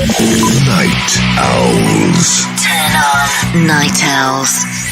Night Owls. Turn on Night Owls.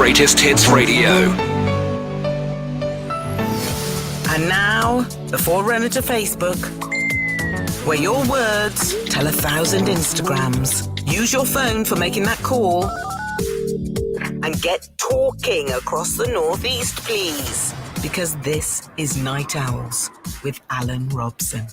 Greatest Hits Radio. And now, the forerunner to Facebook, where your words tell 1,000 Instagrams. Use your phone for making that call. And get talking across the northeast, please. Because this is Night Owls with Alan Robson.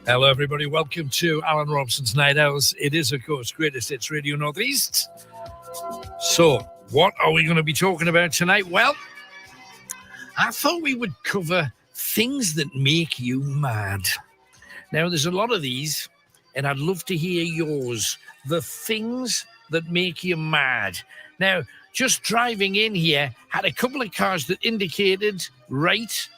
Hello, everybody. Welcome to Alan Robson's Night Owls. It is, of course, Greatest Hits Radio Northeast. So, what are we going to be talking about tonight? Well, I thought we would cover things that make you mad. Now, there's a lot of these, and I'd love to hear yours. The things that make you mad. Now, just driving in here, had a couple of cars that indicated right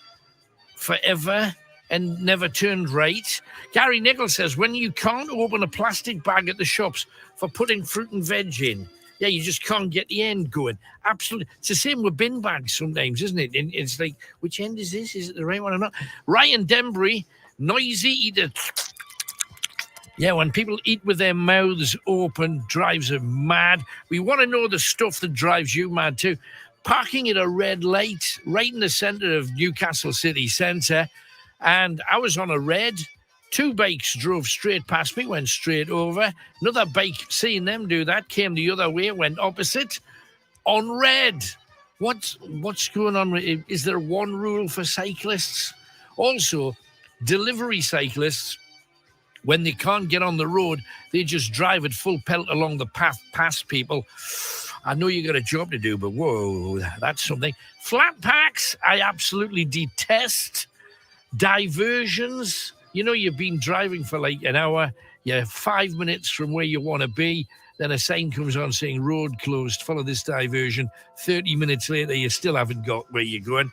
forever and never turned right. Gary Nichols says, when you can't open a plastic bag at the shops for putting fruit and veg in, yeah, you just can't get the end going. Absolutely. It's the same with bin bags sometimes, isn't it? And it's like, which end is this? Is it the right one or not? Ryan Denbury, noisy eater. Yeah, when people eat with their mouths open, drives them mad. We want to know the stuff that drives you mad too. Parking at a red light right in the centre of Newcastle city centre. And I was on a red. Two bikes drove straight past me, went straight over. Another bike, seeing them do that, came the other way, went opposite. On red. What's going on? Is there one rule for cyclists? Also, delivery cyclists, when they can't get on the road, they just drive at full pelt along the path past people. I know you got a job to do, but whoa, that's something. Flat packs, I absolutely detest. Diversions, you know, you've been driving for like an hour, you're 5 minutes from where you want to be, then a sign comes on saying road closed, follow this diversion. 30 minutes later, you still haven't got where you're going.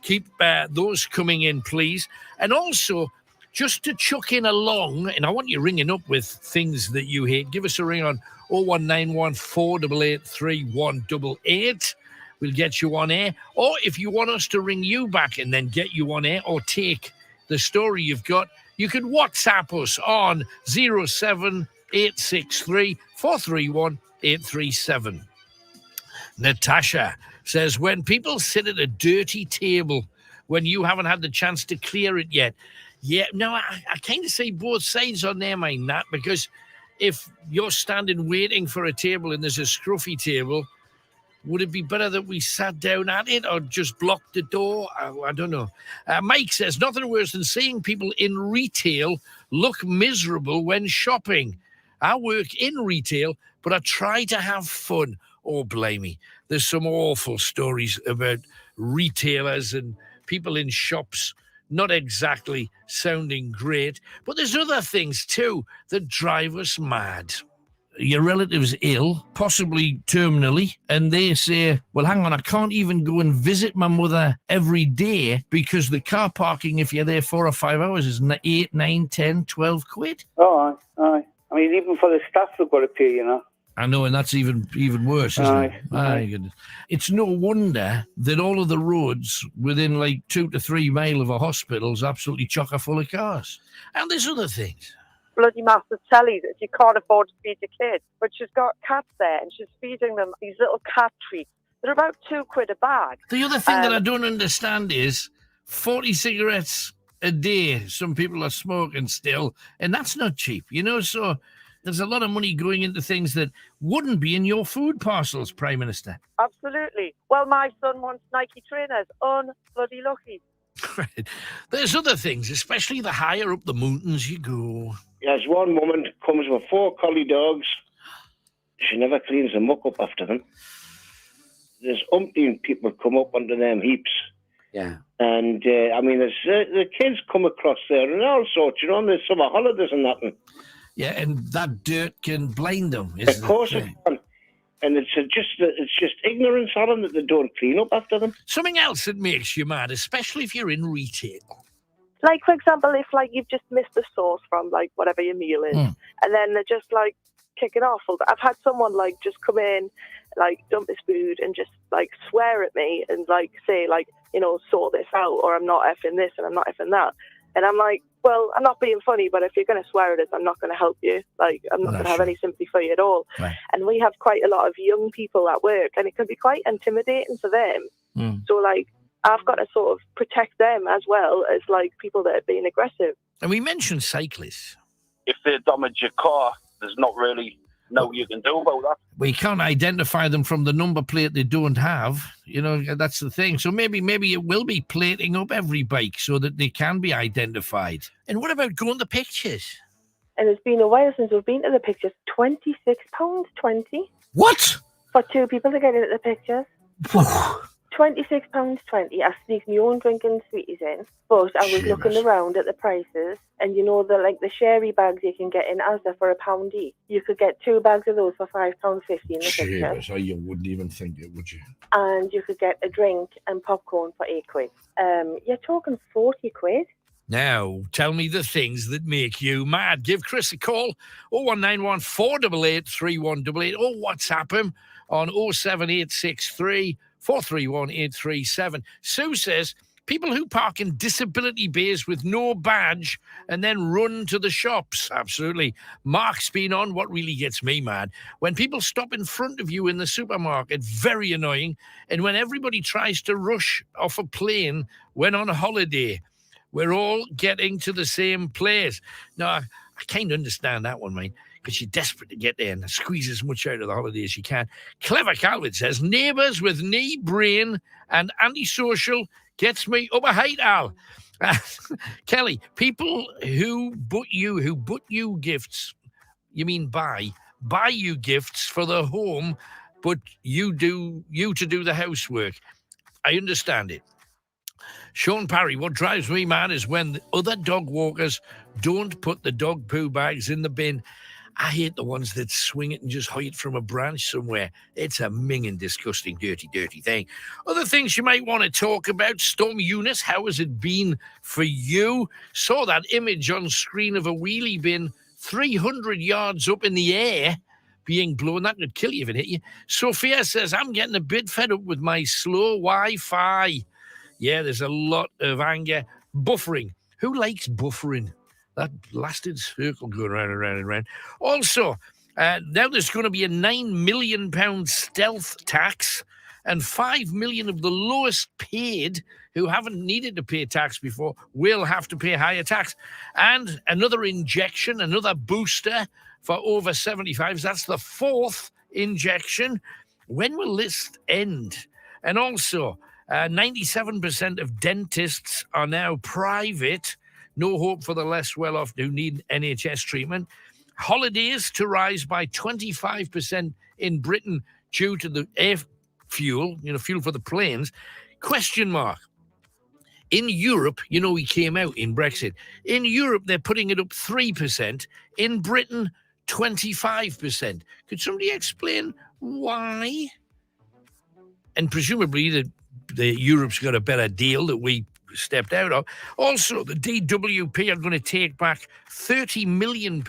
Keep those coming in, please. And also, just to chuck in along, and I want you ringing up with things that you hate, give us a ring on 0191 488 3188. We'll get you on air. Or if you want us to ring you back and then get you on air or take the story you've got, you can WhatsApp us on 07863 431 837. Natasha says, when people sit at a dirty table when you haven't had the chance to clear it yet. Yeah, no, I kind of see both sides on there, mind that, because if you're standing waiting for a table and there's a scruffy table, would it be better that we sat down at it or just blocked the door? I don't know. Mike says, nothing worse than seeing people in retail look miserable when shopping. I work in retail, but I try to have fun. Oh, blimey. There's some awful stories about retailers and people in shops not exactly sounding great. But there's other things, too, that drive us mad. Your relative's ill, possibly terminally, and they say, well, hang on, I can't even go and visit my mother every day because the car parking, if you're there 4 or 5 hours, is 8, 9, 10, 12 quid. Oh, aye. I mean, even for the staff, they've got to pay, you know. I know, and that's even worse, isn't it? Aye. Goodness. It's no wonder that all of the roads within like 2 to 3 miles of a hospital is absolutely chocker full of cars. And there's other things. Bloody massive tellies if you can't afford to feed your kids. But she's got cats there and she's feeding them these little cat treats. They're about £2 a bag. The other thing that I don't understand is 40 cigarettes a day. Some people are smoking still, and that's not cheap, you know, so there's a lot of money going into things that wouldn't be in your food parcels, Prime Minister. Absolutely. Well, my son wants Nike trainers. Bloody lucky. Right. There's other things, especially the higher up the mountains you go. There's one woman comes with 4 collie dogs. She never cleans the muck up after them. there's umpteen people come up onto them heaps. Yeah. And, I mean, there's the kids come across there and all sorts, you know, and there's summer holidays and nothing. Yeah, and that dirt can blind them, Of course it can. And it's just ignorance, Alan, that they don't clean up after them. Something else that makes you mad, especially if you're in retail. Like, for example, if, like, you've just missed the sauce from, like, whatever your meal is, and then they're just, like, kicking off. I've had someone, like, just come in, like, dump his food and just, like, swear at me and, like, say, like, you know, sort this out, or I'm not effing this and I'm not effing that. And I'm like, well, I'm not being funny, but if you're going to swear at us, I'm not going to help you. Like, I'm not going to have any sympathy for you at all. Right. And we have quite a lot of young people at work, and it can be quite intimidating for them. So, like, I've got to sort of protect them as well as, like, people that are being aggressive. And we mentioned cyclists. If they damage your car, there's not really you can do about that. We can't identify them from the number plate they don't have. You know, that's the thing. So maybe it will be plating up every bike so that they can be identified. And what about going to pictures? And it's been a while since we've been to the pictures. £26.20. What? For two people to get into the pictures. £26.20. I sneaked my own drinking sweeties in, but I was looking around at the prices, and you know the sherry bags you can get in Asda for £1 each. You could get 2 bags of those for £5.50 in the picture. So you wouldn't even think it, would you? And you could get a drink and popcorn for £8. You're talking £40. Now, tell me the things that make you mad. Give Chris a call, 0191 488 3188, or WhatsApp him on 07863 431 837. Sue says, people who park in disability bays with no badge and then run to the shops. Absolutely. Mark's been on. What really gets me mad, when people stop in front of you in the supermarket, very annoying. And when everybody tries to rush off a plane when on a holiday, we're all getting to the same place. Now, I kind of understand that one, mate, because you're desperate to get there and squeeze as much out of the holiday as you can. Clever Calvin says, neighbours with knee, brain and antisocial gets me up a height, Al. Kelly, people who butt you gifts, you mean buy you gifts for the home, but you to do the housework. I understand it. Sean Parry, what drives me mad is when the other dog walkers don't put the dog poo bags in the bin. I hate the ones that swing it and just hide it from a branch somewhere. It's a minging, disgusting, dirty, dirty thing. Other things you might want to talk about. Storm Eunice, how has it been for you? Saw that image on screen of a wheelie bin 300 yards up in the air being blown. That could kill you if it hit you. Sophia says, I'm getting a bit fed up with my slow Wi-Fi. Yeah, there's a lot of anger. Buffering. Who likes buffering? That blasted circle going round and round and round. Also, now there's going to be a £9 million stealth tax, and 5 million of the lowest paid who haven't needed to pay tax before will have to pay higher tax. And another injection, another booster for over 75s. That's the 4th injection. When will this end? And also, 97% of dentists are now private. No hope for the less well-off who need NHS treatment. Holidays to rise by 25% in Britain due to the air fuel, fuel for the planes. Question mark. In Europe, we came out in Brexit. In Europe, they're putting it up 3%. In Britain, 25%. Could somebody explain why? And presumably the Europe's got a better deal that we stepped out of. Also, the DWP are going to take back £30 million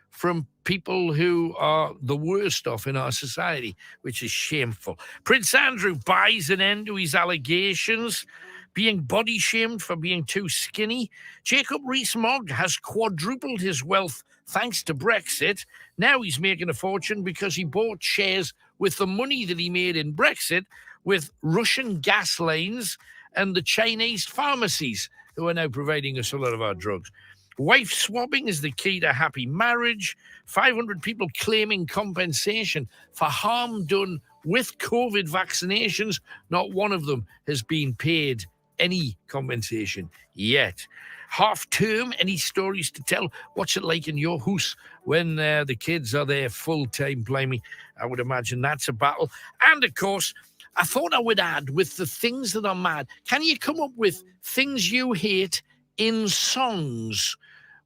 from people who are the worst off in our society, which is shameful. Prince Andrew buys an end to his allegations, being body shamed for being too skinny. Jacob Rees-Mogg has quadrupled his wealth thanks to Brexit. Now he's making a fortune because he bought shares with the money that he made in Brexit with Russian gas lines and the Chinese pharmacies who are now providing us a lot of our drugs. Wife swapping is the key to happy marriage. 500 people claiming compensation for harm done with COVID vaccinations. Not one of them has been paid any compensation yet. Half term, any stories to tell? What's it like in your house when the kids are there full time? Blimey, I would imagine that's a battle. And of course, I thought I would add with the things that are mad. Can you come up with things you hate in songs?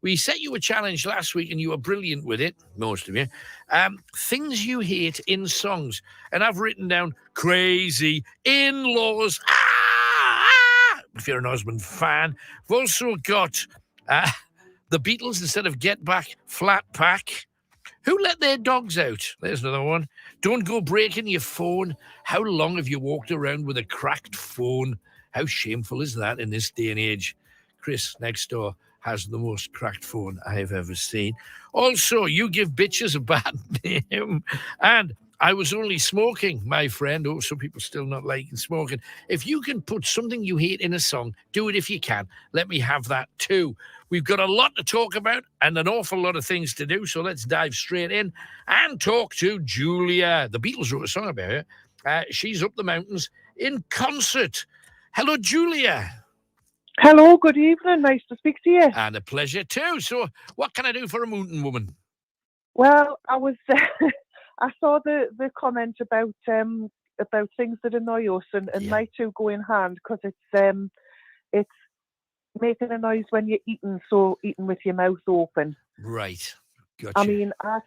We set you a challenge last week and you were brilliant with it, most of you. Things you hate in songs. And I've written down crazy, in-laws, if you're an husband fan. We've also got the Beatles instead of Get Back, Flat Pack. Who let their dogs out? There's another one. Don't go breaking your phone. How long have you walked around with a cracked phone? How shameful is that in this day and age? Chris next door has the most cracked phone I have ever seen. Also, you give bitches a bad name. And I was only smoking, my friend. Oh, some people still not liking smoking. If you can put something you hate in a song, do it if you can. Let me have that too. We've got a lot to talk about and an awful lot of things to do, so let's dive straight in and talk to Julia. The Beatles wrote a song about her. She's up the mountains in concert. Hello, Julia. Hello, good evening. Nice to speak to you. And a pleasure too. So what can I do for a mountain woman? Well, I was I saw the comment about things that annoy us, and my two go in hand because it's making a noise when you're eating, so eating with your mouth open. Right. Gotcha. I mean, I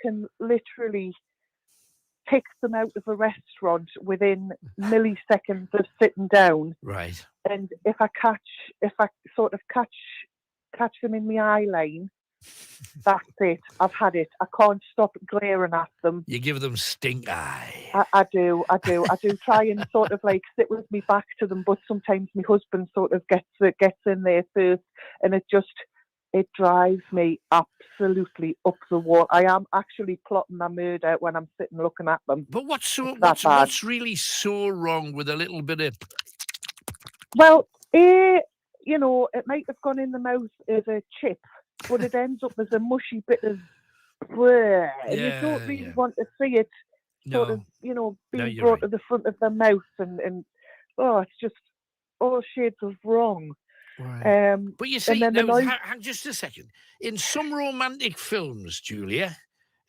can literally pick them out of a restaurant within milliseconds of sitting down. Right. And if I sort of catch them in my eye line, that's it. I've had it. I can't stop glaring at them. You give them stink eye. I do. I do try and sort of like sit with me back to them, but sometimes my husband sort of gets in there first, and it drives me absolutely up the wall. I am actually plotting my murder when I'm sitting looking at them. But what's really so wrong with a little bit of? Well, it might have gone in the mouth as a chip, but it ends up as a mushy bit of bleh, and you don't really want to see it sort of, being brought to the front of the mouth, and it's just all shades of wrong. Right. But you see, hang just a second. In some romantic films, Julia,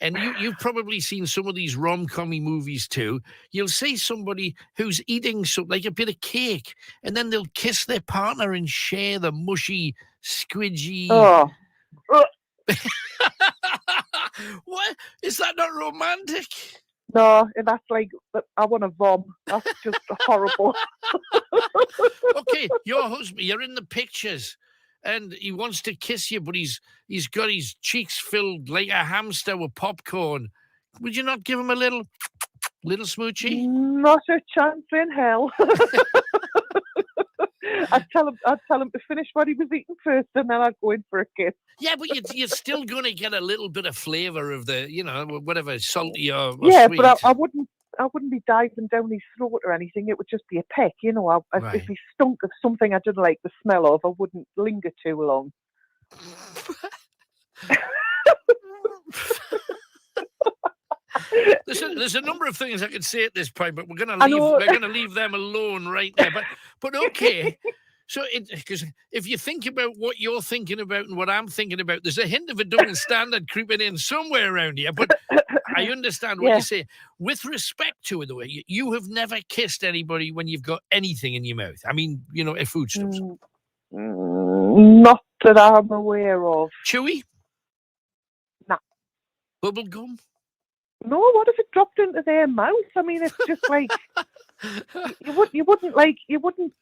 and you've probably seen some of these rom-commy movies too, you'll see somebody who's eating something like a bit of cake, and then they'll kiss their partner and share the mushy, squidgy. Oh. What? Is that not romantic? No, and that's like, I want to vom. That's just horrible. Okay, your husband, you're in the pictures, and he wants to kiss you, but he's got his cheeks filled like a hamster with popcorn. Would you not give him a little smoochie? Not a chance in hell. I'd tell him to finish what he was eating first, and then I'd go in for a kiss. Yeah, but you're still going to get a little bit of flavour of the, whatever, salty or yeah, sweet. But I wouldn't be diving down his throat or anything. It would just be a peck, Right. If he stunk of something I didn't like the smell of, I wouldn't linger too long. There's a number of things I could say at this point, but we're going to leave them alone right now. But okay. So, because if you think about what you're thinking about and what I'm thinking about, there's a hint of a double standard creeping in somewhere around here. But I understand what you say. With respect to it, though, you have never kissed anybody when you've got anything in your mouth. I mean, foodstuffs. Not that I'm aware of. Chewy? Nah. Bubble gum? No, what if it dropped into their mouth? I mean, it's just like you wouldn't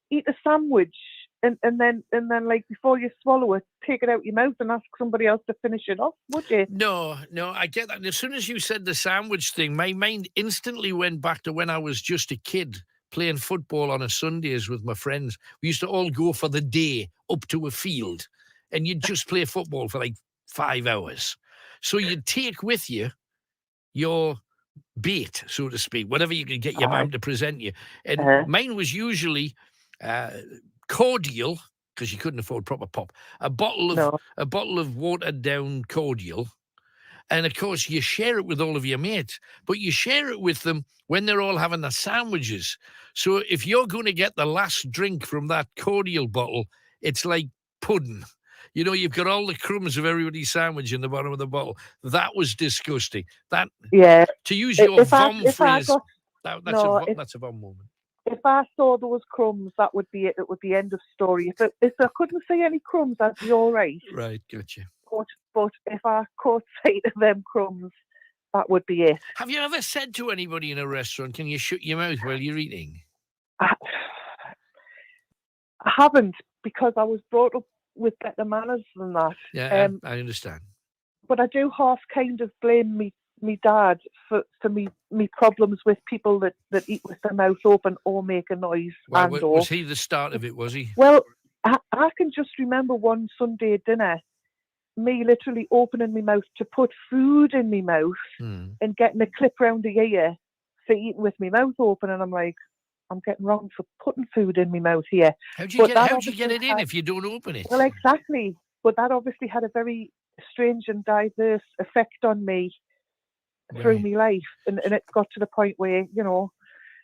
eat a sandwich and then like before you swallow it, take it out your mouth and ask somebody else to finish it off, would you? No, I get that. And as soon as you said the sandwich thing, my mind instantly went back to when I was just a kid playing football on a Sundays with my friends. We used to all go for the day up to a field, and you'd just play football for like 5 hours. So you'd take with you your bait, so to speak, whatever you could get your mum to present you. And mine was usually cordial, because you couldn't afford proper pop. A bottle of watered down cordial, And, of course, you share it with all of your mates, but you share it with them when they're all having their sandwiches. So if you're going to get the last drink from that cordial bottle, it's like pudding. You know, you've got all the crumbs of everybody's sandwich in the bottom of the bottle. That was disgusting. To use your vom phrase, that's a vom moment. If I saw those crumbs, that would be it. It would be end of story. If I couldn't see any crumbs, I'd be all right. Right, gotcha. But if I caught sight of them crumbs, that would be it. Have you ever said to anybody in a restaurant, can you shut your mouth while you're eating? I haven't, because I was brought up with better manners than that. Yeah, I understand. But I do half kind of blame me dad for me problems with people that eat with their mouth open or make a noise. Well, was he the start of it, was he? Well, I can just remember one Sunday dinner, me literally opening my mouth to put food in my mouth and getting a clip round the ear for eating with my mouth open, and I'm like, I'm getting wrong for putting food in my mouth here. How do you get it in if you don't open it? Well, exactly. But that obviously had a very strange and diverse effect on me through my life, and it got to the point where, you know,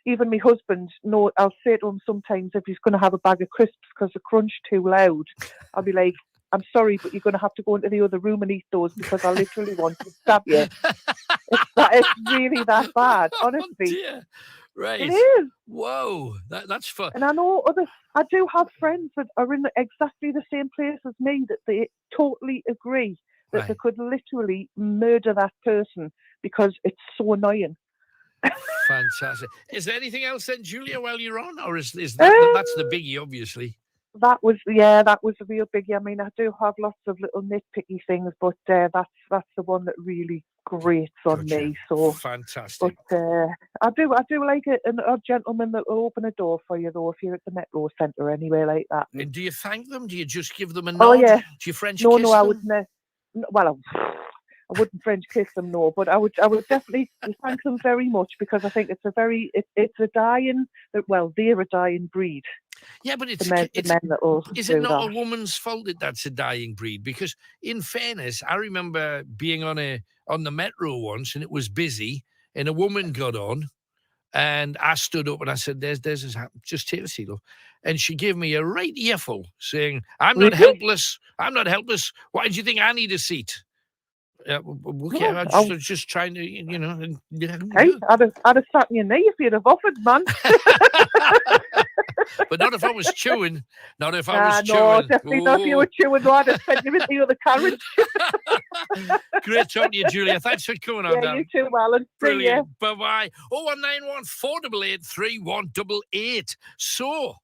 even my husband, I'll say to him sometimes if he's going to have a bag of crisps because the crunch too loud, I'll be like, I'm sorry, but you're going to have to go into the other room and eat those because I literally want to stab you. It's really that bad, honestly. Oh dear. Right. It is. Whoa, that's fun. And I know I do have friends that are in exactly the same place as me, that they totally agree that they could literally murder that person because it's so annoying. Fantastic. Is there anything else then, Julia, while you're on? Or is that's the biggie, obviously? That was a real biggie. I mean, I do have lots of little nitpicky things, but that's the one that really grates on me. So fantastic. But I do like a gentleman that will open a door for you, though, if you're at the Metro Centre anywhere like that. And do you thank them? Do you just give them a nod? Oh yeah. Do you French kiss them? I wouldn't. Well, I wouldn't French kiss them, no, but I would definitely thank them very much, because I think it's a dying, well, they're a dying breed. Yeah, but is it not a woman's fault that that's a dying breed? Because in fairness, I remember being on the Metro once, and it was busy, and a woman got on, and I stood up and I said, "There's this happened. Just take a seat, love." And she gave me a right earful, saying, "I'm not helpless. I'm not helpless. Why do you think I need a seat?" Okay, I was just trying to, you know. Hey, I'd have sat in your knee if you'd have offered, man. But not if I was chewing. Not if I was chewing. No, definitely not if you were chewing. No, I'd have sent you into the other carriage. Great talking to you, Julia. Thanks for coming on, Dan. You too, Alan. Brilliant. Bye-bye. 0191 488 3188. So,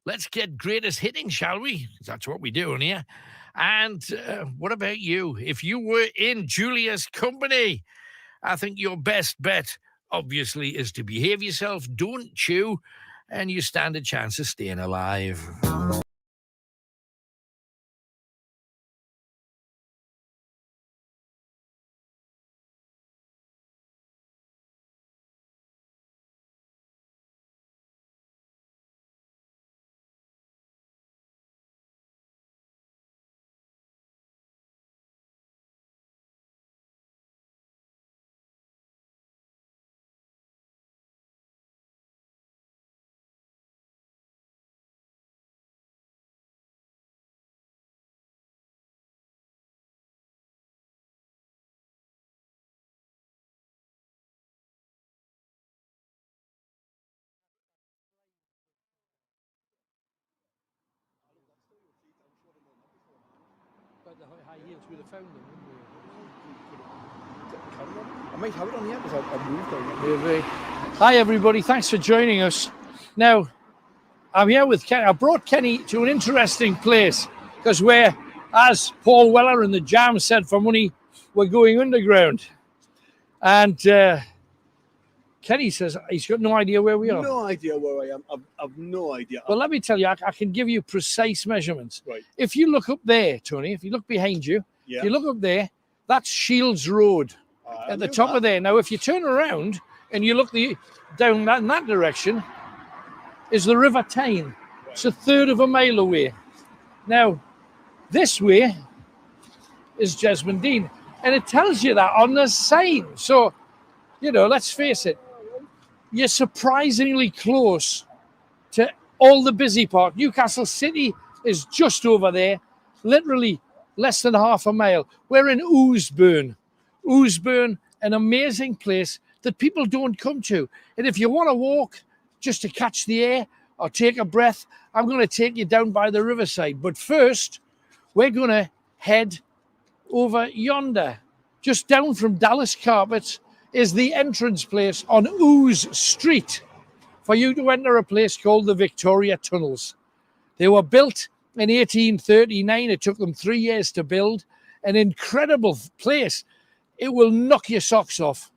let's get greatest hitting, shall we? That's what we do in here. And what about you? If you were in Julia's company, I think your best bet, obviously, is to behave yourself, don't chew, and you stand a chance of staying alive. The high heels would have found them, wouldn't we? I might have it on here because I've moved on. Hi, everybody. Thanks for joining us. Now, I'm here with Kenny. I brought Kenny to an interesting place because we're, as Paul Weller and the Jam said for money, we're going underground. And Kenny says he's got no idea where we are. No idea where I am. I've no idea. Well, let me tell you, I can give you precise measurements. Right. If you look up there, Tony, if you look behind you, if you look up there, that's Shields Road at the top of there. Now, if you turn around and you look down in that direction, is the River Tyne. Right. It's a third of a mile away. Now, this way is Jesmond Dean. And it tells you that on the sign. So, let's face it, you're surprisingly close to all the busy part. Newcastle City is just over there, literally less than half a mile. We're in Ouseburn. Ouseburn, an amazing place that people don't come to. And if you want to walk just to catch the air or take a breath, I'm going to take you down by the riverside. But first, we're going to head over yonder. Just down from Dallas Carpets is the entrance place on Ouse Street for you to enter a place called the Victoria Tunnels. They were built in 1839. It took them 3 years to build. An incredible place. It will knock your socks off.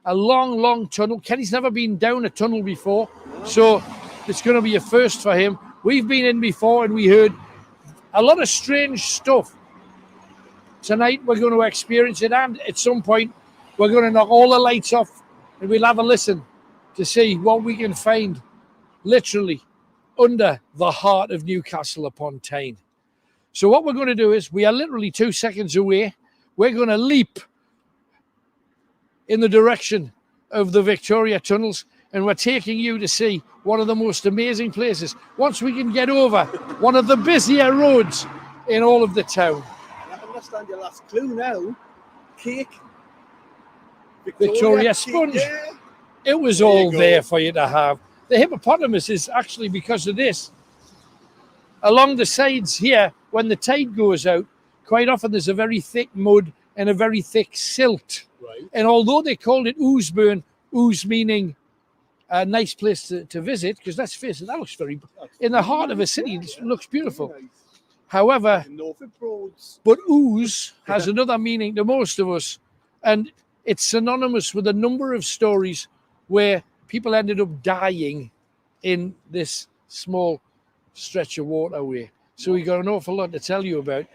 A long, long tunnel. Kenny's never been down a tunnel before, so it's going to be a first for him. We've been in before and we heard a lot of strange stuff. Tonight we're going to experience it, and at some point we're going to knock all the lights off and we'll have a listen to see what we can find literally under the heart of Newcastle upon Tyne. So what we're going to do is, we are literally 2 seconds away. We're going to leap in the direction of the Victoria Tunnels, and we're taking you to see one of the most amazing places. Once we can get over one of the busier roads in all of the town. I understand your last clue now. Cake. Victoria Sponge. Yeah. It was all there for you to have. The hippopotamus is actually, because of this, along the sides here, when the tide goes out, quite often there's a very thick mud and a very thick silt. Right. And although they called it Ouseburn, Ouse meaning a nice place to visit, because let's face it, that looks very, in the heart of a city, it looks beautiful. Nice. However, Norfolk Broads. but Ouse has another meaning to most of us, and it's synonymous with a number of stories where people ended up dying in this small stretch of waterway. So we got an awful lot to tell you about.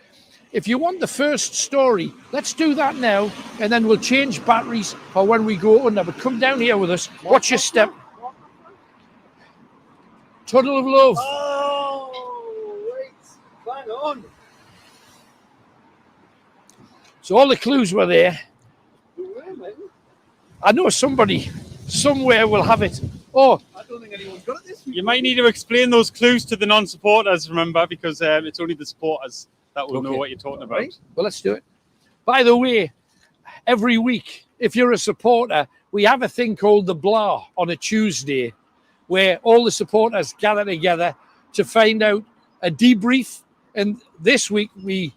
If you want the first story, let's do that now, and then we'll change batteries for when we go under. But come down here with us. Watch your step. Tunnel of Love. Oh, wait. Bang on. So all the clues were there. Where, man? I know somebody somewhere will have it. Oh, I don't think anyone's got it this week. You might need to explain those clues to the non-supporters, remember, because it's only the supporters that will know what you're talking about. Right. Well, let's do it. By the way, every week, if you're a supporter, we have a thing called the Blah on a Tuesday, where all the supporters gather together to find out a debrief. And this week, we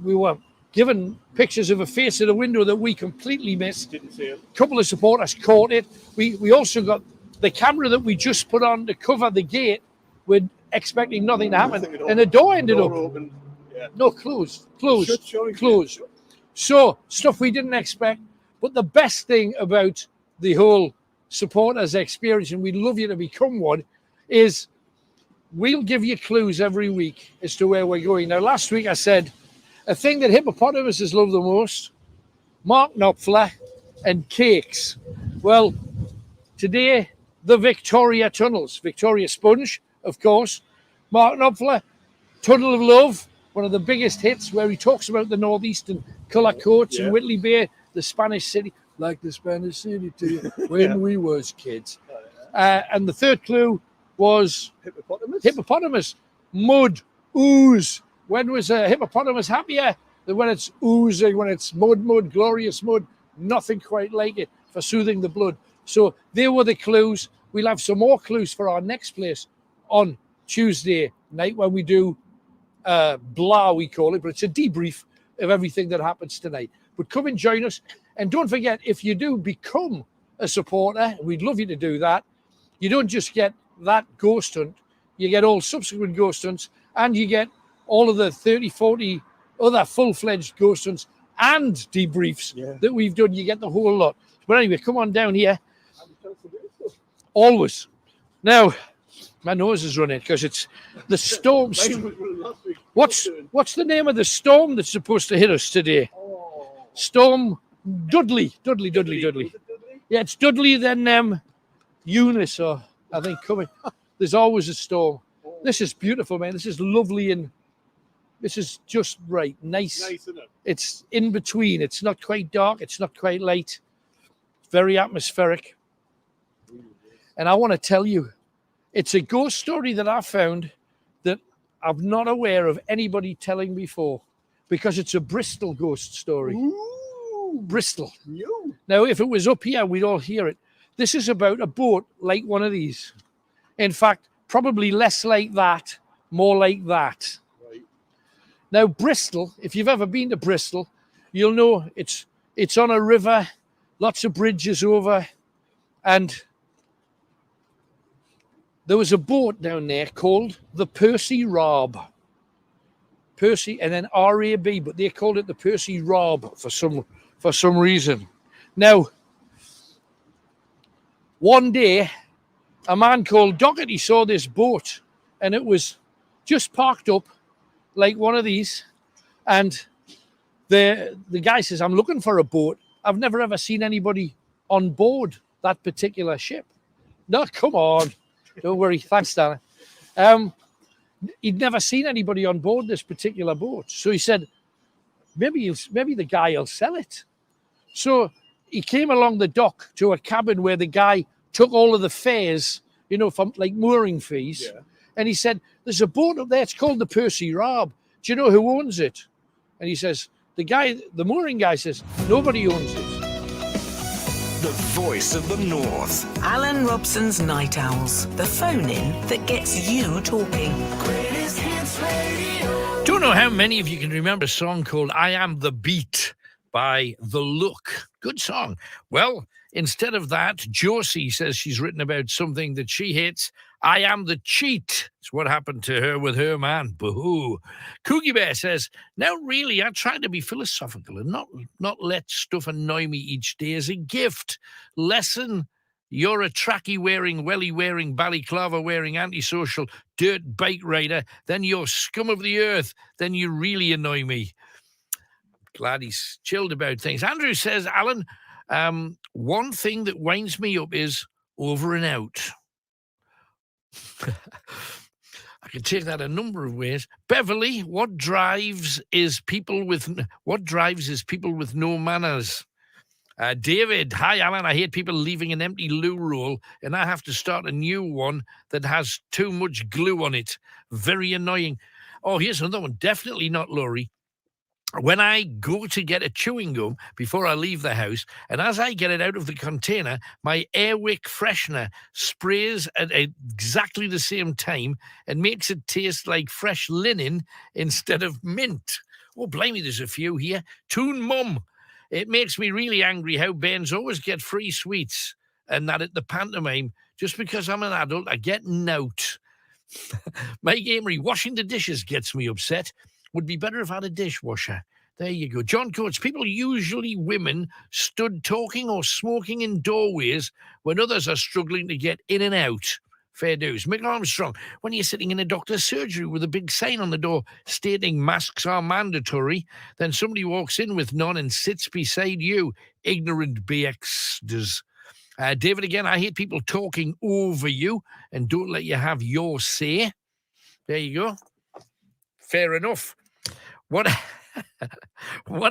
were given pictures of a face at a window that we completely missed. Didn't see it. A couple of supporters caught it. We also got the camera that we just put on to cover the gate. We're expecting nothing to happen, and the door ended up. Open. Yeah. No clues. Shut. So stuff we didn't expect. But the best thing about the whole supporters experience, and we'd love you to become one, is we'll give you clues every week as to where we're going. Now, last week I said a thing that hippopotamuses love the most: Mark Knopfler and cakes. Well, today, the Victoria Tunnels. Victoria Sponge, of course. Mark Knopfler, Tunnel of Love, one of the biggest hits, where he talks about the northeastern colour coats and Whitley Bay, the Spanish city, like the Spanish city to you when we was kids. And the third clue was hippopotamus, mud, ooze. When was a hippopotamus happier than when it's oozing, when it's mud, glorious mud? Nothing quite like it for soothing the blood. So there were the clues. We'll have some more clues for our next place on Tuesday night when we do Blah, we call it, but it's a debrief of everything that happens tonight. But come and join us. And don't forget, if you do become a supporter, we'd love you to do that, you don't just get that ghost hunt, you get all subsequent ghost hunts, and you get all of the 30, 40 other full-fledged ghost hunts and debriefs that we've done. You get the whole lot. But anyway, come on down here. Always. Now, my nose is running because it's the storm. What's the name of the storm that's supposed to hit us today? Storm Dudley. Yeah, it's Dudley, then Eunice, or I think coming. There's always a storm. This is beautiful, man. This is lovely, and This is just right. Nice. Nice, isn't it? It's in between. It's not quite dark. It's not quite light. Very atmospheric. And I want to tell you, it's a ghost story that I found that I'm not aware of anybody telling before, because it's a Bristol ghost story. Ooh, Bristol. no. Now, if it was up here, we'd all hear it. This is about a boat like one of these. In fact, probably less like that, more like that. Right. Now, Bristol, if you've ever been to Bristol, you'll know it's on a river, lots of bridges over, and there was a boat down there called the Percy Robb. Percy and then R-A-B, but they called it the Percy Robb for some reason. Now, one day, a man called Doherty saw this boat, and it was just parked up like one of these. And the guy says, "I'm looking for a boat. I've never ever seen anybody on board that particular ship." No, come on. Don't worry. Thanks, Dana. He'd never seen anybody on board this particular boat. So he said, maybe the guy will sell it. So he came along the dock to a cabin where the guy took all of the fares, from like mooring fees. Yeah. And he said, "There's a boat up there. It's called the Percy Robb. Do you know who owns it?" And he says, the mooring guy says, "Nobody owns it." The voice of the North. Alan Robson's Night Owls, the phone-in that gets you talking. Don't know how many of you can remember a song called "I Am the Beat" by The Look. Good song. Well, instead of that, Josie says she's written about something that she hates. "I am the cheat." It's what happened to her with her man. Boo-hoo. Coogie Bear says, "Now really, I try to be philosophical and not let stuff annoy me each day as a gift. Lesson, you're a tracky-wearing, welly-wearing, balaclava-wearing, antisocial, dirt bike rider. Then you're scum of the earth. Then you really annoy me." Glad he's chilled about things. Andrew says, "Alan, one thing that winds me up is over and out." I can take that a number of ways. Beverly, what drives is people with no manners? David, "Hi Alan, I hate people leaving an empty loo roll and I have to start a new one that has too much glue on it. Very annoying." Oh, here's another one. Definitely not Laurie. When I go to get a chewing gum before I leave the house, and as I get it out of the container, my Airwick freshener sprays at exactly the same time and makes it taste like fresh linen instead of mint. Oh, blimey, there's a few here. Toon Mum, "It makes me really angry how Bairns always get free sweets and that at the pantomime. Just because I'm an adult, I get nout." Mike Amory, "Washing the dishes gets me upset. Would be better if I had a dishwasher." There you go. John Coates, "People, usually women, stood talking or smoking in doorways when others are struggling to get in and out. Fair dues." Mick Armstrong, "When you're sitting in a doctor's surgery with a big sign on the door stating masks are mandatory, then somebody walks in with none and sits beside you. Ignorant BXs. David again, "I hate people talking over you and don't let you have your say." There you go. Fair enough. What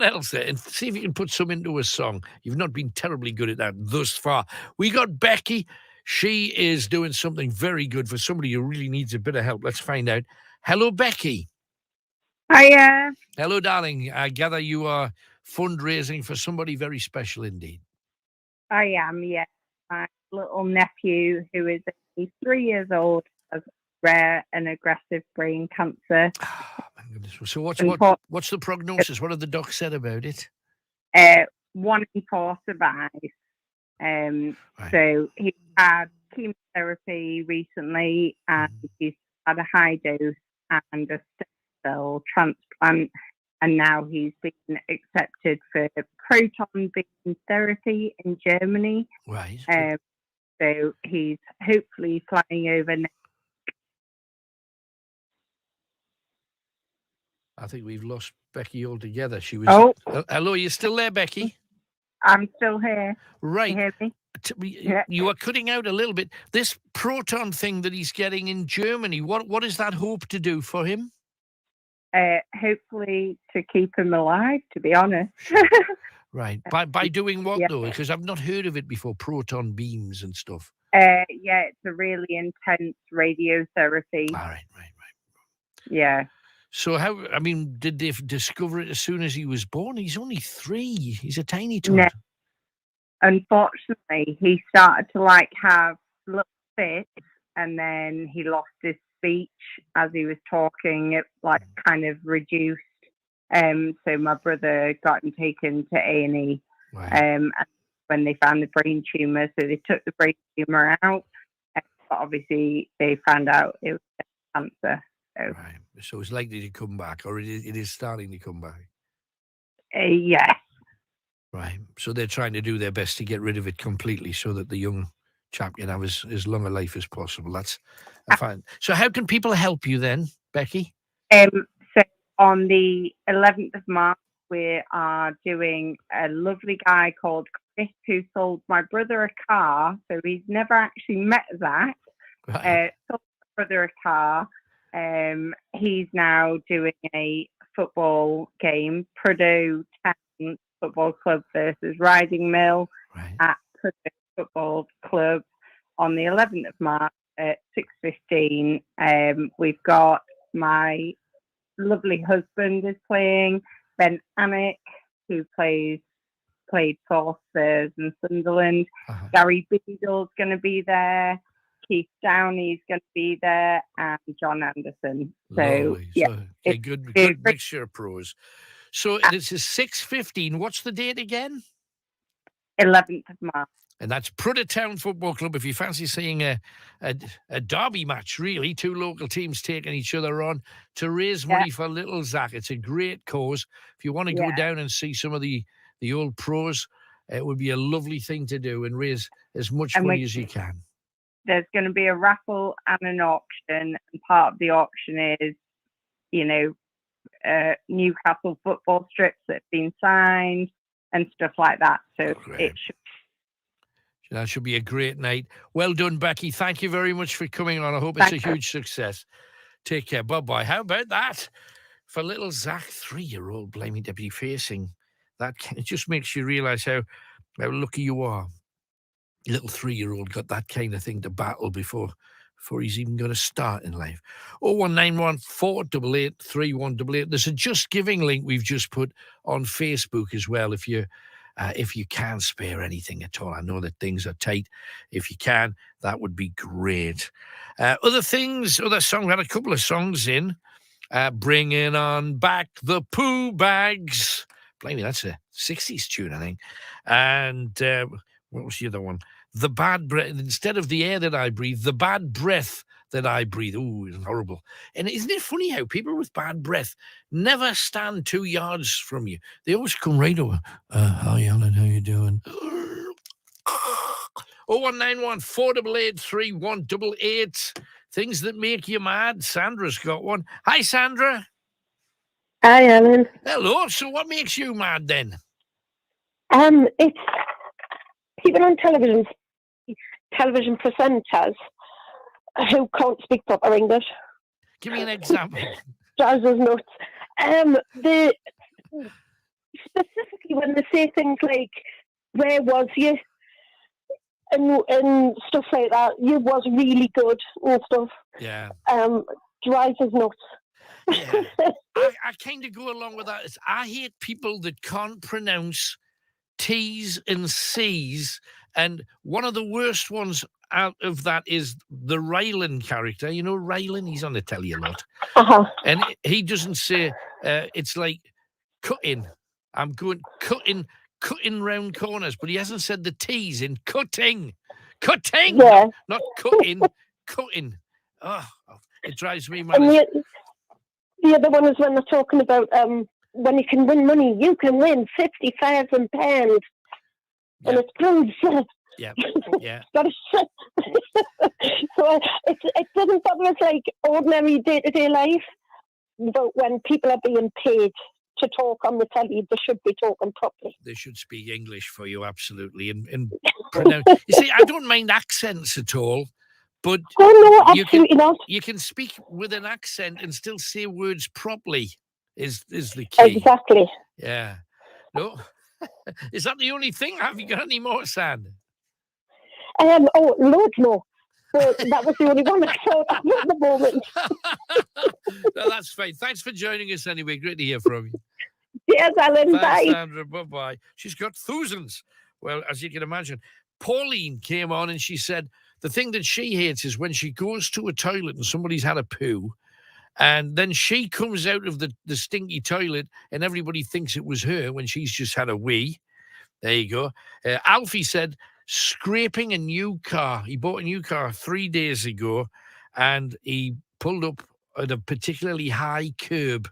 else there? And see if you can put some into a song. You've not been terribly good at that thus far. We got Becky. She is doing something very good for somebody who really needs a bit of help. Let's find out. Hello, Becky. Hiya. Hello, darling. I gather you are fundraising for somebody very special indeed. I am, yes. My little nephew, who is 3 years old, has rare and aggressive brain cancer. So what's the prognosis? What have the docs said about it? 1 in 4 survive. Right. So he had chemotherapy recently, and he's had a high dose and a stem cell transplant, and now he's been accepted for proton beam therapy in Germany. Right. So he's hopefully flying over next. I think we've lost Becky altogether. She was. Oh. Hello, you still there, Becky? I'm still here. Right. You hear me? You are cutting out a little bit. This proton thing that he's getting in Germany, what does that hope to do for him? hopefully to keep him alive, to be honest. Right. By doing what, Yeah. though? Because I've not heard of it before, proton beams and stuff. Yeah, it's a really intense radiotherapy. All right. Yeah. So did they discover it as soon as he was born? He's only 3. He's a tiny tot. No. Unfortunately, he started to have little fits, and then he lost his speech as he was talking. It kind of reduced. So my brother got him taken to A&E. Right. And when they found the brain tumor, so they took the brain tumor out. But obviously, they found out it was cancer. So. Right. So it's likely to come back, or it is starting to come back. Yes. Right. So they're trying to do their best to get rid of it completely so that the young chap can have as long a life as possible. That's fine. So how can people help you then, Becky? So on the 11th of March, we are doing a lovely guy called Chris who sold my brother a car. So he's never actually met Zach. Right. Sold my brother a car. He's now doing a football game, Prudhoe Town Football Club versus Riding Mill at Prudhoe Football Club on the 11th of March at 6:15. We've got my lovely husband is playing, Ben Amick, who played for Spurs and Sunderland. Gary Beadle's going to be there. Keith Downey's going to be there, and John Anderson. So, lovely. yeah, So, a good mixture of pros. So this is 6:15. What's the date again? 11th of March. And that's Prudhoe Town Football Club. If you fancy seeing a derby match, really, 2 local teams taking each other on to raise money for little Zach. It's a great cause. If you want to go down and see some of the old pros, it would be a lovely thing to do and raise as much money as you can. There's going to be a raffle and an auction, and part of the auction is, Newcastle football strips that have been signed and stuff like that. So that should be a great night. Well done, Becky. Thank you very much for coming on. I hope it's a huge success. Take care. Bye-bye. How about that? For little Zach, 3-year-old, blaming to be facing that. It just makes you realise how lucky you are. Little 3-year-old got that kind of thing to battle before he's even going to start in life. 01914 488 3188. There's a Just Giving link we've just put on Facebook as well. If you can spare anything at all, I know that things are tight. If you can, that would be great. Other songs. We had a couple of songs in. Bringing on back the poo bags. Blimey, that's a 60s tune, I think. And what was the other one? The bad breath, instead of the air that I breathe, the bad breath that I breathe. Ooh, it's horrible. And isn't it funny how people with bad breath never stand 2 yards from you? They always come right over. Hi, Alan, how you doing? 0191 488 3188. Things that make you mad. Sandra's got one. Hi, Sandra. Hi, Alan. Hello. So what makes you mad then? It's people on television presenters who can't speak proper English. Give me an example. Drives us nuts. Specifically when they say things like, where was you? And stuff like that. You was really good and stuff. Yeah. Drives us nuts. Yeah. I kind of go along with that. I hate people that can't pronounce T's and C's, and one of the worst ones out of that is the Rylan character. You know Rylan? He's on the telly a lot. And he doesn't say, it's like cutting. I'm going cutting round corners, but he hasn't said the T's in cutting. Cutting! Yeah. Not cutting, cutting. Oh, it drives me mad. And the other one is when they're talking about when you can win money, you can win £50,000. And it proves. Yeah. So it doesn't bother us like ordinary day-to-day life, but when people are being paid to talk on the telly, they should be talking properly. They should speak English for you, absolutely. And pronounce. You see, I don't mind accents at all, but no, absolutely not. You can speak with an accent and still say words properly. is the key. Exactly. Yeah. No. Is that the only thing? Have you got any more, Sam? Oh, loads more. But that was the only one I thought of at the moment. No, that's fine. Thanks for joining us anyway. Great to hear from you. Yes, Alan. Thanks, Bye. Sandra. Bye-bye. She's got thousands. Well, as you can imagine, Pauline came on and she said the thing that she hates is when she goes to a toilet and somebody's had a poo, and then she comes out of the stinky toilet and everybody thinks it was her when she's just had a wee. There you go. Alfie said scraping a new car. He bought a new car 3 days ago and he pulled up at a particularly high curb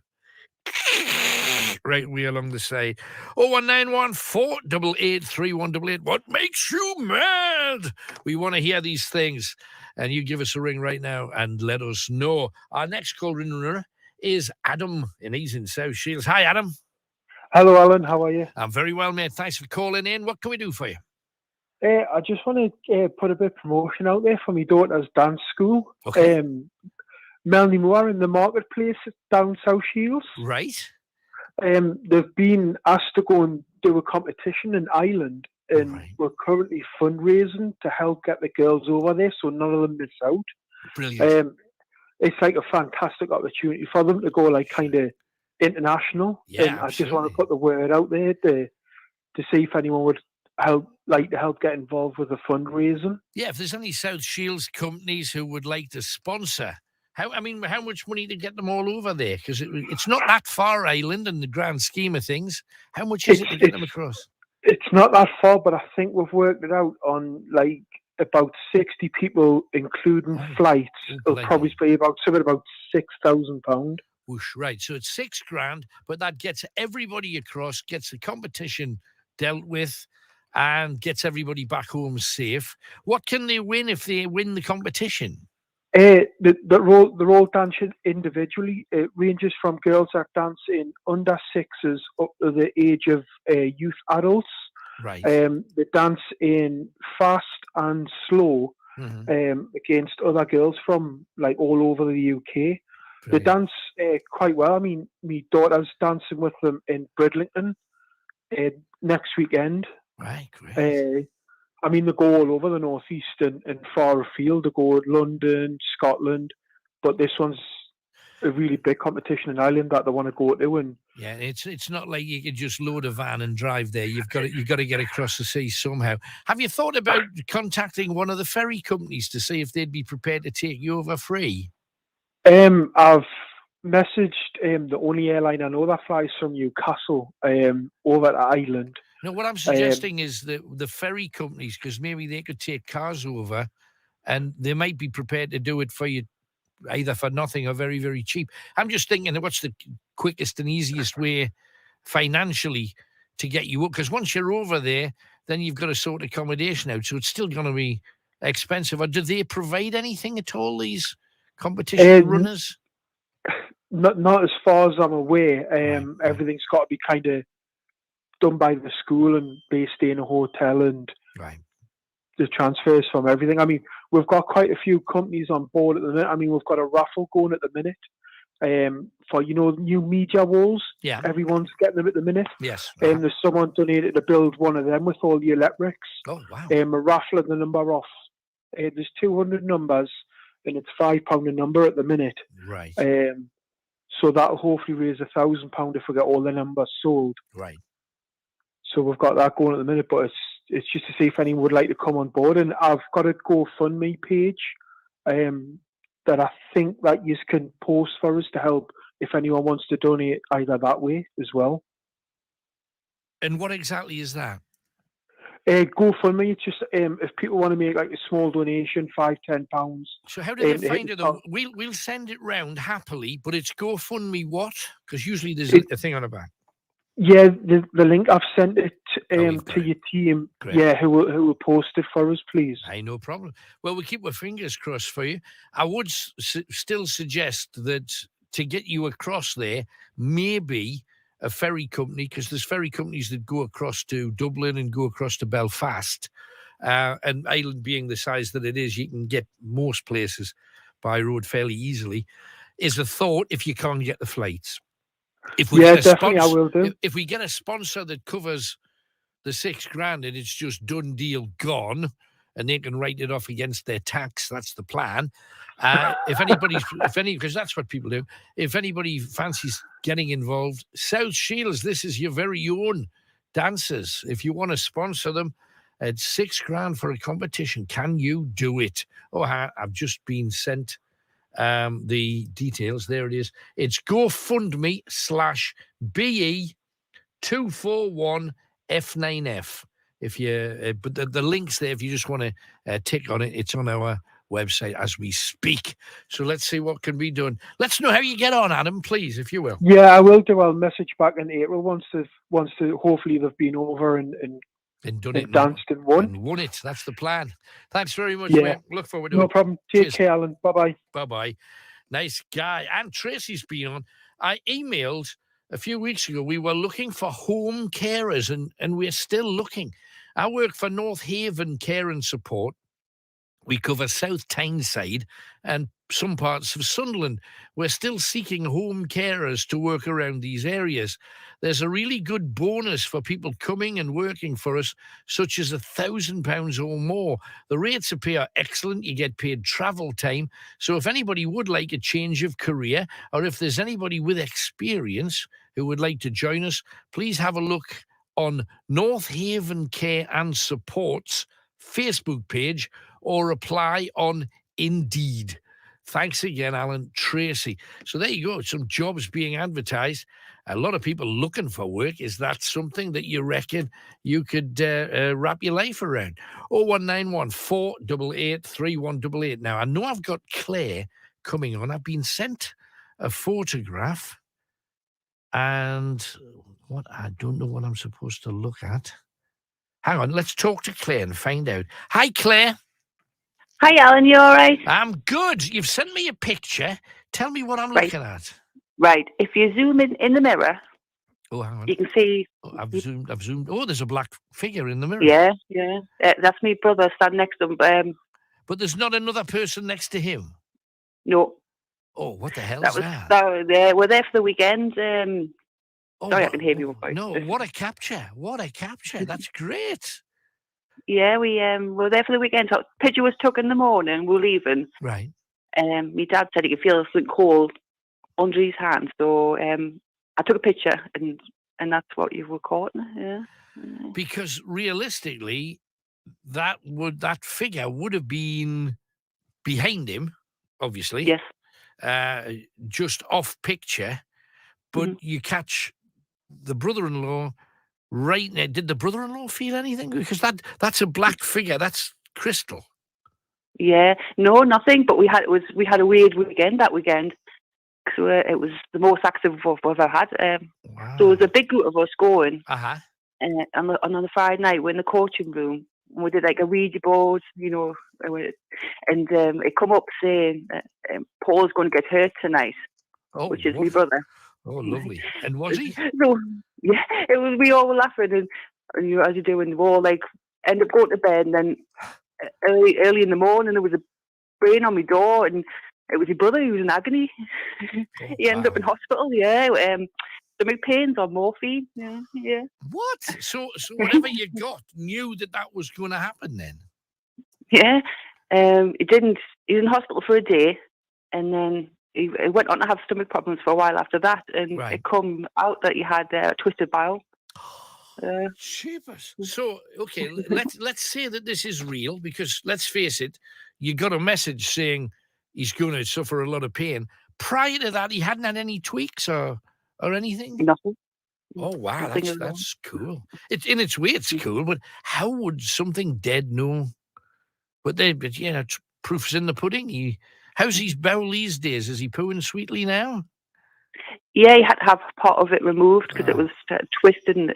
right way along the side. 01914 488 3188. What makes you mad? We want to hear these things. And you give us a ring right now and let us know. Our next call is Adam, and he's in South Shields. Hi, Adam. Hello, Alan. How are you? I'm very well, mate. Thanks for calling in. What can we do for you? I just want to put a bit of promotion out there for my daughter's dance school. Okay. Melanie Moore in the marketplace down South Shields. Right. They've been asked to go and do a competition in Ireland, and we're currently fundraising to help get the girls over there so none of them miss out. Brilliant. It's like a fantastic opportunity for them to go like kind of international. Yeah, and I just want to put the word out there to see if anyone would help get involved with the fundraising. Yeah, if there's any South Shields companies who would like to sponsor, how much money to get them all over there? Because it's not that far, Ireland, in the grand scheme of things. How much is it to get them across? It's not that far, but I think we've worked it out on like about 60 people, including flights. It'll probably be about £6,000. Whoosh, right, so it's $6,000, but that gets everybody across, gets the competition dealt with, and gets everybody back home safe. What can they win if they win the competition? They're all danced individually. It ranges from girls that dance in under sixes up to the age of youth adults. Right. They dance in fast and slow against other girls from like all over the UK. Brilliant. They dance quite well. I mean, my daughter's dancing with them in Bridlington next weekend. Right, great. I mean, they go all over the northeast and far afield. They go to London, Scotland, but this one's a really big competition in Ireland that they want to go to. And yeah, it's not like you can just load a van and drive there. You've got to get across the sea somehow. Have you thought about contacting one of the ferry companies to see if they'd be prepared to take you over free? I've messaged the only airline I know that flies from Newcastle over to Ireland. No, what I'm suggesting is the ferry companies, because maybe they could take cars over and they might be prepared to do it for you either for nothing or very, very cheap. I'm just thinking, what's the quickest and easiest way financially to get you up? Because once you're over there, then you've got to sort accommodation out. So it's still going to be expensive. Or do they provide anything at all, these competition runners? Not as far as I'm aware. Everything's got to be kind of done by the school, and they stay in a hotel, and the transfers from everything. I mean, we've got quite a few companies on board at the minute. I mean, we've got a raffle going at the minute for, new media walls. Yeah. Everyone's getting them at the minute. Yes. There's someone donated to build one of them with all the electrics. Oh, wow. We're raffling the number off. There's 200 numbers, and it's £5 a number at the minute. Right. So that'll hopefully raise £1,000 if we get all the numbers sold. Right. So we've got that going at the minute, but it's just to see if anyone would like to come on board. And I've got a GoFundMe page that I think that you can post for us to help if anyone wants to donate either that way as well. And what exactly is that? GoFundMe. It's just if people want to make like a small donation, £5-10. So how do they find it? We'll send it round happily, but it's GoFundMe what? Because usually there's a thing on the back. Yeah, the link I've sent it to your team. Great. Yeah, who will post it for us, please? Hey, no problem. Well, we keep our fingers crossed for you. I would still suggest that to get you across there, maybe a ferry company, because there's ferry companies that go across to Dublin and go across to Belfast. And Ireland being the size that it is, you can get most places by road fairly easily. Is a thought if you can't get the flights. If we Yeah, get a definitely, I will do. If we get a sponsor that covers the $6,000 and it's just done deal gone, and they can write it off against their tax, that's the plan. Because that's what people do. If anybody fancies getting involved, South Shields, this is your very own dancers. If you want to sponsor them, it's $6,000 for a competition. Can you do it? Oh, I've just been sent the details. There it is. It's GoFundMe/BE241F9F. If you, but the link's there. If you just want to tick on it, it's on our website as we speak. So let's see what can be done. Let's know how you get on, Adam, please, if you will. Yeah, I will do. I'll message back in April once hopefully they've been over and done it, danced and won. And won it. That's the plan. Thanks very much, Yeah. mate. Look forward to it. No problem. Take care, Alan. Bye-bye. Bye-bye. Nice guy. And Tracy's been on. I emailed a few weeks ago. We were looking for home carers, and we're still looking. I work for North Haven Care and Support. We cover South Tyneside and some parts of Sunderland. We're still seeking home carers to work around these areas. There's a really good bonus for people coming and working for us, such as £1,000 or more. The rates of pay are excellent. You get paid travel time. So if anybody would like a change of career, or if there's anybody with experience who would like to join us, please have a look on North Haven Care and Support's Facebook page, or apply on Indeed. Thanks again, Alan. Tracy. So there you go. Some jobs being advertised. A lot of people looking for work. Is that something that you reckon you could wrap your life around? 0191 488 3188. Now, I know I've got Claire coming on. I've been sent a photograph, and I don't know what I'm supposed to look at. Hang on, let's talk to Claire and find out. Hi, Claire. Hi, Alan. You all right? I'm good. You've sent me a picture. Tell me what I'm looking at. Right. If you zoom in the mirror, hang on. You can see. Oh, I've zoomed. Oh, there's a black figure in the mirror. Yeah. That's my brother standing next to him. But there's not another person next to him. No. Oh, what the hell is that? We're there for the weekend. Sorry, I can hear you. No, what a capture! What a capture! That's great. Yeah, we were there for the weekend. So picture was took in the morning. We're leaving. Right. My dad said he could feel something cold under his hand, so I took a picture, and that's what you were caught. Yeah. Because realistically, that figure would have been behind him, obviously. Yes. Just off picture, but you catch the brother-in-law right now. Did the brother-in-law feel anything? Because that's a black figure. That's crystal. Yeah, no, nothing. But we had a weird weekend that weekend. So it was the most active we've ever had. Wow. So it was a big group of us going. Uh-huh. And on the Friday night, we're in the coaching room. And we did like a Ouija board, and it come up saying Paul's going to get hurt tonight, which is my brother. Oh, lovely. And was he? So, yeah, it was. We all were laughing, and as you do, and we all like end up going to bed. And then early in the morning, there was a brain on my door, and it was your brother who was in agony. He ended up in hospital. Yeah, stomach pains on morphine. Yeah. What? So whatever you got knew that was going to happen then? Yeah. He didn't. He was in hospital for a day, and then he went on to have stomach problems for a while after that, and it come out that he had twisted bowel. Cheapers. So okay, let's say that this is real, because let's face it, you got a message saying he's going to suffer a lot of pain. Prior to that, he hadn't had any tweaks or anything. Nothing. Oh wow, Nothing that's cool. It's in its way, it's cool. But how would something dead know? But proof's in the pudding. How's his bowel these days? Is he pooing sweetly now? Yeah, he had to have part of it removed because it was twisted and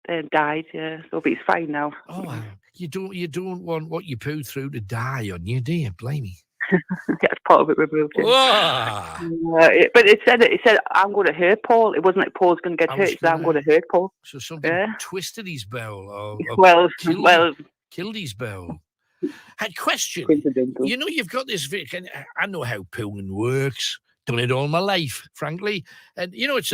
it died. Yeah, so but he's fine now. Oh, wow. You don't want what you poo through to die on you, do you? Blimey. That's part of it removed. Yeah. But it said I'm going to hurt Paul. It wasn't like Paul's going to get hurt. It said I'm going to hurt Paul. So something twisted his bowel, or killed his bowel. Question. You've got this. I know how pooing works. done it all my life, frankly. And it's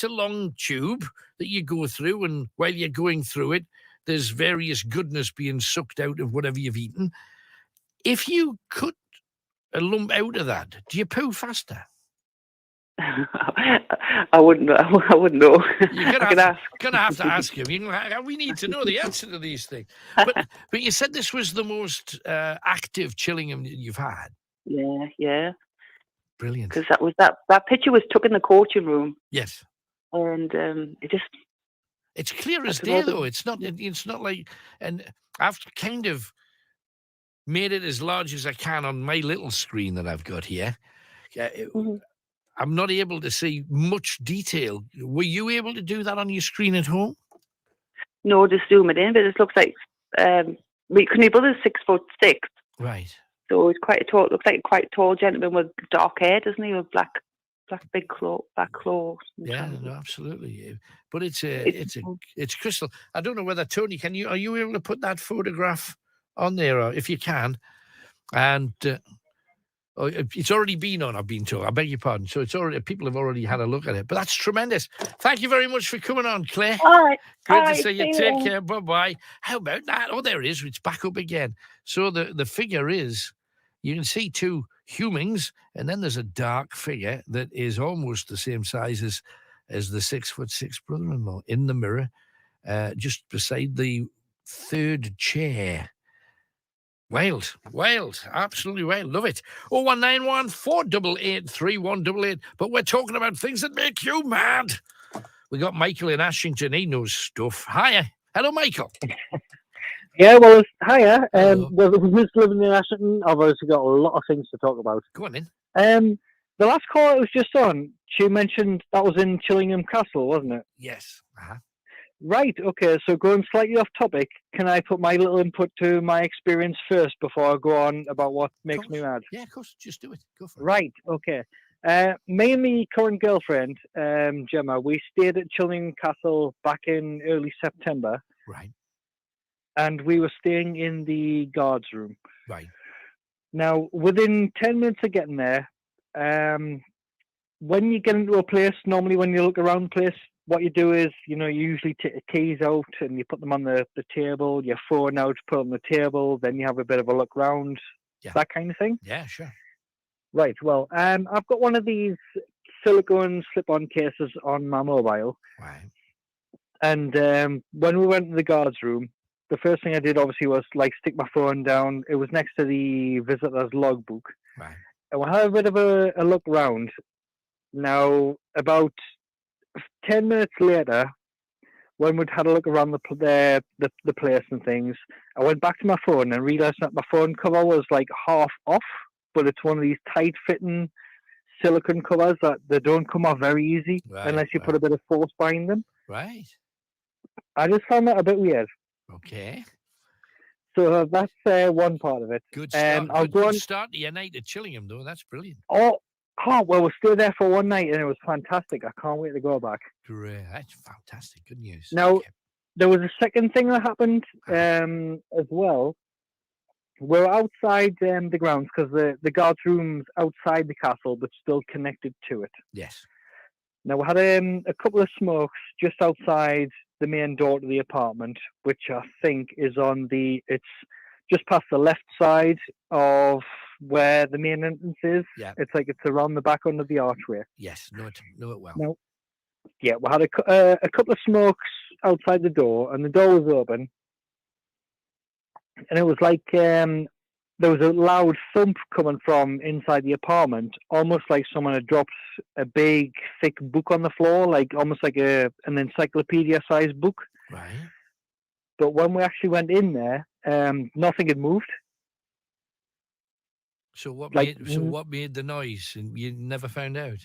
a long tube that you go through, and while you're going through it, there's various goodness being sucked out of whatever you've eaten. If you cut a lump out of that, do you poo faster? I wouldn't know. You're gonna have to ask him. We need to know the answer to these things. But you said this was the most active Chillingham you've had. Yeah. Brilliant. Because that picture was took in the coaching room. Yes. And it's clear as day, though. It's not like, and I've kind of made it as large as I can on my little screen that I've got here. I'm not able to see much detail. Were you able to do that on your screen at home? No, just zoom it in, but it looks like my brother's 6'6". Right. So it's quite a tall. Looks like quite a tall gentleman with dark hair, doesn't he? With black big black claws. Yeah, no, absolutely. But it's crystal. I don't know whether Tony, are you able to put that photograph on there, or if you can, and. It's already been on, I've been told. I beg your pardon. So people have already had a look at it. But that's tremendous. Thank you very much for coming on, Claire. All right. Great to see you. Take care. Bye-bye. How about that? Oh, there it is. It's back up again. So the figure is, you can see two humans, and then there's a dark figure that is almost the same size as the 6'6" brother-in-law in the mirror, just beside the third chair. Wild, absolutely wild. Love it. 0191 488 3188. But we're talking about things that make you mad. We got Michael in Ashington. He knows stuff. Hiya. Hello, Michael. Yeah, well, hiya. Well, who's living in Ashington? I've obviously got a lot of things to talk about. Go on in. The last call I was just on, she mentioned that was in Chillingham Castle, wasn't it? Yes. Uh-huh. Right, okay, so going slightly off topic, can I put my little input to my experience first before I go on about what makes me mad? Yeah, of course, just do it. Go for it. Right, okay. Me and my current girlfriend, Gemma, we stayed at Chillingham Castle back in early September. Right. And we were staying in the guards room. Right. Now, within 10 minutes of getting there, when you get into a place, normally when you look around the place, what you do is, you usually take the keys out and you put them on the table, your phone out, put on the table, then you have a bit of a look round, that kind of thing. Yeah, sure. Right, well, I've got one of these silicone slip-on cases on my mobile. Right. And when we went to the guards room, the first thing I did obviously was stick my phone down. It was next to the visitor's logbook. Right. And we had a bit of a look round. Now, about 10 minutes later, when we'd had a look around the place and things, I went back to my phone and realised that my phone cover was half off, but it's one of these tight-fitting silicone covers that they don't come off very easy unless you put a bit of force behind them. Right. I just found that a bit weird. Okay. So that's one part of it. Good start. Good start to your night at Chillingham, though. That's brilliant. Oh, well, we stayed there for one night and it was fantastic. I can't wait to go back. Great. That's fantastic. Good news. Now, there was a second thing that happened as well. We're outside the grounds because the guards room's outside the castle but still connected to it. Yes. Now, we had a couple of smokes just outside the main door to the apartment, which I think is it's just past the left side of where the main entrance is. Yeah. It's around the back under the archway. Yes, know it well. Now, yeah, we had a couple of smokes outside the door, and the door was open, and it was there was a loud thump coming from inside the apartment, almost like someone had dropped a big, thick book on the floor, almost like an encyclopedia-sized book. Right. But when we actually went in there, nothing had moved. So what made the noise? And you never found out?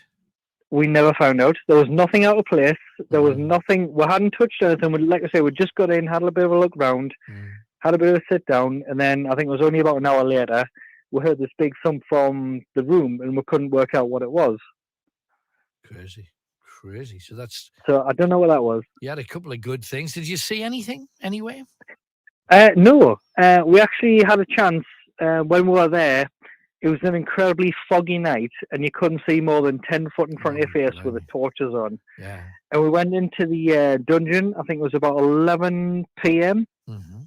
We never found out. There was nothing out of place. There was nothing. We hadn't touched anything. Like I say, we just got in, had a bit of a look round, had a bit of a sit down, and then I think it was only about an hour later, we heard this big thump from the room, and we couldn't work out what it was. Crazy. So I don't know what that was. You had a couple of good things. Did you see anything anyway? No. We actually had a chance when we were there. it was an incredibly foggy night, and you couldn't see more than 10 foot in front of your face with the torches on. Yeah. And we went into the dungeon. I think it was about 11 p.m. Mm-hmm.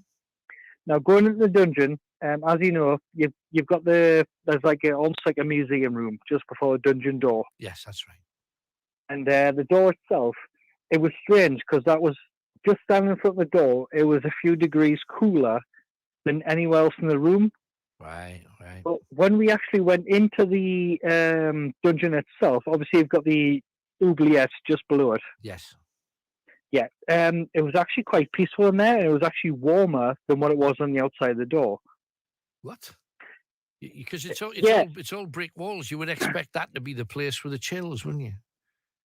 Now, going into the dungeon, as you know, you've got there's like almost like a museum room just before the dungeon door. Yes, that's right. And the door itself, it was strange because that was just standing in front of the door. It was a few degrees cooler than anywhere else in the room. Right. But when we actually went into the dungeon itself, obviously you've got the oubliette just below it. Yes. Yeah, it was actually quite peaceful in there, and it was actually warmer than what it was on the outside of the door. What? Because it's all brick walls. You would expect that to be the place for the chills, wouldn't you?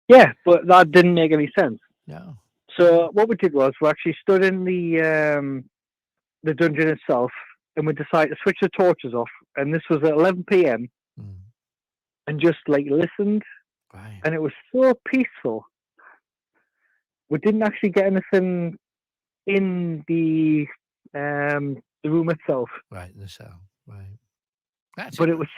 Yeah, but that didn't make any sense. No. So what we did was we actually stood in the dungeon itself, and we decided to switch the torches off. And this was at 11 p.m. And just like listened, and it was so peaceful. We didn't actually get anything in the room itself. Right, in the cell. Right. But it was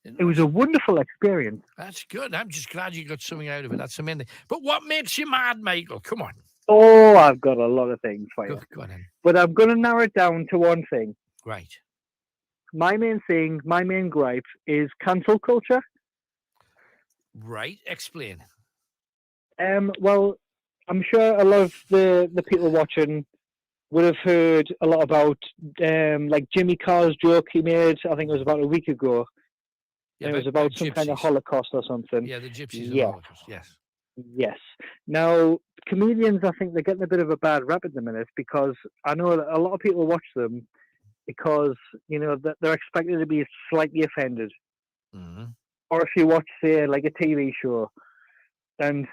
it was a wonderful experience. That's good. I'm just glad you got something out of it. That's amazing. But what makes you mad, Michael? Come on. Oh, I've got a lot of things for you. Go on then. But I'm going to narrow it down to one thing. Right. My main gripe is cancel culture. Right. Explain. Well, I'm sure a lot of the people watching would have heard a lot about like Jimmy Carr's joke he made, I think it was about a week ago. Yeah, it was about some kind of Holocaust or something. Yeah, the gypsies and Yeah. Holocaust, yes. Yes. Now, comedians, I think they're getting a bit of a bad rap at the minute because I know that a lot of people watch them because, you know, they're expected to be slightly offended. Mm-hmm. Or if you watch, say, like a TV show, and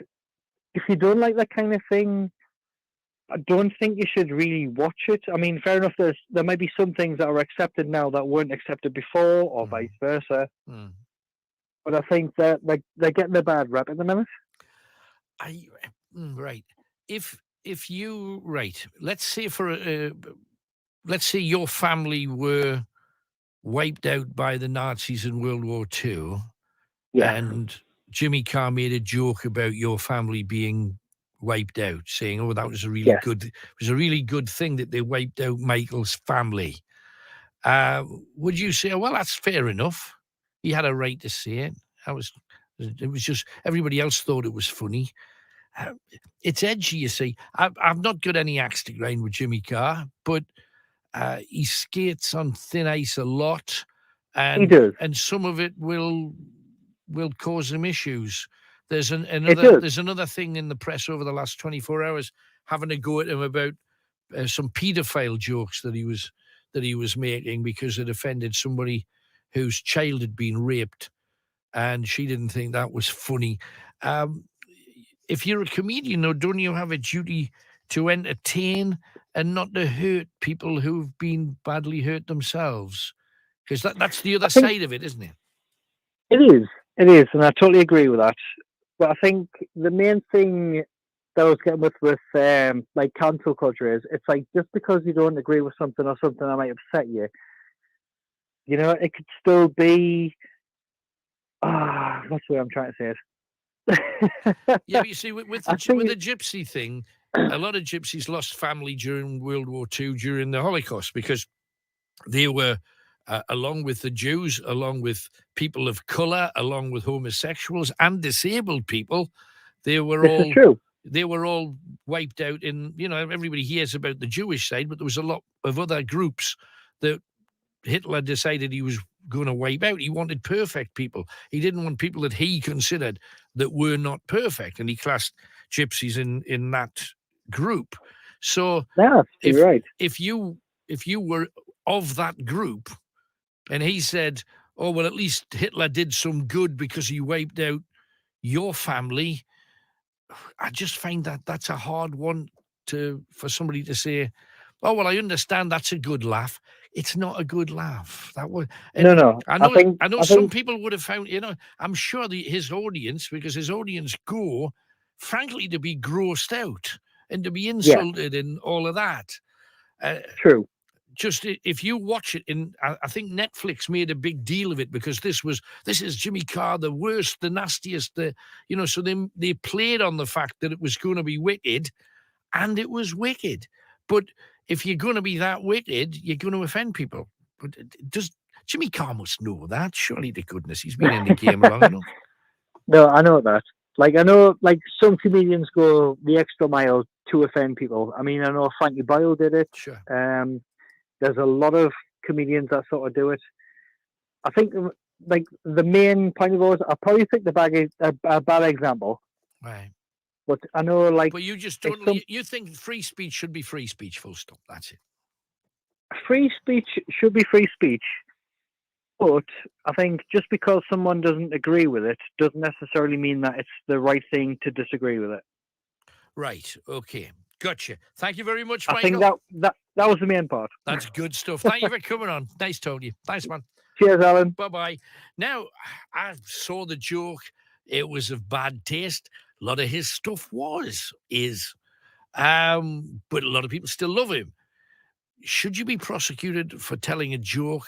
if you don't like that kind of thing, I don't think you should really watch it. I mean, fair enough, there might be some things that are accepted now that weren't accepted before, or vice versa. Mm. But I think that they're getting a bad rap at the minute. Right. If you let's say let's say your family were wiped out by the Nazis in World War II, and Jimmy Carr made a joke about your family being wiped out, saying, "Oh, that was a really good thing that they wiped out Michael's family." Would you say, "Well, that's fair enough. He had a right to say it. It was just everybody else thought it was funny." It's edgy, you see. I've not got any axe to grind with Jimmy Carr, but he skates on thin ice a lot, and He does. And some of it will cause him issues. There's another thing in the press over the last 24 hours having a go at him about some paedophile jokes that he was making because it offended somebody whose child had been raped, and she didn't think that was funny. If you're a comedian, though, don't you have a duty to entertain and not to hurt people who've been badly hurt themselves? Because that's the other side of it, isn't it? It is, and I totally agree with that. But I think the main thing that I was getting with like cancel culture is it's like just because you don't agree with something or something that might upset you, you know, it could still be. What's the way I'm trying to say it? Yeah, but you see, with the gypsy thing, a lot of gypsies lost family during World War II, during the Holocaust, because they were, along with the Jews, along with people of colour, along with homosexuals and disabled people, they were all wiped out in, you know, everybody hears about the Jewish side, but there was a lot of other groups that Hitler decided he was going to wipe out. He wanted perfect people. He didn't want people that he considered that were not perfect, and he classed gypsies in that group. So if you were of that group, and he said, "Oh well, at least Hitler did some good because he wiped out your family," I just find that that's a hard one for somebody to say, "Oh well, I understand that's a good laugh." It's not a good laugh. That was no. I know some people would have found, you know, I'm sure his audience, because his audience go, frankly, to be grossed out and to be insulted and all of that. True. just if you watch it, I think Netflix made a big deal of it because this is Jimmy Carr, the worst, the nastiest, so they played on the fact that it was going to be wicked, and it was wicked. But if you're going to be that wicked, you're going to offend people. But Jimmy Carr must know that, surely to goodness. He's been in the game long enough. No, I know that. Like, I know, like, some comedians go the extra mile to offend people. I mean, I know Frankie Boyle did it. Sure. There's a lot of comedians that sort of do it. I think, like, the main point of those, I'll probably pick a bad example. Right. But I know, like... But you just don't... You think free speech should be free speech, full stop. That's it. Free speech should be free speech. But I think just because someone doesn't agree with it doesn't necessarily mean that it's the right thing to disagree with it. Right. Okay. Gotcha. Thank you very much, I Michael. think that was the main part. That's good stuff. Thank you for coming on. Nice talking to you. Thanks, man. Cheers, Alan. Bye-bye. Now, I saw the joke. It was of bad taste. A lot of his stuff is. But a lot of people still love him. Should you be prosecuted for telling a joke?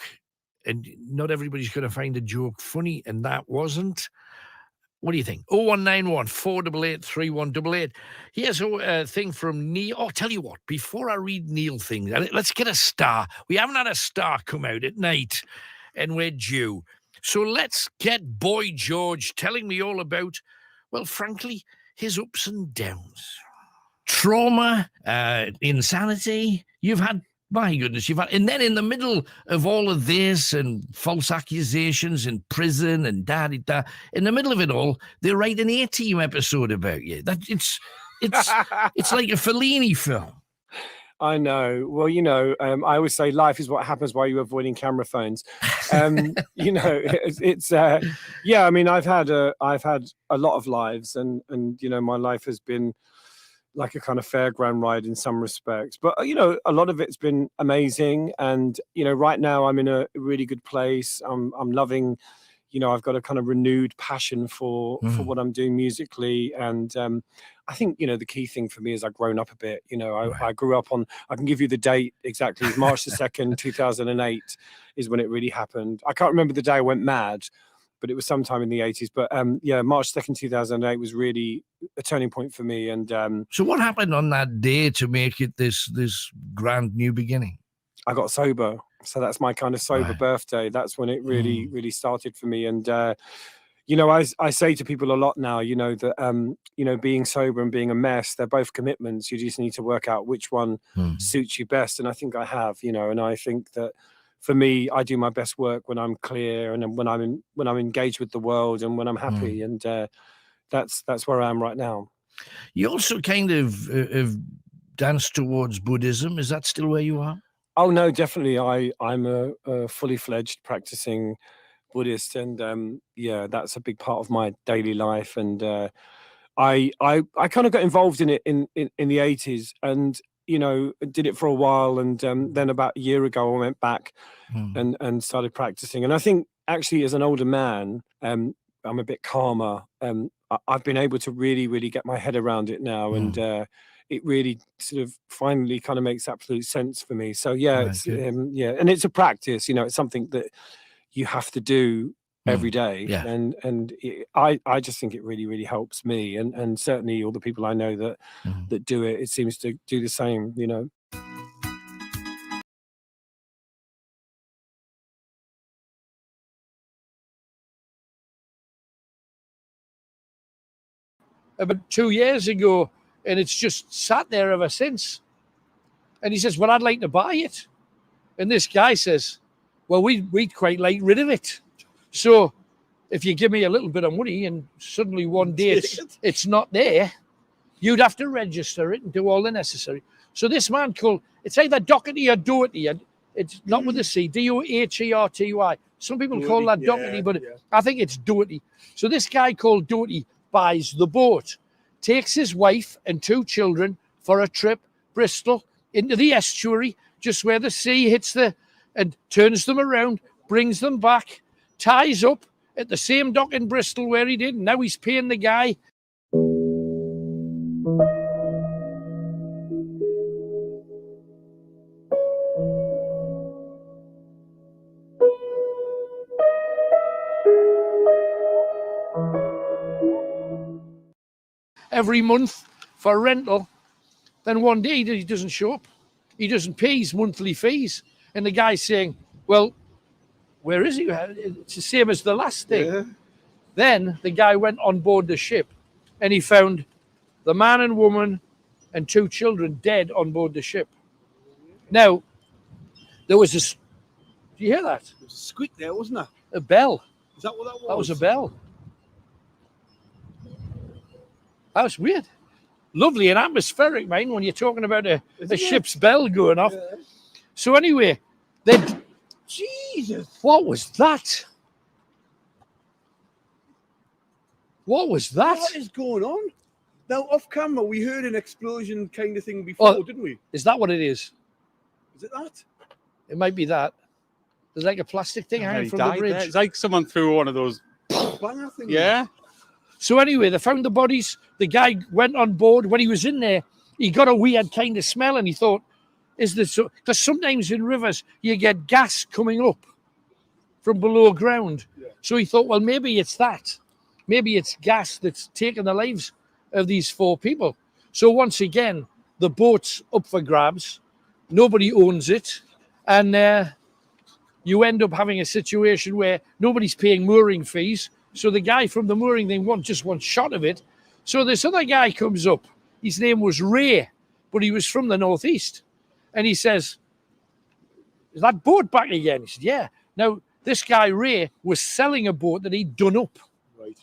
And not everybody's going to find a joke funny, and that wasn't. What do you think? 0191 488 3188. Here's a thing from Neil. Oh, tell you what, before I read Neil things, let's get a star. We haven't had a star come out at night, and we're due. So let's get Boy George telling me all about, well, frankly, his ups and downs. Trauma, insanity. My goodness, and then in the middle of all of this and false accusations and prison and da-da-da, in the middle of it all, they write an A-Team episode about you. It's like a Fellini film. I know. Well, I always say life is what happens while you're avoiding camera phones. It's yeah. I mean, I've had a lot of lives, and my life has been like a kind of fairground ride in some respects, but a lot of it's been amazing. And right now I'm in a really good place. I'm loving, I've got a kind of renewed passion for what I'm doing musically. And I think the key thing for me is I've grown up a bit. I grew up on, I can give you the date exactly, March the 2nd 2008 is when it really happened. I can't remember the day I went mad, but it was sometime in the 80s. But March 2nd 2008 was really a turning point for me. And so what happened on that day to make it this grand new beginning? I got sober. So that's my kind of sober birthday. That's when it really started for me. And I say to people a lot now, that being sober and being a mess, they're both commitments. You just need to work out which one suits you best. And I think I have, and I think that for me, I do my best work when I'm clear and when I'm engaged with the world and when I'm happy. And that's where I am right now. You also kind of danced towards Buddhism. Is that still where you are? Oh no, definitely. I'm a fully fledged practicing Buddhist, and that's a big part of my daily life. And I kind of got involved in it in the 80s, and did it for a while, and then about a year ago I went back and started practicing. And I think actually as an older man, I'm a bit calmer. I've been able to really get my head around it now, and it really sort of finally kind of makes absolute sense for me. So it's and it's a practice. It's something that you have to do every day. I just think it really helps me, and certainly all the people I know that do it seems to do the same. About 2 years ago, and it's just sat there ever since. And he says, well, I'd like to buy it. And this guy says, well, we'd quite like rid of it. So if you give me a little bit of money and suddenly one day it's not there, you'd have to register it and do all the necessary. So this man called, it's either Doherty or Doherty. It's not with a C, Doherty. Some people call that Doherty, but I think it's Doherty. So this guy called Doherty buys the boat, takes his wife and 2 children for a trip, Bristol, into the estuary, just where the sea hits and turns them around, brings them back, ties up at the same dock in Bristol where he did. And now he's paying the guy. every month for rental. Then one day he doesn't show up. He doesn't pay his monthly fees. And the guy's saying, well, where is he? It's the same as the last thing. Yeah. Then the guy went on board the ship and he found the man and woman and 2 children dead on board the ship. Now, there was this. Do you hear that? There was a squeak there, wasn't there? A bell. Is that what that was? That was a bell. That was weird. Lovely and atmospheric, man, when you're talking about a ship's bell going off. Yeah. So anyway, then. Jesus. What was that? What was that? What is going on? Now, off camera, we heard an explosion kind of thing before, didn't we? Is that what it is? Is it that? It might be that. There's like a plastic thing hanging from the bridge. There. It's like someone threw one of those. Banger thing. Yeah. So anyway, they found the bodies. The guy went on board. When he was in there, he got a weird kind of smell, and he thought, is this so? Because sometimes in rivers, you get gas coming up from below ground. Yeah. So he thought, well, maybe it's that. Maybe it's gas that's taken the lives of these 4 people. So once again, the boat's up for grabs. Nobody owns it. And you end up having a situation where nobody's paying mooring fees. So the guy from the mooring thing just wants shot of it. So this other guy comes up. His name was Ray, but he was from the northeast. And he says, is that boat back again? He said, yeah. Now, this guy, Ray, was selling a boat that he'd done up. Right.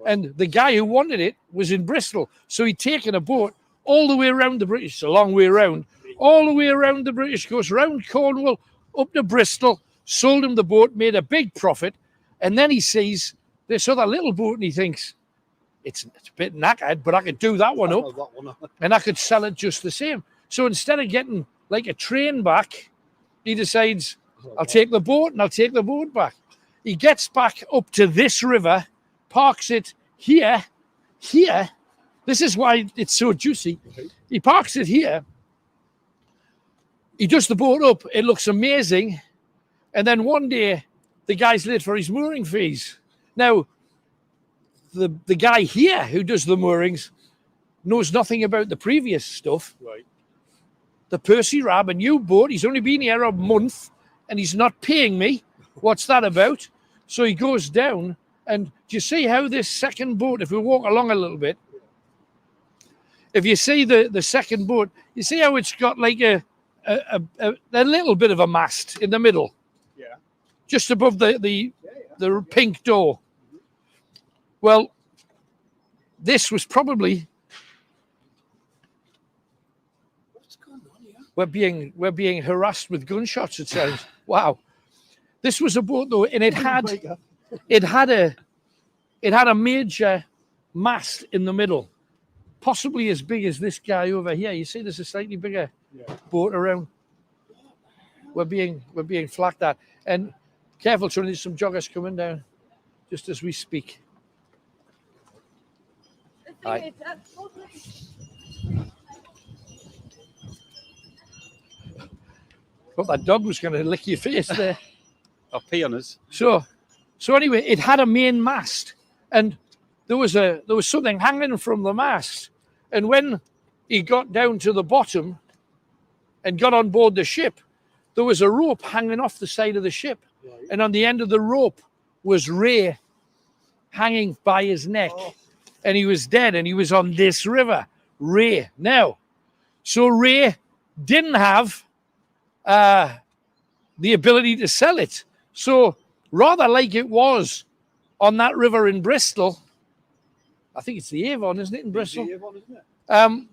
And the guy who wanted it was in Bristol. So he'd taken a boat all the way around the British, a long way around, all the way around the British coast, round Cornwall, up to Bristol, sold him the boat, made a big profit. And then he sees this other little boat and he thinks, it's a bit knackered, but I could do that one up. And I could sell it just the same. So instead of getting like a train back, he decides, I'll take the boat and I'll take the boat back. He gets back up to this river, parks it here. This is why it's so juicy. Okay. He parks it here. He does the boat up. It looks amazing. And then one day, the guy's late for his mooring fees. Now, the guy here who does the moorings knows nothing about the previous stuff. Right. The Percy Robb, a new boat. He's only been here a month and he's not paying me. What's that about? So he goes down, and do you see how this second boat, if we walk along a little bit, if you see the second boat, you see how it's got like a little bit of a mast in the middle? Yeah. Just above the pink door. Well, this was probably... We're being harassed with gunshots, it sounds. Wow. This was a boat though, and it had a major mast in the middle, possibly as big as this guy over here. You see there's a slightly bigger boat around. We're being flagged at. And careful, Tony, there's some joggers coming down just as we speak. Hi. Thought that dog was going to lick your face there. I'll pee on us. So anyway, it had a main mast, and there was something hanging from the mast. And when he got down to the bottom and got on board the ship, there was a rope hanging off the side of the ship, and on the end of the rope was Ray hanging by his neck, and he was dead, and he was on this river, Ray. Now, so Ray didn't have the ability to sell it. So rather like it was on that river in Bristol, I think it's the Avon, isn't it, in Bristol? The Avon, isn't it?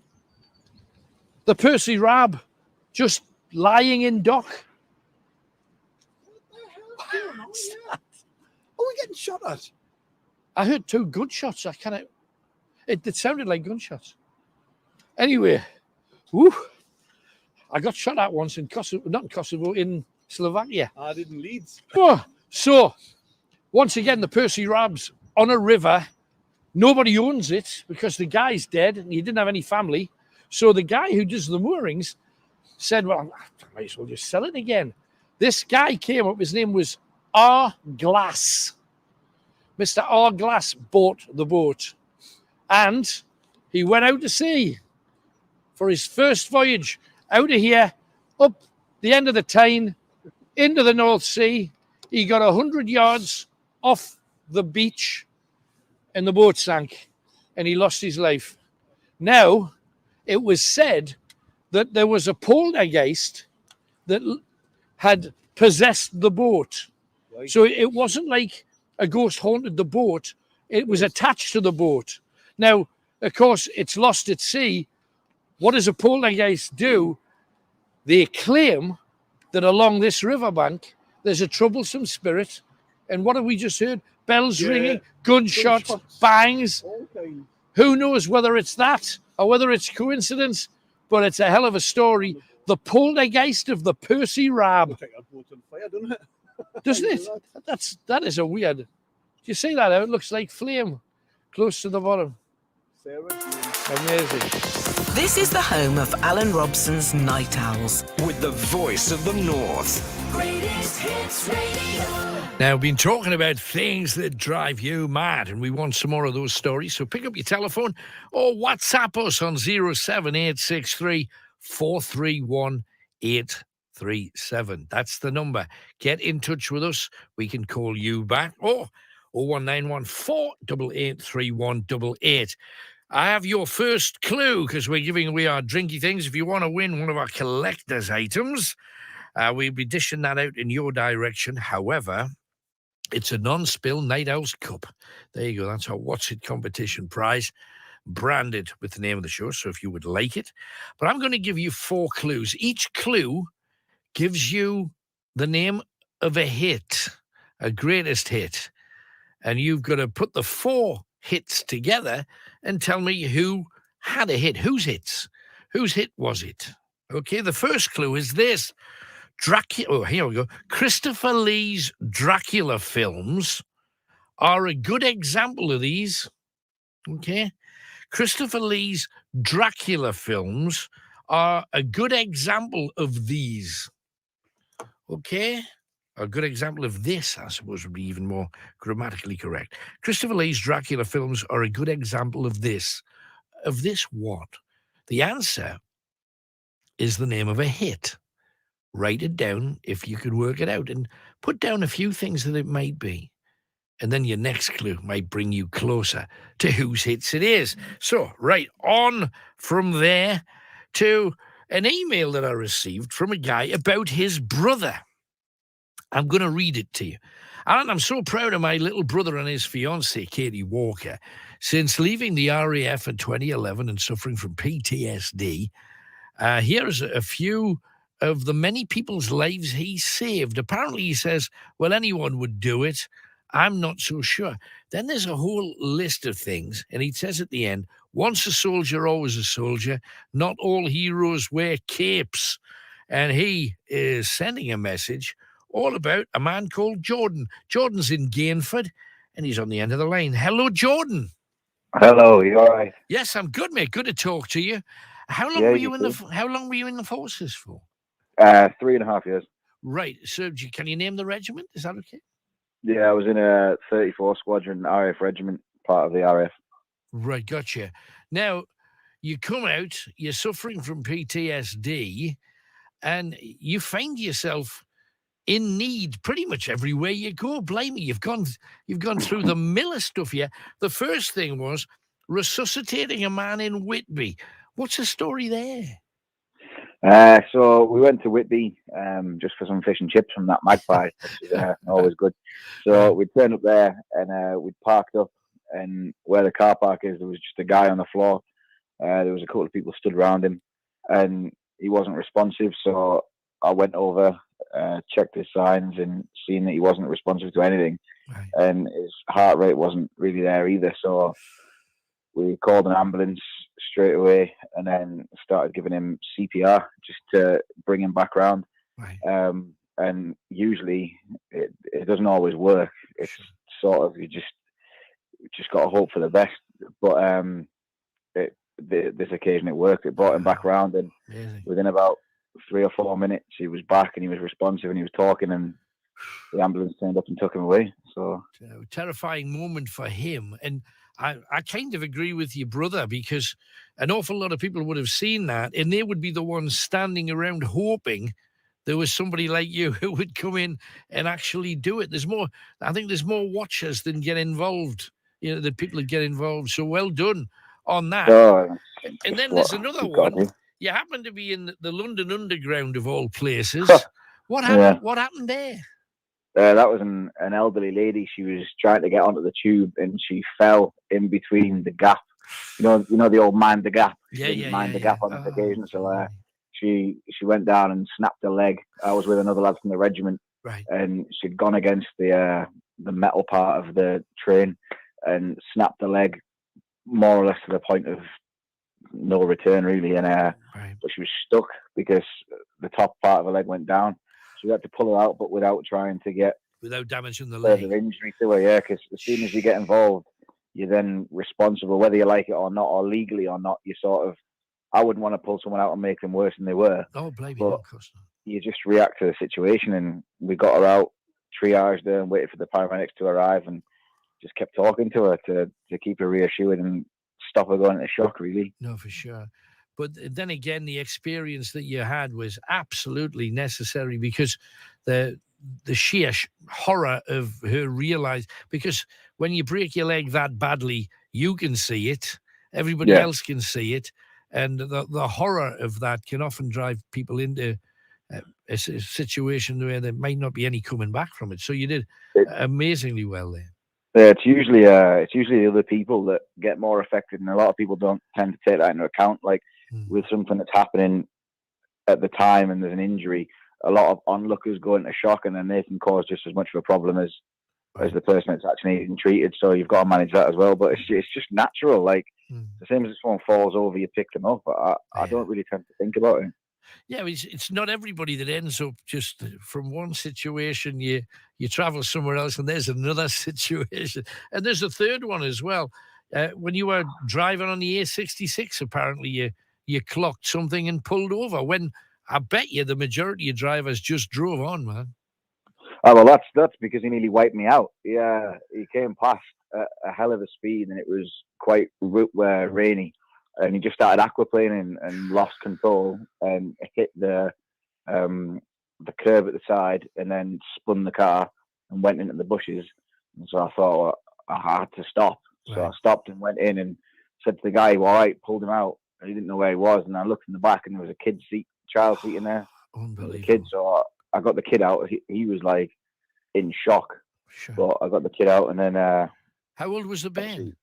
The Percy Robb just lying in dock. What the hell is going on here? Are we getting shot at? I heard 2 gunshots. It sounded like gunshots. Anyway, woo. I got shot at once in Kosovo, not in Kosovo, in Slovakia. I did in Leeds. Oh, so, once again, the Percy Robb's on a river. Nobody owns it because the guy's dead and he didn't have any family. So the guy who does the moorings said, well, I might as well just sell it again. This guy came up, his name was R. Glass. Mr. R. Glass bought the boat. And he went out to sea for his first voyage out of here, up the end of the Tyne, into the North Sea. He got 100 yards off the beach and the boat sank and he lost his life. Now, it was said that there was a poltergeist that had possessed the boat. So it wasn't like a ghost haunted the boat. It was attached to the boat. Now, of course, it's lost at sea. What does a poltergeist do? They claim that along this riverbank, there's a troublesome spirit. And what have we just heard? Bells ringing, gunshots, bangs. Who knows whether it's that or whether it's coincidence, but it's a hell of a story. The poltergeist of the Percy Robb. Doesn't it? That is a weird. Do you see that? It looks like flame close to the bottom. Amazing. This is the home of Alan Robson's Night Owls. With the voice of the North. Greatest Hits Radio. Now, we've been talking about things that drive you mad, and we want some more of those stories. So pick up your telephone or WhatsApp us on 07863 431 837. That's the number. Get in touch with us. We can call you back. Or 01914 888 3188. I have your first clue because we're giving away our drinky things. If you want to win one of our collector's items, we'll be dishing that out in your direction. However, it's a non-spill Night Owls Cup. There you go. That's our What's It competition prize, branded with the name of the show, so if you would like it. But I'm going to give you 4 clues. Each clue gives you the name of a hit, a greatest hit. And you've got to put the 4 hits together and tell me who had a hit. Whose hits? Whose hit was it? Okay, the first clue is this. Here we go. Christopher Lee's Dracula films are a good example of these. Okay? Christopher Lee's Dracula films are a good example of these. Okay? A good example of this, I suppose, would be even more grammatically correct. Christopher Lee's Dracula films are a good example of this. Of this what? The answer is the name of a hit. Write it down if you can work it out and put down a few things that it might be. And then your next clue might bring you closer to whose hits it is. So, right on from there to an email that I received from a guy about his brother. I'm going to read it to you. Alan, I'm so proud of my little brother and his fiancée, Katie Walker. Since leaving the RAF in 2011 and suffering from PTSD, here's a few of the many people's lives he saved. Apparently, he says, well, anyone would do it. I'm not so sure. Then there's a whole list of things, and he says at the end, once a soldier, always a soldier. Not all heroes wear capes. And he is sending a message all about a man called Jordan. Jordan's in Gainford, and he's on the end of the line. Hello, Jordan. Hello, you all right? Yes, I'm good, mate. Good to talk to you. How long were you in the forces for? 3.5 years. Right. So can you name the regiment? Is that okay? Yeah, I was in a 34 Squadron RAF regiment, part of the RAF. Right, gotcha. Now, you come out, you're suffering from PTSD, and you find yourself in need pretty much everywhere you go. Blimey, you've gone through the mill of stuff here. The first thing was resuscitating a man in Whitby. What's the story there? So we went to Whitby just for some fish and chips from that Magpie, which is always good. So we turned up there and we parked up, and where the car park is, there was just a guy on the floor. There was a couple of people stood around him, and he wasn't responsive. So I went over, checked his signs, and seen that he wasn't responsive to anything, and his heart rate wasn't really there either. So we called an ambulance straight away, and then started giving him CPR just to bring him back round. And usually it doesn't always work. It's sort of, you just got to hope for the best. But this occasion it worked. It brought him back round, and within about 3 or 4 minutes he was back, and he was responsive, and he was talking, and the ambulance turned up and took him away. So terrifying moment for him. And I kind of agree with your brother, because an awful lot of people would have seen that, and they would be the ones standing around hoping there was somebody like you who would come in and actually do it. I think there's more watchers than get involved, than people that get involved. So well done on that. And then there's another one. You happen to be in the London Underground of all places. What happened? What happened there? That was an elderly lady. She was trying to get onto the tube and she fell in between the gap. You know the old mind the gap. She didn't mind the gap on this occasion. So she went down and snapped her leg. I was with another lad from the regiment, and she'd gone against the metal part of the train and snapped her leg, more or less to the point of no return, really. And but she was stuck because the top part of her leg went down. So we had to pull her out, but without damaging the leg. Further injury to her, because as soon as you get involved, you're then responsible, whether you like it or not, or legally or not. You sort of, I wouldn't want to pull someone out and make them worse than they were. Oh, blame you. Of course not. You just react to the situation, and we got her out, triaged her, and waited for the paramedics to arrive, and just kept talking to her to keep her reassured and stop her going into shock, really. No, for sure. But then again, the experience that you had was absolutely necessary, because the sheer horror of her realize, because when you break your leg that badly, you can see it, everybody else can see it, and the horror of that can often drive people into a situation where there might not be any coming back from it. So you did amazingly well there. It's usually the other people that get more affected, and a lot of people don't tend to take that into account. Like with something that's happening at the time and there's an injury, a lot of onlookers go into shock, and then they can cause just as much of a problem as the person that's actually needing treated. So you've got to manage that as well. But it's just natural. Like the same as if someone falls over, you pick them up. But I don't really tend to think about it. Yeah, it's not everybody that ends up just from one situation. You travel somewhere else, and there's another situation, and there's a third one as well. When you were driving on the A66, apparently you clocked something and pulled over. When I bet you the majority of drivers just drove on, man. Oh well, that's because he nearly wiped me out. Yeah, he came past a hell of a speed, and it was quite rainy. And he just started aquaplaning and lost control and hit the curb at the side, and then spun the car and went into the bushes. And so I thought, well, I had to stop. So I stopped and went in and said to the guy, "Well, all right," pulled him out. And he didn't know where he was. And I looked in the back, and there was a child seat in there. Unbelievable. The kid. So I got the kid out. He was like in shock. Sure. But I got the kid out, and then. How old was the baby?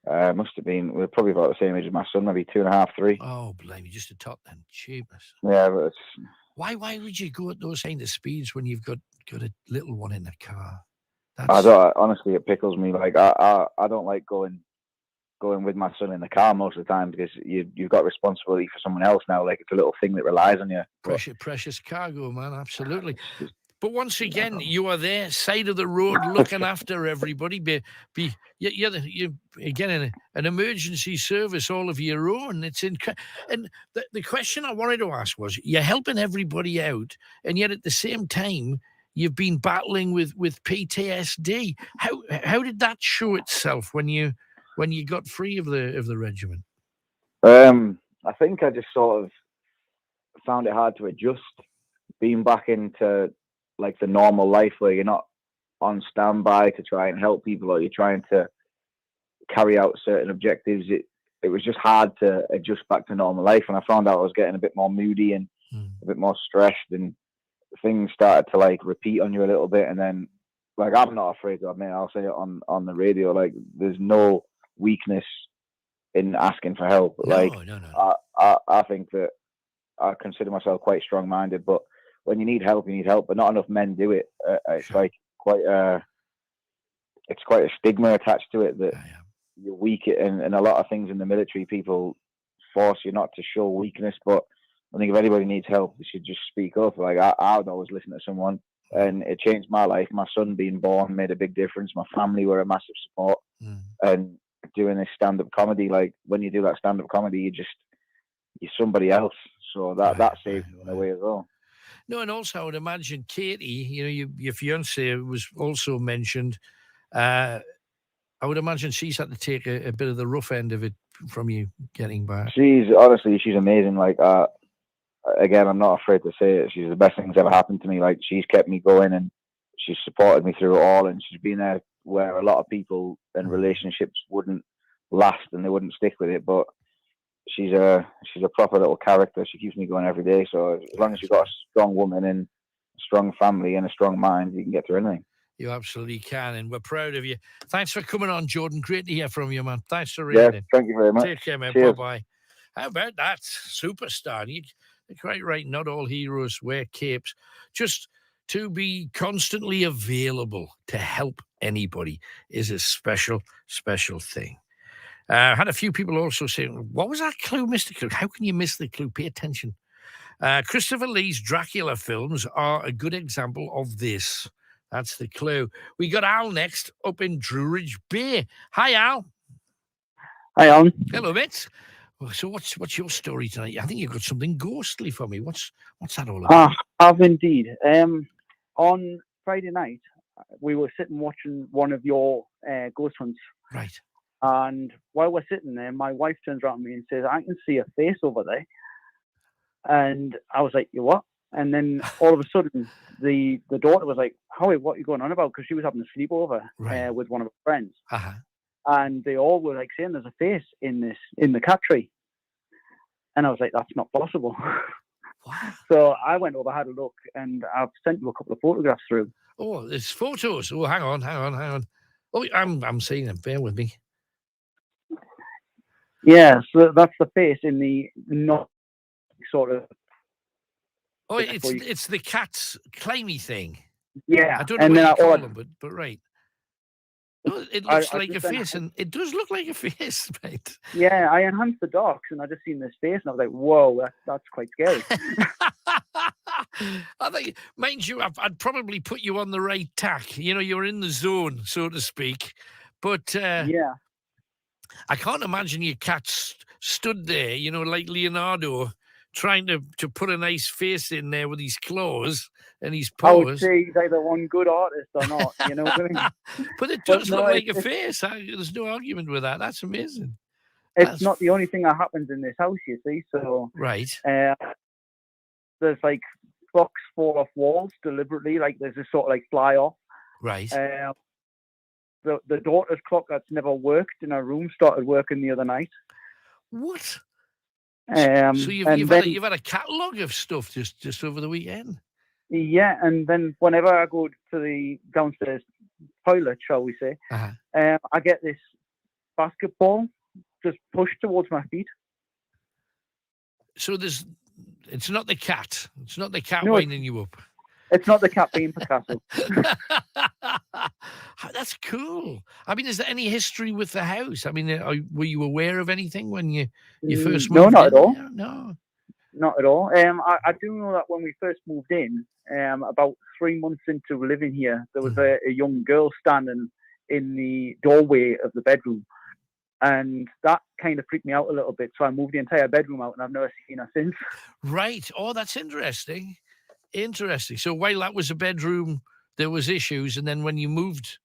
Must have been, we're probably about the same age as my son, maybe 2.5, 3. Oh, blimey, just a tot then. Cheapness. Yeah, but why would you go at those kind of speeds when you've got a little one in the car? Honestly, it pickles me. Like I don't like going with my son in the car most of the time, because you've got responsibility for someone else now. Like it's a little thing that relies on you. Precious cargo, man. Absolutely. But once again, you are there, side of the road, looking after everybody. You're again an emergency service all of your own. It's incredible. And the question I wanted to ask was: you're helping everybody out, and yet at the same time, you've been battling with PTSD. How did that show itself when you got free of the regiment? I think I just sort of found it hard to adjust, being back into like the normal life where you're not on standby to try and help people, or you're trying to carry out certain objectives. It was just hard to adjust back to normal life, and I found out I was getting a bit more moody and a bit more stressed, and things started to like repeat on you a little bit. And then, like, I'm not afraid to admit, I'll say it on the radio, like there's no weakness in asking for help. No. I think that I consider myself quite strong-minded, but when you need help, but not enough men do it. It's like quite a stigma attached to it that you're weak, and a lot of things in the military, people force you not to show weakness. But I think if anybody needs help, they should just speak up. Like I would always listen to someone, and it changed my life. My son being born made a big difference. My family were a massive support, and doing this stand-up comedy, like when you do that stand-up comedy, you're somebody else. So that saved me in a way as well. No, and also I would imagine Katie, your fiance was also mentioned. I would imagine she's had to take a bit of the rough end of it from you getting back. She's amazing. Like, again, I'm not afraid to say it. She's the best thing that's ever happened to me. Like, she's kept me going and she's supported me through it all. And she's been there where a lot of people and relationships wouldn't last and they wouldn't stick with it. But she's a proper little character. She keeps me going every day. So as long as you've got a strong woman and a strong family and a strong mind, you can get through anything. You absolutely can, and we're proud of you. Thanks for coming on, Jordan. Great to hear from you, man. Thanks for ringing in. Thank you very much. Take care, man. Cheers. Bye-bye. How about that? Superstar. You're quite right. Not all heroes wear capes. Just to be constantly available to help anybody is a special, special thing. I had a few people also saying, what was that clue, Mr. Clue? How can you miss the clue? Pay attention. Christopher Lee's Dracula films are a good example of this. That's the clue. We got Al next up in Druridge Bay. Hi, Al. Hi, Alan. Hello, mate. So what's your story tonight? I think you've got something ghostly for me. What's that all about? I've indeed. On Friday night, we were sitting watching one of your ghost hunts. Right. And while we're sitting there, my wife turns around to me and says, I can see a face over there. And I was like, you what? And then all of a sudden, the daughter was like, Howie, what are you going on about? Because she was having a sleepover with one of her friends. Uh-huh. And they all were like saying there's a face in the cat tree. And I was like, that's not possible. Wow. So I went over, had a look, and I've sent you a couple of photographs through. Oh, there's photos. Oh, hang on. Oh, I'm seeing them. Bear with me. Yeah, so that's the face in the not sort of. Oh, it's the cat's climby thing. Yeah, I don't know what you call them, but right. No, it looks like a face, and it does look like a face, right? Yeah, I enhanced the docs, and I just seen this face, and I was like, "Whoa, that's quite scary." I think, mind you, I'd probably put you on the right tack. You're in the zone, so to speak. But yeah, I can't imagine your cat stood there, like Leonardo, trying to put a nice face in there with his claws and his paws. I would say he's either one good artist or not. You know what I mean? But it does look like a face. There's no argument with that. That's amazing. It's not the only thing that happens in this house, you see. So right, there's like clocks fall off walls deliberately. Like there's this sort of like fly off. Right. The daughter's clock that's never worked in her room started working the other night. What? So you've had a catalogue of stuff just over the weekend. Yeah, and then whenever I go to the downstairs toilet, shall we say, I get this basketball just pushed towards my feet. So it's not the cat. It's not the cat winding you up. It's not the cat being Picasso. That's cool. I mean, is there any history with the house? I mean, were you aware of anything when you first moved in? No, not at all. No. Not at all. I do know that when we first moved in, about 3 months into living here, there was a young girl standing in the doorway of the bedroom. And that kind of freaked me out a little bit. So I moved the entire bedroom out and I've never seen her since. Right. Oh, that's interesting. Interesting. So while that was a bedroom, there was issues. And then when you moved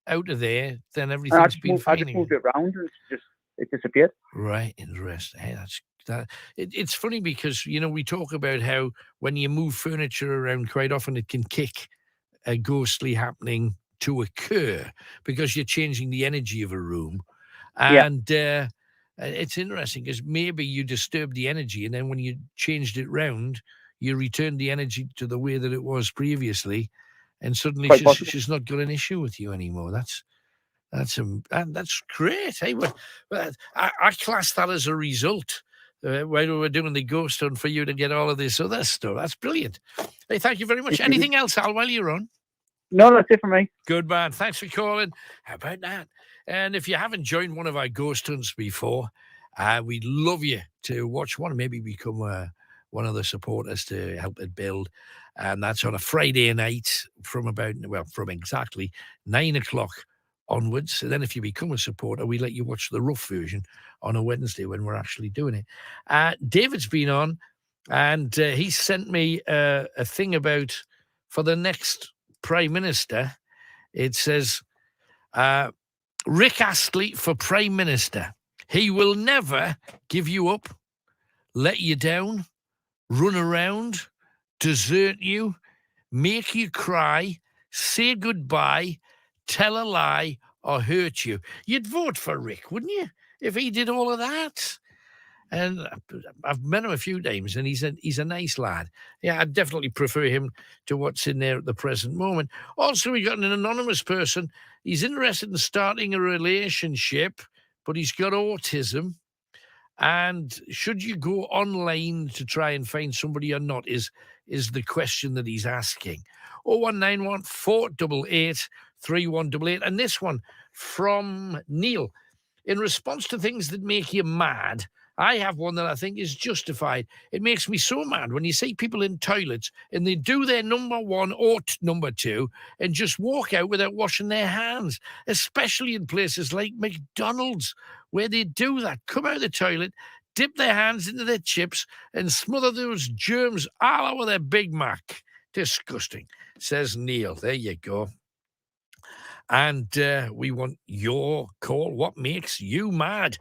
out of there, then everything's been fine. I just moved it around and it disappeared. Right. Interesting. Hey, it's funny because, we talk about how when you move furniture around, quite often it can kick a ghostly happening to occur because you're changing the energy of a room. And it's interesting because maybe you disturbed the energy and then when you changed it round, you returned the energy to the way that it was previously and suddenly she's not got an issue with you anymore. That's great. Hey, I class that as a result while we were doing the ghost hunt for you to get all of this other stuff. That's brilliant. Hey, thank you very much. Anything else, Al, while you're on? No, that's it for me. Good, man. Thanks for calling. How about that? And if you haven't joined one of our ghost hunts before, we'd love you to watch one, maybe become one of the supporters to help it build. And that's on a Friday night from exactly 9 o'clock onwards. And then if you become a supporter, we let you watch the rough version on a Wednesday when we're actually doing it. David's been on And he sent me a thing about for the next Prime Minister. It says, Rick Astley for Prime Minister. He will never give you up, let you down, run around, desert you, make you cry, say goodbye, tell a lie, or hurt you. You'd vote for Rick, wouldn't you, if he did all of that? And I've met him a few times, and he's a nice lad. Yeah, I'd definitely prefer him to what's in there at the present moment. Also, we got an anonymous person. He's interested in starting a relationship, but he's got autism. And should you go online to try and find somebody or not is the question that he's asking. 0191 488 3188. And this one from Neil. In response to things that make you mad, I have one that I think is justified. It makes me so mad when you see people in toilets and they do their number one or number two and just walk out without washing their hands, especially in places like McDonald's, where they do that. Come out of the toilet, dip their hands into their chips and smother those germs all over their Big Mac. Disgusting, says Neil. There you go. And we want your call. What makes you mad?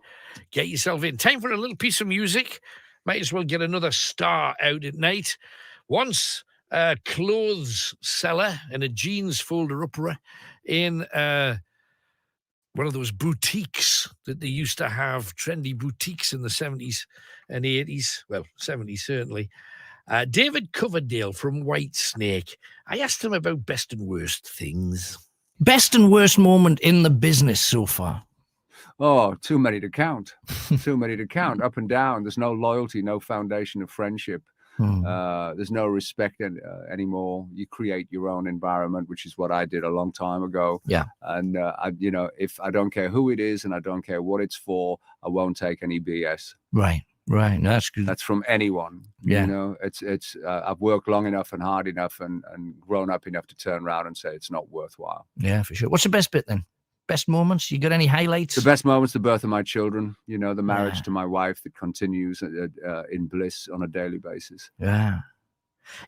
Get yourself in. Time for a little piece of music. Might as well get another star out at night. Once a clothes seller and a jeans folder-upper in one of those boutiques that they used to have, trendy boutiques in the 70s and 80s. Well, 70s certainly. David Coverdale from Whitesnake. I asked him about best and worst things. Best and worst moment in the business so far? Oh, too many to count. Too many to count. Up and down. There's no loyalty, no foundation of friendship. There's no respect anymore. You create your own environment, which is what I did a long time ago. Yeah. And if I don't care who it is and I don't care what it's for, I won't take any BS. Right. No, that's good. That's from anyone. Yeah. It's I've worked long enough and hard enough and grown up enough to turn around and say it's not worthwhile. Yeah, for sure. What's the best bit then? Best moments? You got any highlights? The best moments, the birth of my children, the marriage to my wife that continues in bliss on a daily basis. Yeah.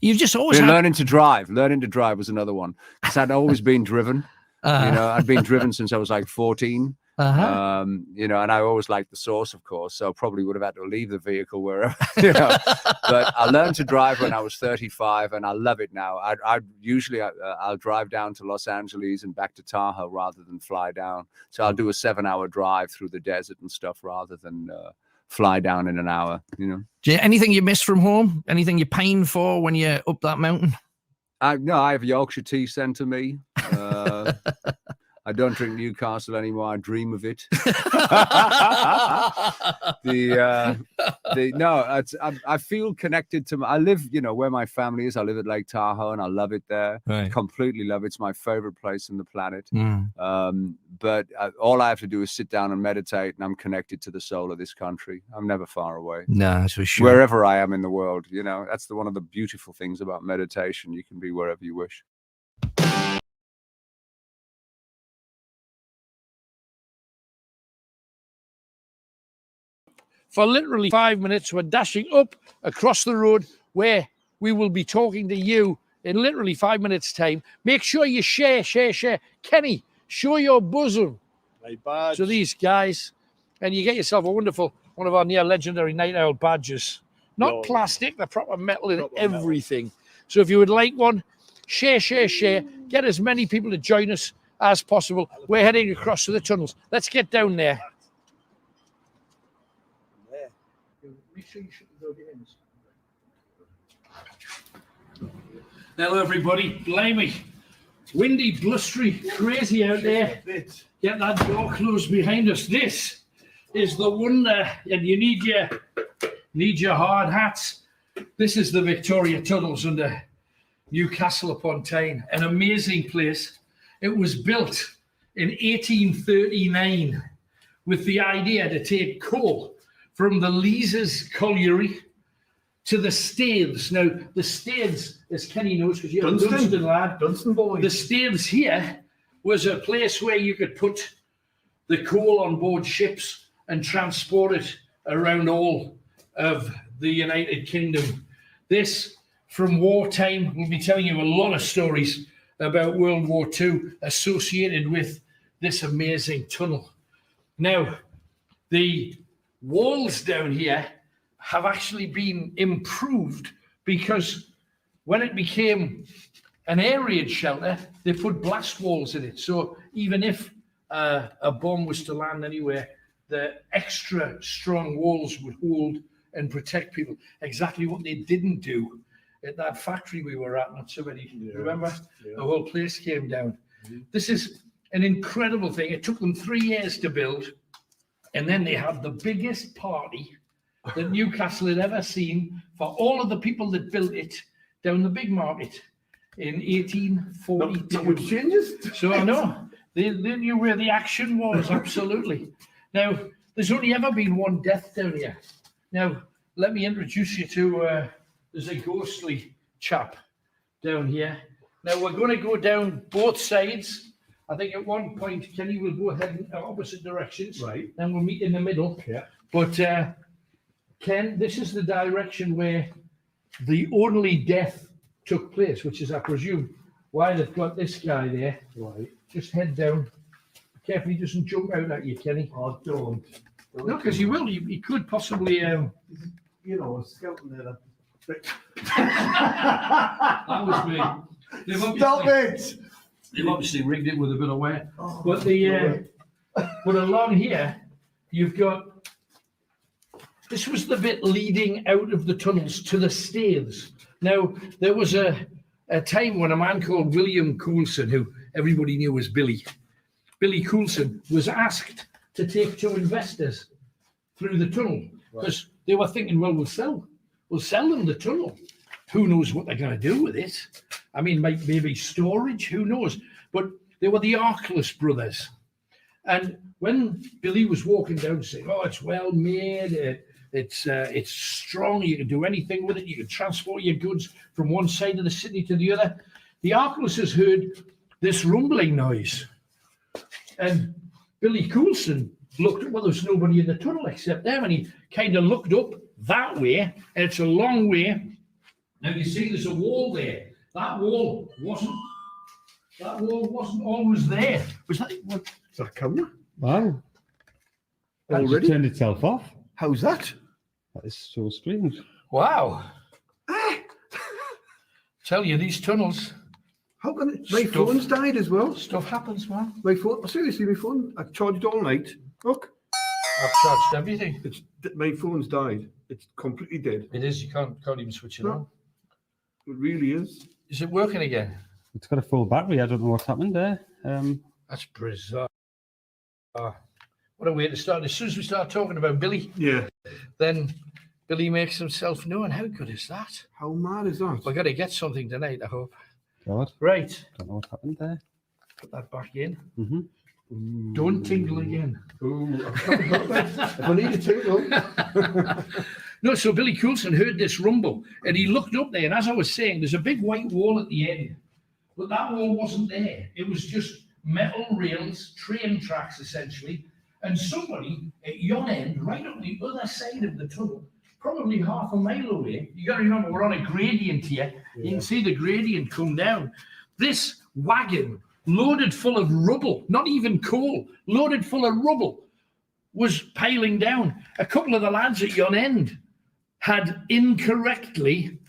You've just always learning to drive. Learning to drive was another one. Because I'd always been driven. I'd been driven since I was like 14. And I always liked the Source, of course, so probably would have had to leave the vehicle wherever, But I learned to drive when I was 35, and I love it now. I'll drive down to Los Angeles and back to Tahoe rather than fly down. So I'll do a 7-hour drive through the desert and stuff rather than fly down in an hour. Anything you miss from home? Anything you pine for when you're up that mountain? I have Yorkshire tea sent to me. I don't drink Newcastle anymore. I dream of it. I feel connected to. I live, where my family is. I live at Lake Tahoe, and I love it there. Right. Completely love it. It's my favorite place on the planet. Mm. But all I have to do is sit down and meditate, and I'm connected to the soul of this country. I'm never far away. No, that's for sure. Wherever I am in the world, that's one of the beautiful things about meditation. You can be wherever you wish. For literally 5 minutes, we're dashing up across the road where we will be talking to you in literally 5 minutes' time. Make sure you share. Kenny, show your bosom to these guys, and you get yourself a wonderful, one of our near legendary Night Owl badges. Not plastic, they're proper metal in everything. So if you would like one, share. Get as many people to join us as possible. We're heading across to the tunnels. Let's get down there. Hello, everybody. Blimey. Windy, blustery, crazy out there. Get that door closed behind us. This is the wonder, and you need your hard hats. This is the Victoria Tunnels under Newcastle upon Tyne, an amazing place. It was built in 1839 with the idea to take coal from the Lees's colliery to the Staithes. Now, the Staithes, as Kenny knows, because you're a Dunstan lad. Dunstan boy. The Staithes here was a place where you could put the coal on board ships and transport it around all of the United Kingdom. This from Wartime. We'll be telling you a lot of stories about World War II associated with this amazing tunnel. Now, the walls down here have actually been improved because when it became an air raid shelter, they put blast walls in it. So even if a bomb was to land anywhere, the extra strong walls would hold and protect people. Exactly what they didn't do at that factory we were at, not so many, remember? Yeah. The whole place came down. This is an incredible thing. It took them 3 years to build, and then they had the biggest party that Newcastle had ever seen for all of the people that built it down the big market in 1842. Not much changes. So I know. They knew where the action was, absolutely. Now, there's only ever been one death down here. Now, let me introduce you to, there's a ghostly chap down here. Now, we're going to go down both sides. I think at one point, Kenny will go ahead in opposite directions. Right. Then we'll meet in the middle. Yeah. But, Ken, this is the direction where the only death took place, which is, I presume, why they've got this guy there. Right. Just head down. Be careful he doesn't jump out at you, Kenny. Oh, don't. No, because you will. He could possibly... you know, a skeleton there. That was me. Stop it! They've obviously rigged it with a bit of wear. Oh, but but along here, you've got... This was the bit leading out of the tunnels to the staiths. Now, there was a time when a man called William Coulson, who everybody knew as Billy Coulson, was asked to take 2 investors through the tunnel because they were thinking, well, we'll sell them the tunnel. Who knows what they're going to do with it? I mean, maybe storage, who knows? But they were the Arkless brothers. And when Billy was walking down saying, oh, it's well made, it's strong, you can do anything with it, you can transport your goods from one side of the city to the other, the Arklesses heard this rumbling noise. And Billy Coulson looked up, well, there's nobody in the tunnel except them, and he kind of looked up that way, and it's a long way. Now you see there's a wall there. That wall wasn't always there. Was that what? Is that a camera? Wow. Already turned itself off. How's that? That is so strange. Wow. Tell you, these tunnels. How can it? My phone's died as well. Stuff happens, man. My phone, seriously, my phone, I charged it all night. Look. I've charged everything. My phone's died. It's completely dead. It is. You can't even switch it on. It really is. Is it working again? It's got a full battery. I don't know what's happened there. That's bizarre. What a way to start. As soon as we start talking about Billy, then Billy makes himself known. How good is that? How mad is that? We're going to get something tonight, I hope. God. Right. Don't know what happened there. Put that back in. Mm-hmm. Don't tingle again. If I need a tingle. No, so Billy Coulson heard this rumble and he looked up there, and as I was saying, there's a big white wall at the end, but that wall wasn't there. It was just metal rails, train tracks essentially, and somebody at yon end, right up the other side of the tunnel, probably half a mile away. You got to remember, we're on a gradient here. Yeah. You can see the gradient come down. This wagon, loaded full of rubble, not even coal, loaded full of rubble, was piling down. A couple of the lads at yon end had incorrectly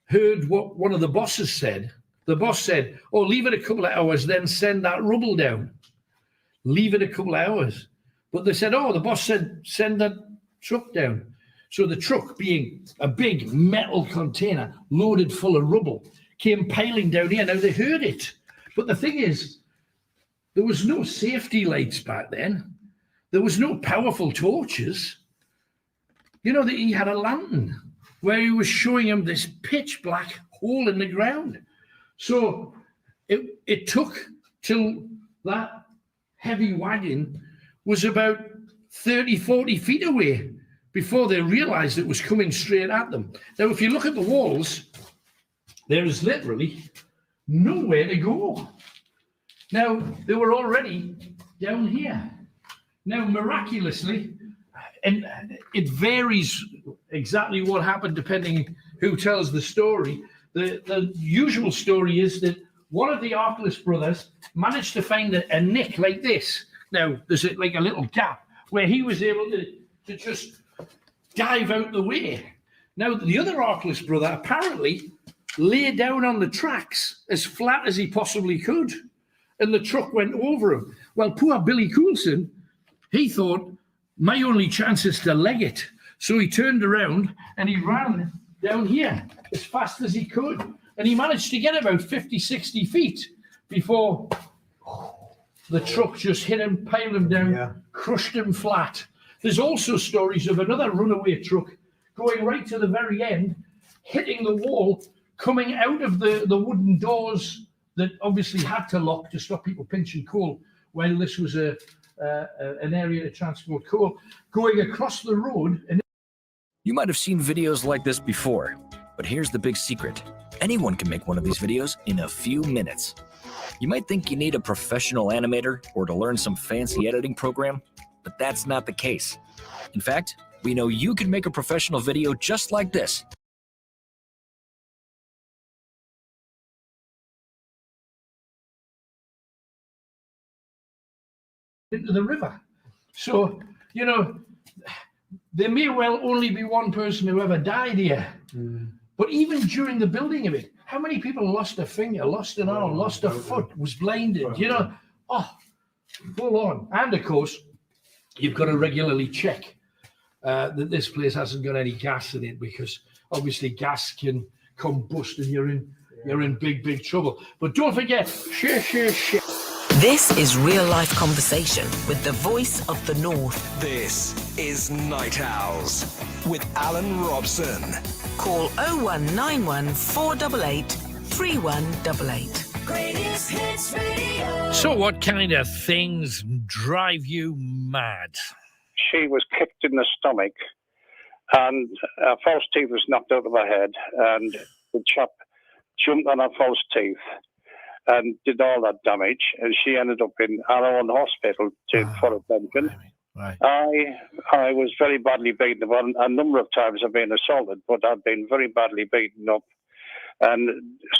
heard what one of the bosses said. The boss said, oh, leave it a couple of hours, then send that rubble down. Leave it a couple of hours. But they said, oh, the boss said, send that truck down. So the truck, being a big metal container loaded full of rubble, came piling down here. Now, they heard it. But the thing is, there was no safety lights back then. There was no powerful torches. You know, that he had a lantern where he was showing him this pitch black hole in the ground. So it took till that heavy wagon was about 30, 40 feet away before they realized it was coming straight at them. Now, if you look at the walls, there is literally nowhere to go. Now, they were already down here. Now, miraculously, and it varies exactly what happened depending who tells the story. The usual story is that one of the Arkless brothers managed to find a nick like this. Now, there's like a little gap where he was able to just dive out the way. Now, the other Arkless brother apparently lay down on the tracks as flat as he possibly could, and the truck went over him. Well, poor Billy Coulson, he thought, my only chance is to leg it. So he turned around and he ran down here as fast as he could. And he managed to get about 50, 60 feet before the truck just hit him, piled him down, crushed him flat. There's also stories of another runaway truck going right to the very end, hitting the wall, coming out of the wooden doors that obviously had to lock to stop people pinching coal while this was an area to transport coal, going across the road. And You might have seen videos like this before, but here's the big secret. Anyone can make one of these videos in a few minutes. You might think you need a professional animator or to learn some fancy editing program, but that's not the case. In fact, we know you can make a professional video just like this. Into the river. So, you know, there may well only be one person who ever died here. But even during the building of it, how many people lost a finger, lost an arm, lost a foot, was blinded, you know? Oh, full on. And of course, you've got to regularly check that this place hasn't got any gas in it, because obviously gas can combust and you're in big trouble. But don't forget, share. This is real life conversation with the voice of the North. This is Night Owls with Alan Robson. Call 0191 488 3188. Greatest Hits Radio. So what kind of things drive you mad? She was kicked in the stomach, and her false teeth was knocked out of her head, and the chap jumped on her false teeth and did all that damage, and she ended up in our own hospital for attention. Right. I was very badly beaten up. A number of times I've been assaulted, but I've been very badly beaten up, and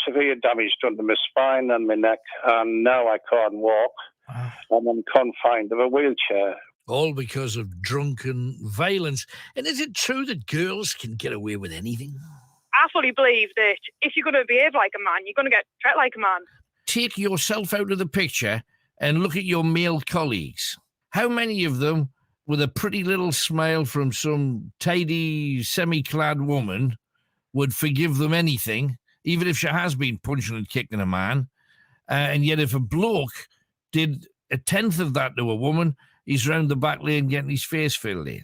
severe damage done to my spine and my neck, and now I can't walk, and I'm confined to a wheelchair. All because of drunken violence. And is it true that girls can get away with anything? I fully believe that if you're going to behave like a man, you're going to get treated like a man. Take yourself out of the picture and look at your male colleagues. How many of them, with a pretty little smile from some tidy, semi-clad woman, would forgive them anything, even if she has been punching and kicking a man? And yet if a bloke did a tenth of that to a woman, he's round the back lane getting his face filled in.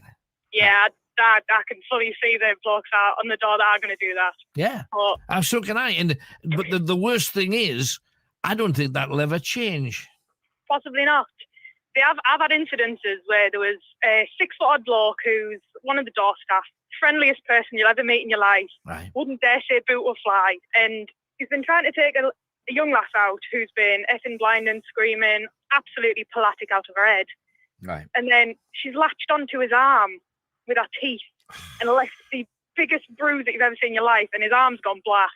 Yeah, I can fully see the blokes out on the door that are going to do that. Yeah. But So can I. But the worst thing is, I don't think that'll ever change. possibly not. I've had incidences where there was a 6-foot bloke who's one of the door staff, friendliest person you'll ever meet in your life, wouldn't dare say boot or fly, and he's been trying to take a young lass out who's been effing blind and screaming, absolutely palatic out of her head. Right. And then she's latched onto his arm with her teeth and left the biggest bruise that you've ever seen in your life, and his arm's gone black.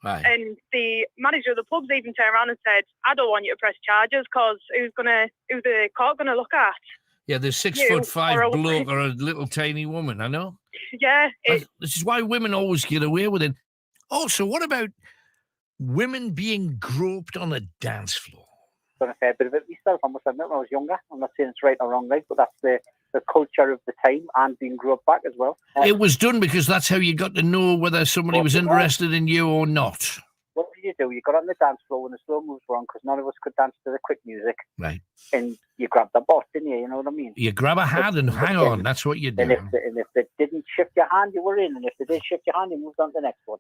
Right. And the manager of the pub's even turned around and said, I don't want you to press charges, because who's the court going to look at? Yeah, the 6'5" bloke or a little tiny woman, I know. Yeah. This is why women always get away with it. Also, what about women being groped on a dance floor? Done a fair bit of it myself, I must admit, when I was younger. I'm not saying it's right or wrong, right, but that's the culture of the time, and being groped back as well. It was done because that's how you got to know whether somebody was interested in you or not. What did you do? You got on the dance floor when the slow moves were on, because none of us could dance to the quick music. Right. And you grabbed the boss, didn't you? You know what I mean? You grab a hand and hang on. That's what you do. And if they didn't shift your hand, you were in. And if they did shift your hand, you moved on to the next one.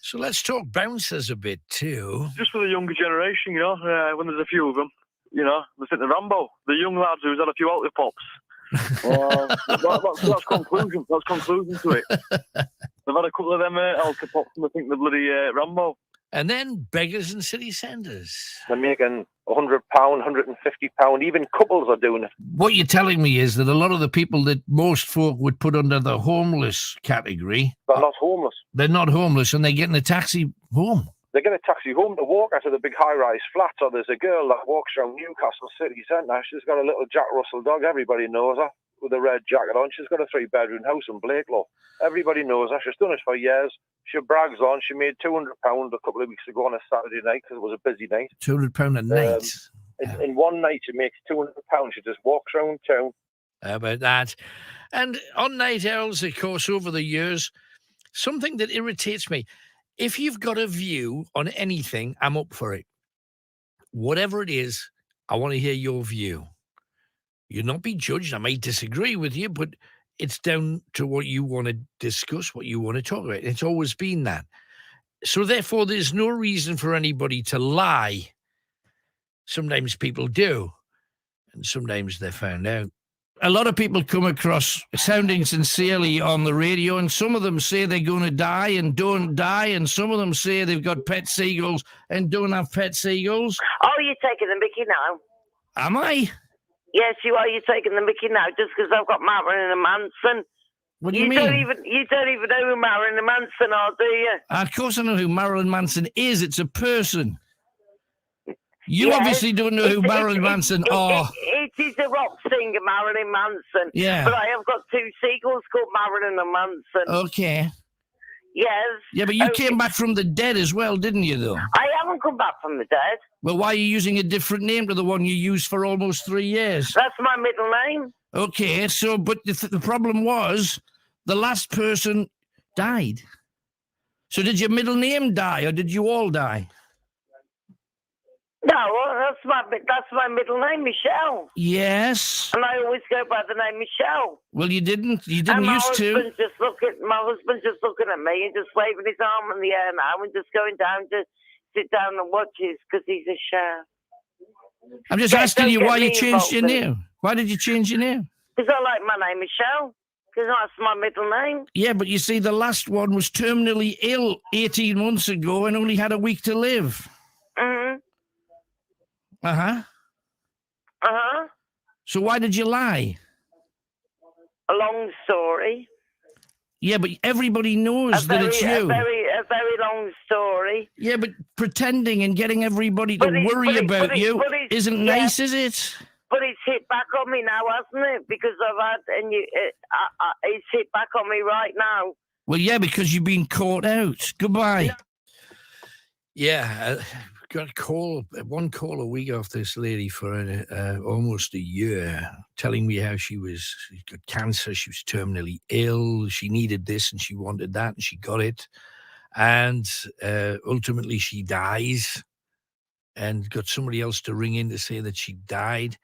So let's talk bouncers a bit too. Just for the younger generation, you know, when there's a few of them, you know, they think they're Rambo. The young lads who's had a few altar pops. That's conclusion. That's conclusion to it. They've had a couple of them altar pops and they think they're bloody Rambo. And then beggars in city centres. They're making £100, £150. Even couples are doing it. What you're telling me is that a lot of the people that most folk would put under the homeless category, They're not homeless. they're not homeless, and they're getting a taxi home. They get a taxi home to walk out of the big high-rise flats. Or there's a girl that walks around Newcastle city centre. She's got a little Jack Russell dog. Everybody knows her, with a red jacket on. She's got a 3-bedroom house in Blakelaw. Everybody knows her. She's done it for years. She brags on. She made £200 a couple of weeks ago on a Saturday night because it was a busy night. £200 a night. In one night, she makes £200. She just walks around town. How about that? And on night owls, of course, over the years, something that irritates me. If you've got a view on anything, I'm up for it. Whatever it is, I want to hear your view. You'll not be judged. I may disagree with you, but it's down to what you want to discuss, what you want to talk about. It's always been that. So therefore, there's no reason for anybody to lie. Sometimes people do, and sometimes they're found out. A lot of people come across sounding sincerely on the radio, and some of them say they're going to die and don't die, and some of them say they've got pet seagulls and don't have pet seagulls. Oh, you're taking the mickey now? Am I? Yes, you are. You're taking the mickey now just because I've got Marilyn Manson. What do you mean? You don't even know who Marilyn Manson are, do you? Of course I know who Marilyn Manson is. It's a person. You Yes, obviously don't know who Marilyn Manson are. It is a rock singer, Marilyn Manson. Yeah. But I have got 2 seagulls called Marilyn and Manson. Okay. Yes. Yeah, but you came back from the dead as well, didn't you, though? I haven't come back from the dead. Well, why are you using a different name to the one you used for almost 3 years? That's my middle name. Okay, so, but the problem was the last person died. So did your middle name die, or did you all die? No, that's my middle name, Michelle. Yes. And I always go by the name Michelle. Well, you didn't And used to. my husband's just looking at me and just waving his arm in the air now and just going down to sit down and watch it because he's a chef. I'm just asking you why you changed your name. Why did you change your name? Because I like my name Michelle. Because that's my middle name. Yeah, but you see, the last one was terminally ill 18 months ago and only had a week to live. Mm-hmm. Uh-huh. Uh-huh. So why did you lie? A long story. Yeah, but everybody knows that it's you. A very long story. Yeah, but pretending and getting everybody to worry about you isn't nice, is it? But it's hit back on me now, hasn't it? Because it's hit back on me right now. Well, yeah, because you've been caught out. Goodbye. Yeah, got one call a week off this lady for almost a year, telling me how she got cancer, she was terminally ill, she needed this and she wanted that and she got it. And ultimately she dies and got somebody else to ring in to say that she died.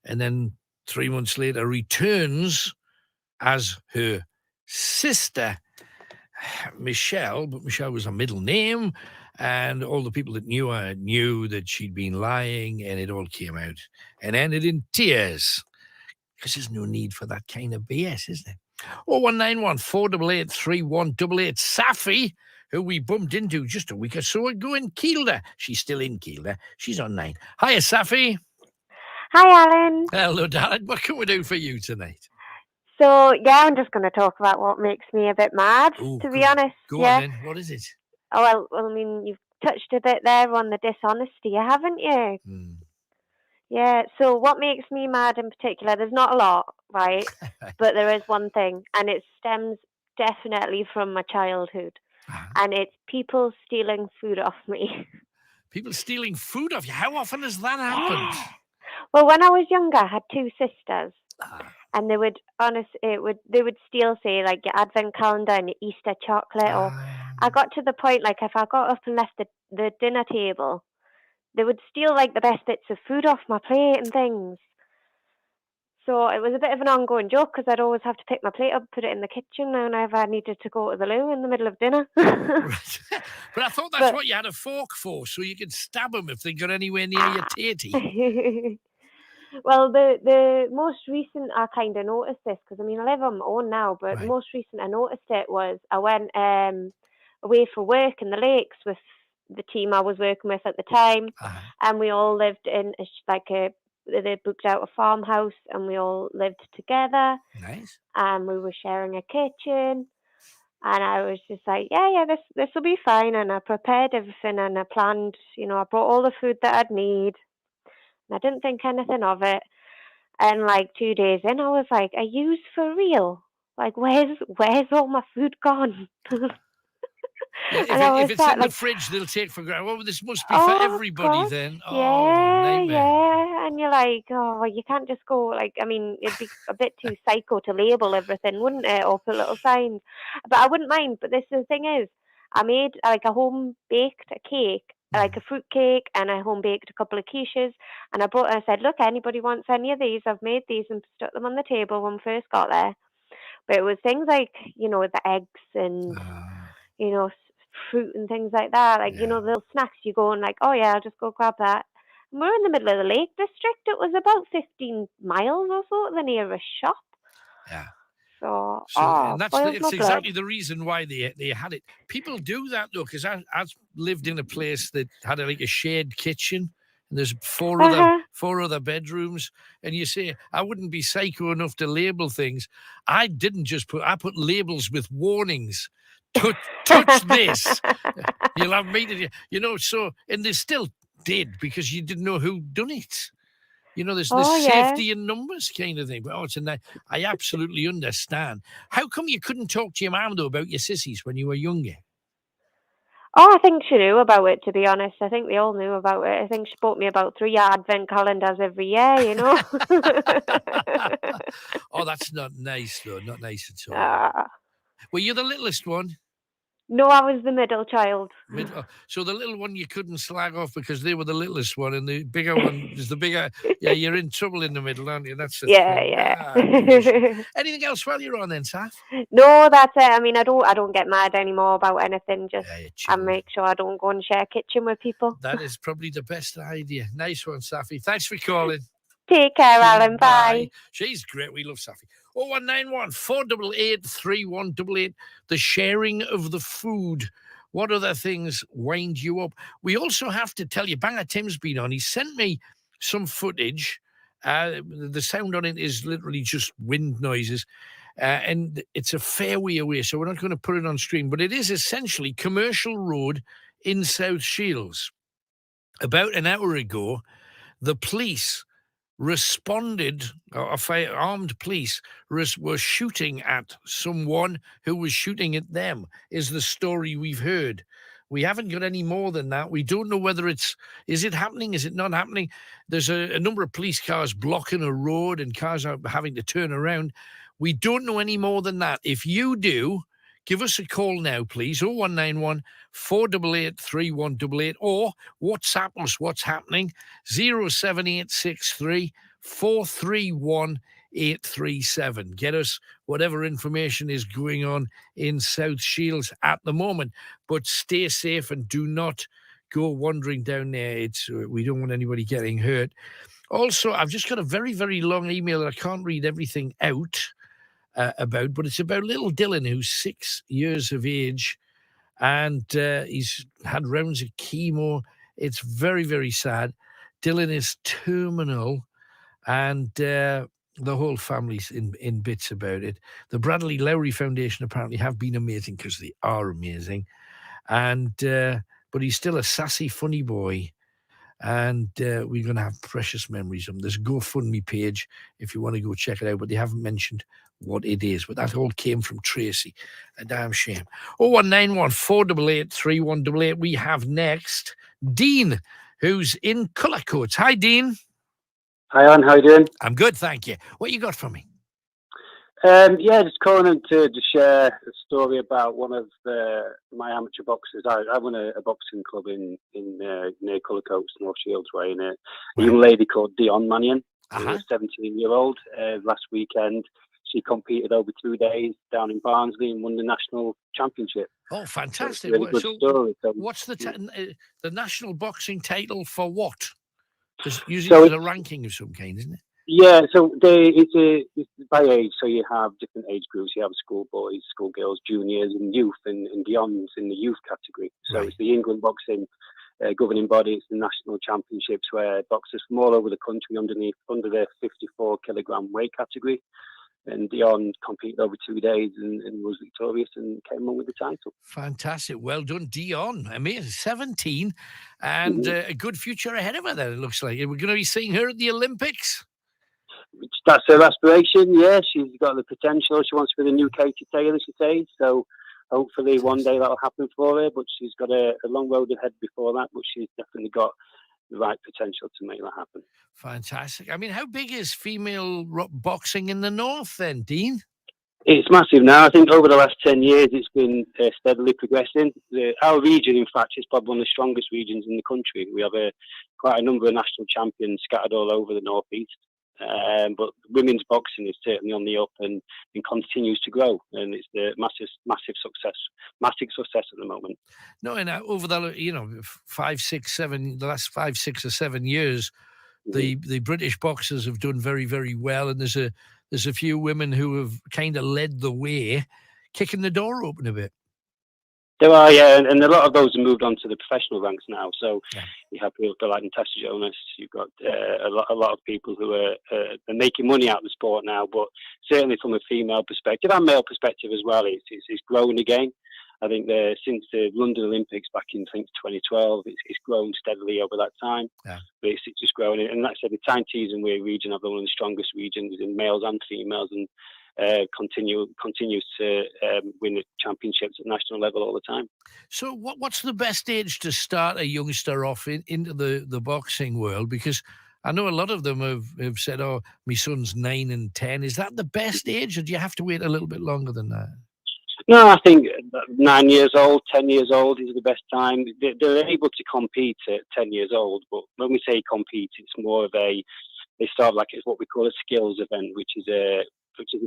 And then 3 months later returns as her sister, Michelle, but Michelle was her middle name. And all the people that knew her knew that she'd been lying, and it all came out and ended in tears. Because there's no need for that kind of BS, is there? 0191 488 3188. Safi, who we bumped into just a week or so ago in Kielder. She's still in Kielder. She's on 9. Hiya, Safi. Hi, Alan. Hello, darling. What can we do for you tonight? So, yeah, I'm just going to talk about what makes me a bit mad, to be honest. Go on, then. What is it? Oh, well, I mean, you've touched a bit there on the dishonesty, haven't you? Yeah, so what makes me mad in particular, there's not a lot, right? But there is one thing, and it stems definitely from my childhood. And it's people stealing food off me. People stealing food off you? How often has that happened? Well, when I was younger, I had 2 sisters. And they would steal, say, like your advent calendar and your Easter chocolate. Or I got to the point, like, if I got up and left the dinner table, they would steal, like, the best bits of food off my plate and things. So it was a bit of an ongoing joke because I'd always have to pick my plate up, put it in the kitchen whenever I needed to go to the loo in the middle of dinner. But I thought that's what you had a fork for, so you could stab them if they got anywhere near your tatey. Well, the most recent I kind of noticed this because I mean I live on my own now, but the most recent I noticed it was I went away for work in the lakes with the team I was working with at the time, and we all lived in they booked out a farmhouse, and we all lived together. Nice. And we were sharing a kitchen, and I was just like, yeah, this will be fine. And I prepared everything, and I planned, I brought all the food that I'd need, and I didn't think anything of it. And like 2 days in, I was like, "Are you for real? Like, where's all my food gone?" Yeah, if it's in the fridge, they'll take for granted. Well, this must be for everybody gosh, then. Oh, yeah, nightmare. yeah. And you're like, oh, well, you can't just go, it'd be a bit too psycho to label everything, wouldn't it? Or put little signs. But I wouldn't mind. But the thing is, I made like a home-baked cake, like a fruit cake, and I home-baked a couple of quiches. And I said, look, anybody wants any of these? I've made these and stuck them on the table when we first got there. But it was things like, the eggs and, fruit and things like that. Like, little snacks you go and like, oh yeah, I'll just go grab that. And we're in the middle of the Lake District. It was about 15 miles or so to the nearest shop. Yeah. So and that's boils my exactly blood. the reason why they had it. People do that though, because I lived in a place that had a shared kitchen. And there's four other bedrooms, and you say I wouldn't be psycho enough to label things. I didn't just I put labels with warnings. Touch this, you'll have meat. So and they still did because you didn't know who done it. There's this safety in numbers kind of thing. But I absolutely understand. How come you couldn't talk to your mum though about your sissies when you were younger? Oh, I think she knew about it, to be honest. I think they all knew about it. I think she bought me about 3 advent calendars every year, Oh, that's not nice, though. Not nice at all. Were you the littlest one? No, I was the middle child. So the little one you couldn't slag off because they were the littlest one, and the bigger one is the bigger. Yeah, you're in trouble in the middle, aren't you? That's the thing. Yeah. Anything else while you're on then, Saf? No, that's it. I mean, I don't get mad anymore about anything. Just I make sure I don't go and share a kitchen with people. That is probably the best idea. Nice one, Safi. Thanks for calling. Take care, Alan. Bye. She's great. We love Safi. 0191 488 3188. The sharing of the food. What other things wind you up? We also have to tell you, Banger Tim's been on. He sent me some footage. The sound on it is literally just wind noises. And it's a fair way away, so we're not going to put it on stream. But it is essentially Commercial Road in South Shields. About an hour ago, the police responded, armed police were shooting at someone who was shooting at them, is the story we've heard. We haven't got any more than that. We don't know whether is it happening? Is it not happening? There's a number of police cars blocking a road and cars are having to turn around. We don't know any more than that. If you do, give us a call now, please. 0191 488 3188 or WhatsApp us what's happening. 07863 431 837. Get us whatever information is going on in South Shields at the moment. But stay safe and do not go wandering down there. We don't want anybody getting hurt. Also, I've just got a very, very long email that I can't read everything out about, but it's about little Dylan, who's 6 years of age, and he's had rounds of chemo. It's very, very sad. Dylan is terminal, and the whole family's in bits about it. The Bradley Lowry Foundation apparently have been amazing, because they are amazing, and but he's still a sassy, funny boy. And we're going to have precious memories of him. There's a GoFundMe page if you want to go check it out, but they haven't mentioned what it is. But that all came from Tracy. A damn shame. 0191 488 3188. We have next Dean, who's in Cullercoats. Hi, Dean. Hi, Anne. How you doing? I'm good, thank you. What you got for me? Just calling in to share a story about one of my amateur boxers. I run a boxing club in near Cullercoats, North Shields way, and a young lady called Dion Mannion, who was 17-year-old. Last weekend, she competed over 2 days down in Barnsley and won the national championship. Oh, fantastic! So it's a really good story. So, what's the national boxing title for what? Because usually there's a ranking of some kind, isn't it? Yeah, so it's by age. So you have different age groups. You have schoolboys, schoolgirls, juniors, and youth, and beyond in the youth category. So it's the England boxing governing body. It's the national championships where boxers from all over the country under the 54 kilogram weight category. And Dion competed over 2 days and was victorious and came on with the title. Fantastic. Well done, Dion. Amazing. 17 and a good future ahead of her then, it looks like. We're going to be seeing her at the Olympics. That's her aspiration, yeah. She's got the potential. She wants to be the new Katie Taylor, she says. So hopefully one day that'll happen for her. But she's got a long road ahead before that. But she's definitely got the right potential to make that happen. Fantastic. I mean, how big is female boxing in the north then, Dean? It's massive now. I think over the last 10 years, it's been steadily progressing. Our region, in fact, is probably one of the strongest regions in the country. We have quite a number of national champions scattered all over the northeast. But women's boxing is certainly on the up and continues to grow, and it's the massive success at the moment. No, and over the the last 5, 6 or 7 years, the British boxers have done very, very well, and there's a few women who have kind of led the way, kicking the door open a bit. There are, yeah, and a lot of those have moved on to the professional ranks now. So you have people like Natasha Jonas. You've got a lot of people who are making money out of the sport now. But certainly from a female perspective and male perspective as well, it's growing again. I think since the London Olympics back in 2012, it's grown steadily over that time. Yeah. But it's just growing, and like I said, the Tyne, Tees and Wear region are one of the strongest regions in males and females, and continues to win the championships at national level all the time. So what's the best age to start a youngster off into the boxing world? Because I know a lot of them have said, oh, my son's 9 and 10. Is that the best age, or do you have to wait a little bit longer than that? No, I think 9 years old, 10 years old is the best time. They're able to compete at 10 years old, but when we say compete, it's more of they start like it's what we call a skills event, which is a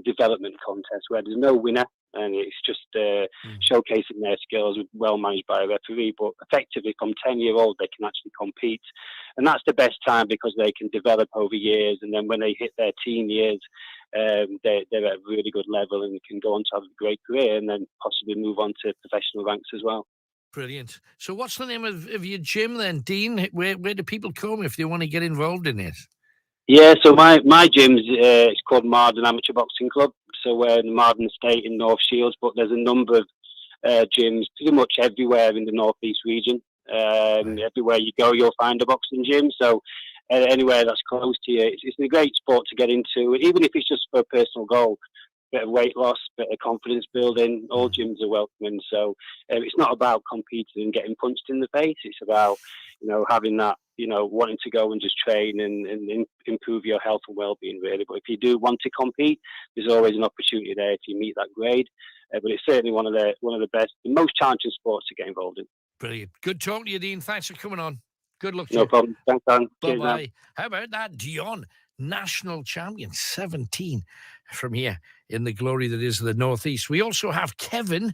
development contest where there's no winner, and it's just showcasing their skills, well managed by a referee. But effectively, from 10-year-old, they can actually compete, and that's the best time because they can develop over years. And then when they hit their teen years, they're at a really good level and can go on to have a great career, and then possibly move on to professional ranks as well. Brilliant. So, what's the name of your gym then, Dean? Where do people come if they want to get involved in it? Yeah, so my gym's it's called Marden Amateur Boxing Club. So we're in the Marden Estate in North Shields, but there's a number of gyms pretty much everywhere in the northeast region. Everywhere you go, you'll find a boxing gym. So anywhere that's close to you, it's a great sport to get into, even if it's just for a personal goal. Bit of weight loss, bit of confidence building. All gyms are welcoming. So it's not about competing and getting punched in the face. It's about having that wanting to go and just train and improve your health and well-being, really. But if you do want to compete, there's always an opportunity there if you meet that grade. But it's certainly one of the best, the most challenging sports to get involved in. Brilliant. Good talking to you, Dean. Thanks for coming on. Good luck to you. No problem. Thanks, Dan. Bye-bye. How about that, Dion? National champion, 17 from here in the glory that is the Northeast. We also have Kevin.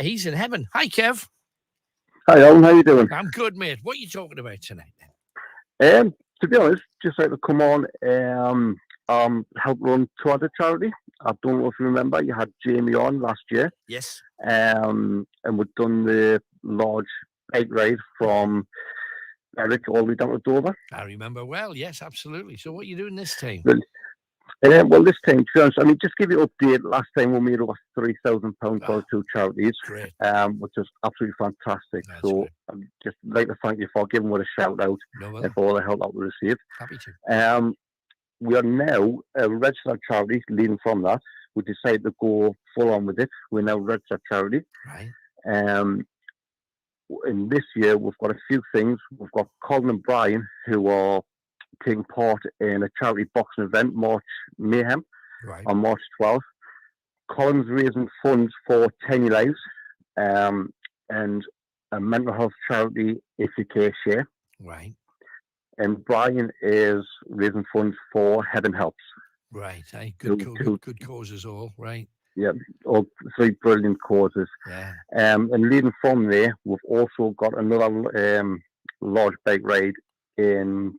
He's in heaven. Hi, Kev. Hi, Alan. How you doing? I'm good, mate. What are you talking about tonight, then? To be honest, just like to come on help run 2 other charity. I don't know if you remember, you had Jamie on last year. Yes. And we've done the large bike ride from Eric all the way down to Dover. I remember well, yes, absolutely. So what are you doing this time? Well, this time, to be honest, just give you an update. Last time we made over £3,000 for 2 charities, which is absolutely fantastic. Great. I'd just like to thank you for giving us a shout out for all the help that we received. Happy to. We are now a registered charity. Leading from that, we decided to go full on with it. We're now a registered charity. Right. In this year, we've got a few things. We've got Colin and Brian, who are taking part in a charity boxing event, March Mayhem, on March 12th. Colin's raising funds for 10 Lives and a mental health charity, If You Care Share. Right. And Brian is raising funds for Heaven Helps. Right. Good causes all, right. Yeah, all 3 brilliant causes. Yeah. And leading from there, we've also got another large bike ride in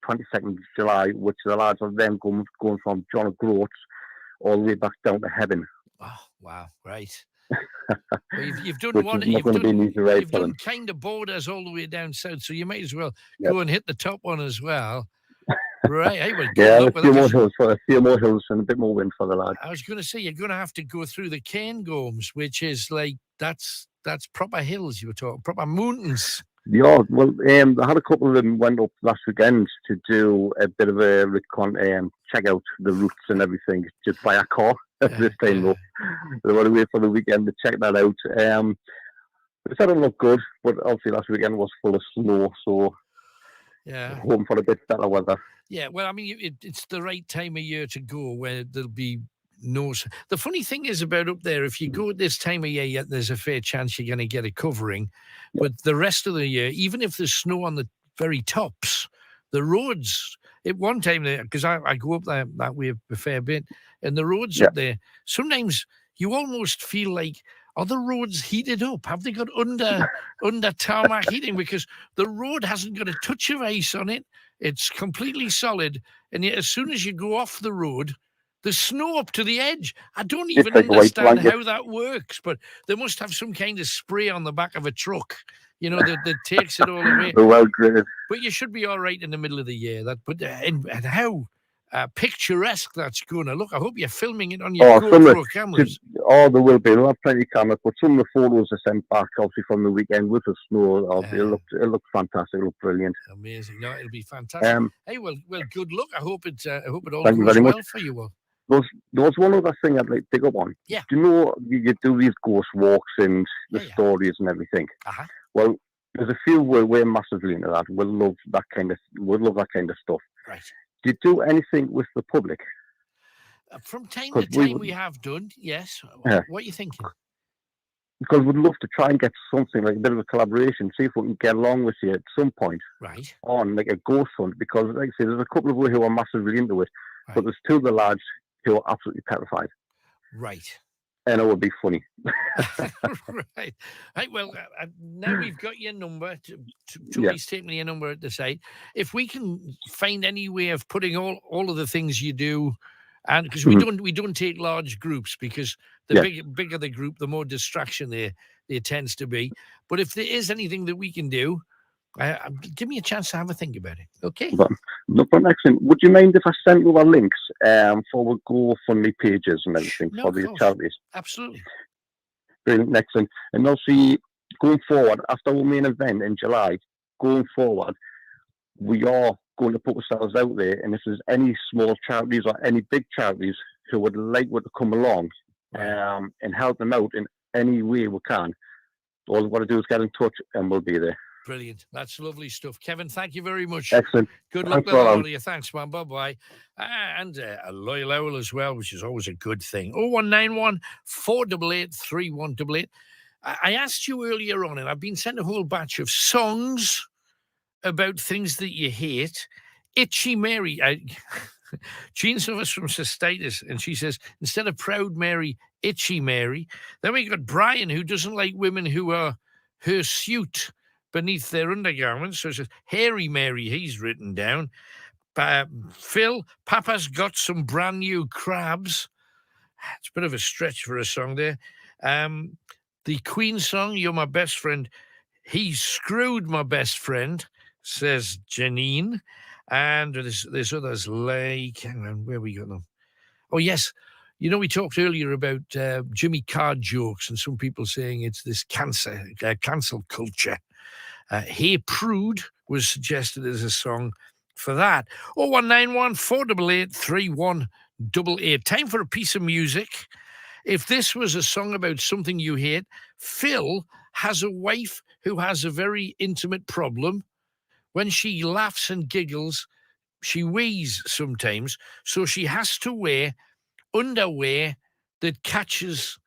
22nd of July, which the lads are then going from John O'Groats all the way back down to Heaven. Oh, wow, right. Well, you've done Which one. is not You've going to be an done, easy ride you've for done them. kind of borders all the way down south, so you might as well Yep. go and hit the top one as well. Right. Hey, well, good Yeah, luck a with few that. more hills and a bit more wind for the lads. I was going to say you're going to have to go through the Cairngorms, which is like that's proper hills. You were talking proper mountains. Yeah, well, I had a couple of them went up last weekend to do a bit of a check out the routes and everything, just by a car this time though. They want to wait for the weekend to check that out. They said it looked good, but obviously last weekend was full of snow, so Yeah. hoping for a bit better weather. Yeah, well, I mean, it's the right time of year to go where there'll be no. The funny thing is about up there, if you go at this time of year, there's a fair chance you're going to get a covering. But the rest of the year, even if there's snow on the very tops, the roads. At one time, because I go up there that way a fair bit, and the roads up there, sometimes you almost feel like, are the roads heated up? Have they got under tarmac heating? Because the road hasn't got a touch of ice on it. It's completely solid. And yet as soon as you go off the road, there's snow up to the edge. I don't even like a white understand blanket. how that works, but they must have some kind of spray on the back of a truck, that takes it all away. They're well gritted. But you should be all right in the middle of the year. And how picturesque that's going to look. I hope you're filming it on your GoPro cameras. There will be. We'll have plenty of cameras, but some of the photos are sent back, obviously, from the weekend with the snow. It looked fantastic. It looked brilliant. Amazing. No, it'll be fantastic. Hey, well, good luck. I hope it all Thank you goes very well much. for you all. There was one other thing I'd like to pick up on. Yeah. Do you know you do these ghost walks and the stories and everything? Uh-huh. Well, there's a few we're massively into that. We'll love that kind of stuff. Right. Do you do anything with the public? From time to time we have done, yes. Yeah. What are you thinking? Because we'd love to try and get something like a bit of a collaboration, see if we can get along with you at some point. Right. On like a ghost hunt, because like I say, there's a couple of us who are massively into it, but there's two of the lads who are absolutely terrified. Right. And it would be funny. Right. Well, now we've got your number. Please take me your number at the site. If we can find any way of putting all of the things you do, and because we don't take large groups, because the bigger the group, the more distraction there tends to be. But if there is anything that we can do, give me a chance to have a think about it. Okay. No problem. Excellent. Would you mind if I sent you our links for the GoFundMe pages and everything for these charities? Absolutely. Brilliant. Excellent. And also, going forward, after our main event in July, going forward, we are going to put ourselves out there. And if there's any small charities or any big charities who would like to come along and help them out in any way we can, all we've got to do is get in touch and we'll be there. Brilliant. That's lovely stuff. Kevin, thank you very much. Excellent. Good luck with all of you. Thanks, man. Bye-bye. And a loyal owl as well, which is always a good thing. 0191 488 3188. I asked you earlier on, and I've been sent a whole batch of songs about things that you hate. Itchy Mary. Jean Summers from Cystitis, and she says, instead of Proud Mary, Itchy Mary. Then we got Brian, who doesn't like women who are hirsute beneath their undergarments. So it says, Hairy Mary, he's written down. Phil, Papa's got some brand new crabs. It's a bit of a stretch for a song there. The Queen song, You're My Best Friend. He screwed my best friend, says Janine. And there's others like, hang on, where we got them? Oh, yes. We talked earlier about Jimmy Carr jokes and some people saying it's this cancel culture. Hey Prude was suggested as a song for that. 0191 488 3188. Time for a piece of music. If this was a song about something you hate, Phil has a wife who has a very intimate problem. When she laughs and giggles, she wheezes sometimes, so she has to wear underwear that catches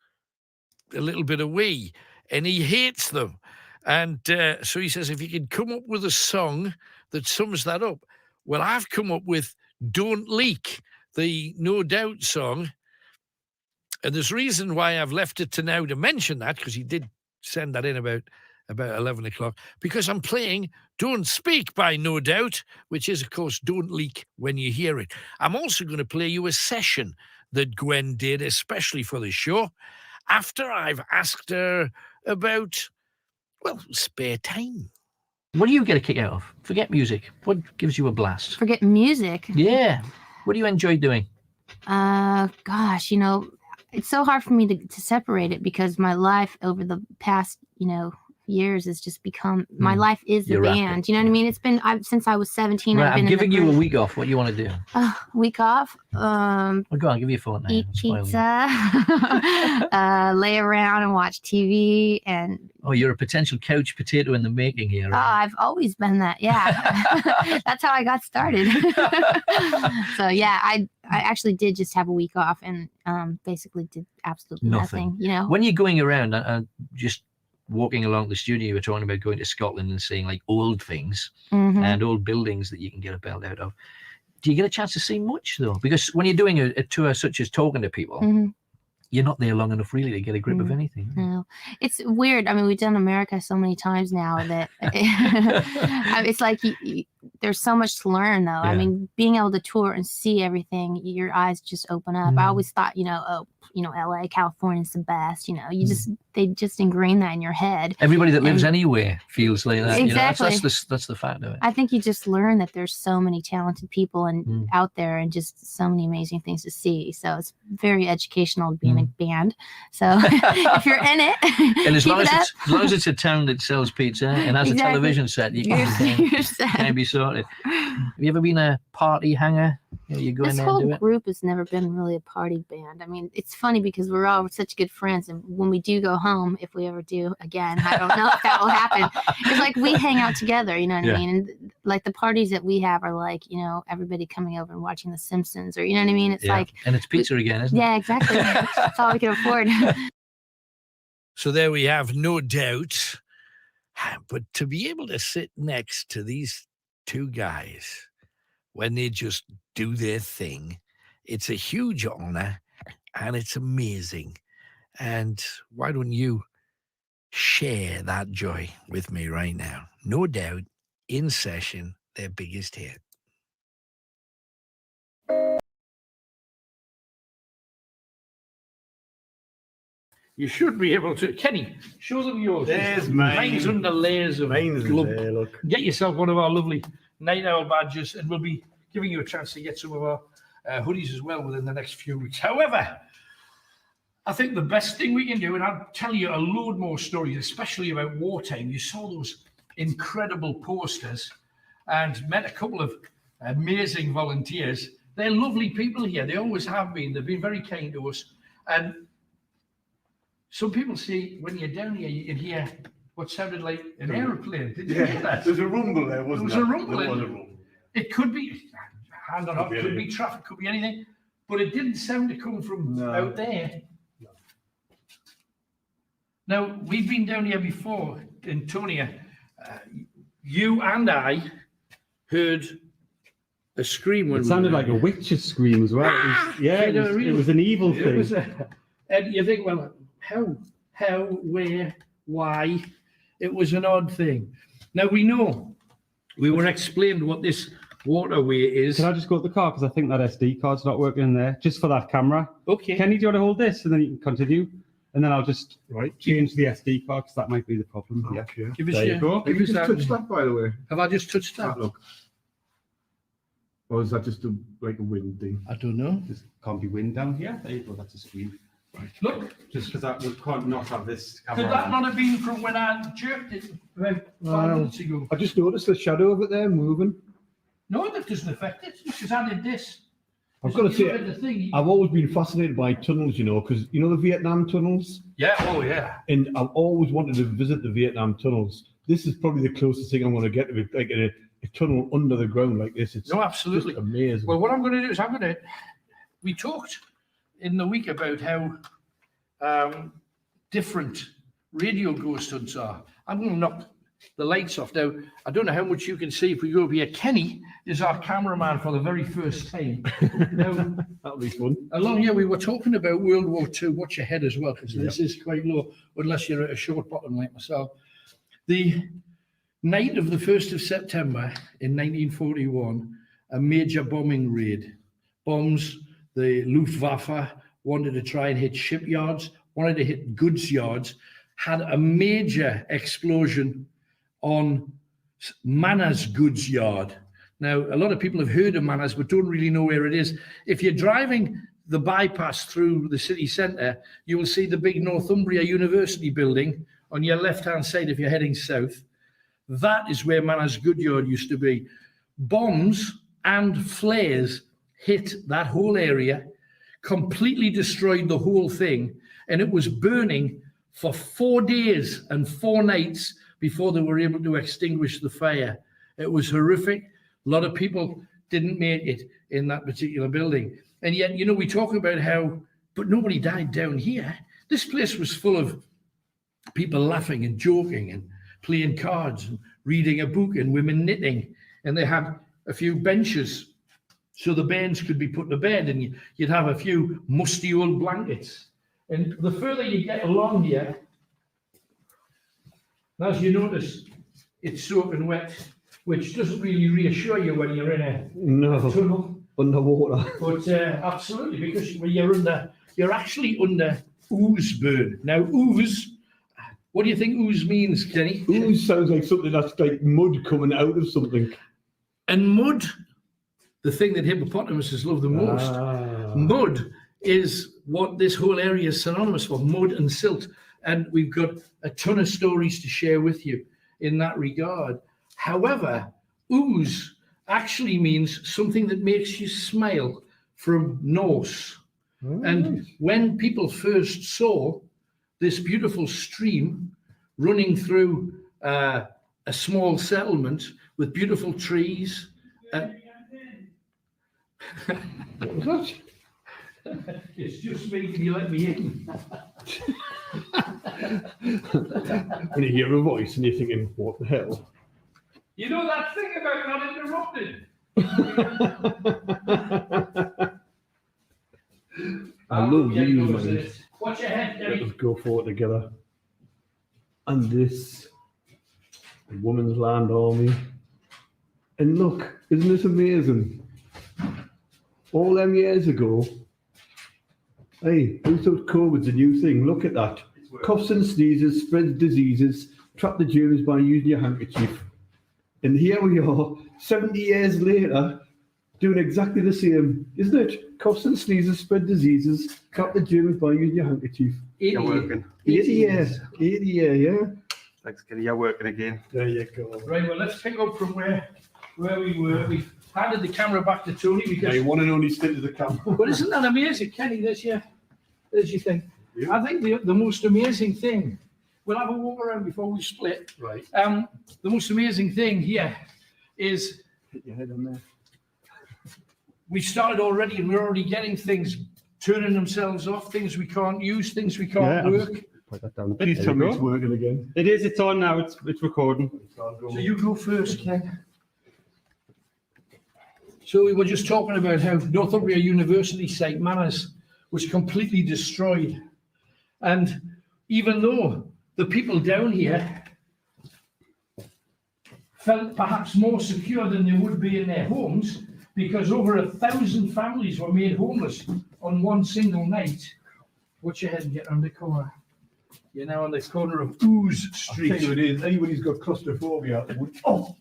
a little bit of wee, and he hates them. And so he says, if you could come up with a song that sums that up. Well, I've come up with Don't Leak, the No Doubt song. And there's reason why I've left it to now to mention that, because he did send that in about about 11 o'clock, because I'm playing Don't Speak by No Doubt, which is, of course, Don't Leak When You Hear It. I'm also going to play you a session that Gwen did, especially for the show, after I've asked her about, well, spare time. What do you get a kick out of? Forget music. What gives you a blast? Forget music. Yeah. What do you enjoy doing? Gosh, it's so hard for me to separate it because my life over the past, years has just become, my life is the band. You know what I mean? It's been since I was 17. Right, I've been I'm giving you a week off. What do you want to do? Week off. Well, go on, give you a fortnight. Eat pizza, lay around and watch TV, and oh, you're a potential couch potato in the making here. Right? Oh, I've always been that. Yeah, that's how I got started. So yeah, I actually did just have a week off and basically did absolutely nothing. When you're going around just walking along the studio, you were talking about going to Scotland and seeing like old things and old buildings that you can get a belt out of. Do you get a chance to see much though? Because when you're doing a tour such as talking to people, you're not there long enough really to get a grip of anything. No, it's weird. I mean, we've done America so many times now that it's like there's so much to learn though. Yeah. I mean, being able to tour and see everything, your eyes just open up. I always thought, LA, California's the best. They just ingrain that in your head. Everybody that lives anywhere feels like that. Exactly. That's the fact of it. I think you just learn that there's so many talented people and out there and just so many amazing things to see. So it's very educational to be in a band. So if you're in it, and as long as it's a town that sells pizza and has a television set, you can be sorted. Have you ever been a party hanger? You go in there and do it? This whole group has never been really a party band. I mean, it's funny because we're all such good friends, and when we do go home, if we ever do again, I don't know if that will happen. It's like we hang out together, you know what I mean? And like the parties that we have are like, everybody coming over and watching The Simpsons, or you know what I mean? It's like, and it's pizza again, isn't it? Yeah, exactly. That's all we can afford. So there we have, No Doubt. But to be able to sit next to these two guys when they just do their thing, it's a huge honor and it's amazing. And why don't you share that joy with me right now? No Doubt, in session, their biggest hit. You should be able to. Kenny, show them yours. There's mine. Mine's under layers of glove. There, look. Get yourself one of our lovely Night Owl badges, and we'll be giving you a chance to get some of our hoodies as well within the next few weeks. However, I think the best thing we can do, and I'll tell you a load more stories, especially about Wartime. You saw those incredible posters and met a couple of amazing volunteers. They're lovely people here. They always have been. They've been very kind to us. And some people say when you're down here, you can hear what sounded like an aeroplane. Did you hear that? There's a rumble there, wasn't there? There was a rumble. There was a rumble. It could be, hand on up, could be traffic, could be anything, but it didn't sound to come from out there. No. Now, we've been down here before in Tonia. You and I heard a scream. When it sounded like a witch's scream as well. It was an evil thing. And you think, well, how, where, why? It was an odd thing. Now, we know, we were explained what this waterway is. Can I just go to the car? Because I think that SD card's not working in there, just for that camera. Okay. Kenny, do you want to hold this? And then you can continue. And then I'll just change the SD card, because that might be the problem. Okay. Yeah. Give us there you go. Have you just touched that, by the way? Have I just touched that? Look. Or is that just like a wind thing? I don't know. Just can't be wind down here. There you go. That's a screen. Right. Look. Just because we can't not have this camera. Could that not have been from when I jerked it about 5 minutes ago? I just noticed the shadow of it there moving. No, that doesn't affect it, because I did this. I've got to say, I've always been fascinated by tunnels, because the Vietnam tunnels? Yeah, oh yeah. And I've always wanted to visit the Vietnam tunnels. This is probably the closest thing I'm going to get to it, like a tunnel under the ground like this. It's absolutely just amazing. Well, what I'm going to do is we talked in the week about how different radio ghost hunts are. I'm going to knock the lights off. Now, I don't know how much you can see if we go over here. Kenny is our cameraman for the very first time. Now, that'll be fun. Along here, we were talking about World War II. Watch your head as well, because this is quite low, unless you're at a short bottom like myself. The night of the 1st of September in 1941, a major bombing raid. Bombs, the Luftwaffe wanted to try and hit shipyards, wanted to hit goods yards, had a major explosion on Manners goods yard. Now, a lot of people have heard of Manners, but don't really know where it is. If you're driving the bypass through the city centre, you will see the big Northumbria University building on your left-hand side if you're heading south. That is where Manners Goodyard used to be. Bombs and flares hit that whole area, completely destroyed the whole thing, and it was burning for 4 days and 4 nights before they were able to extinguish the fire. It was horrific. A lot of people didn't make it in that particular building. And yet, you know, we talk about how, but nobody died down here. This place was full of people laughing and joking and playing cards and reading a book and women knitting. And they had a few benches so the bairns could be put to bed, and you'd have a few musty old blankets. And the further you get along here, as you notice, it's soaking wet, which doesn't really reassure you when you're in a tunnel. Underwater. But absolutely, because when you're actually under ooze burn. Now, ooze, what do you think ooze means, Kenny? Ooze sounds like something that's like mud coming out of something. And mud, the thing that hippopotamuses love the most, mud is what this whole area is synonymous for, mud and silt. And we've got a ton of stories to share with you in that regard. However, ooze actually means something that makes you smile, from Norse. And when people first saw this beautiful stream running through a small settlement with beautiful trees. What was that? It's just me. Can you let me in? When you hear a voice and you're thinking, what the hell? You know that thing about not interrupted? I love these, man. Watch your head, Let us go forward together. And this, the Women's Land Army. And look, isn't this amazing? All them years ago, hey, who thought COVID's a new thing? Look at that. Coughs and sneezes, spread diseases, trap the germs by using your handkerchief. And here we are, 70 years later, doing exactly the same, isn't it? Coughs and sneezes, spread diseases, trap the germs by using your handkerchief. You're working. 80 years, yeah. Thanks, Kenny. You're working again. There you go. Right, well, let's pick up from where we were. We've handed the camera back to Tony because... you want to only stick to the camera. But isn't that amazing, Kenny? There's your thing. Yeah. I think the most amazing thing, we'll have a walk around before we split. Right. The most amazing thing here is... Hit your head on there. We started already and we're already getting things turning themselves off, things we can't use, things we can't work. Put that down a bit. Please tell me it's working again. It is, it's on now, it's recording. So you go first, Ken. So we were just talking about how Northumbria University site Manners was completely destroyed. And even though the people down here felt perhaps more secure than they would be in their homes, because over 1,000 families were made homeless on one single night. Watch your head and get under cover. You're now on the corner of Ooze Street. I'll tell you it is. Anybody's got claustrophobia. Oh!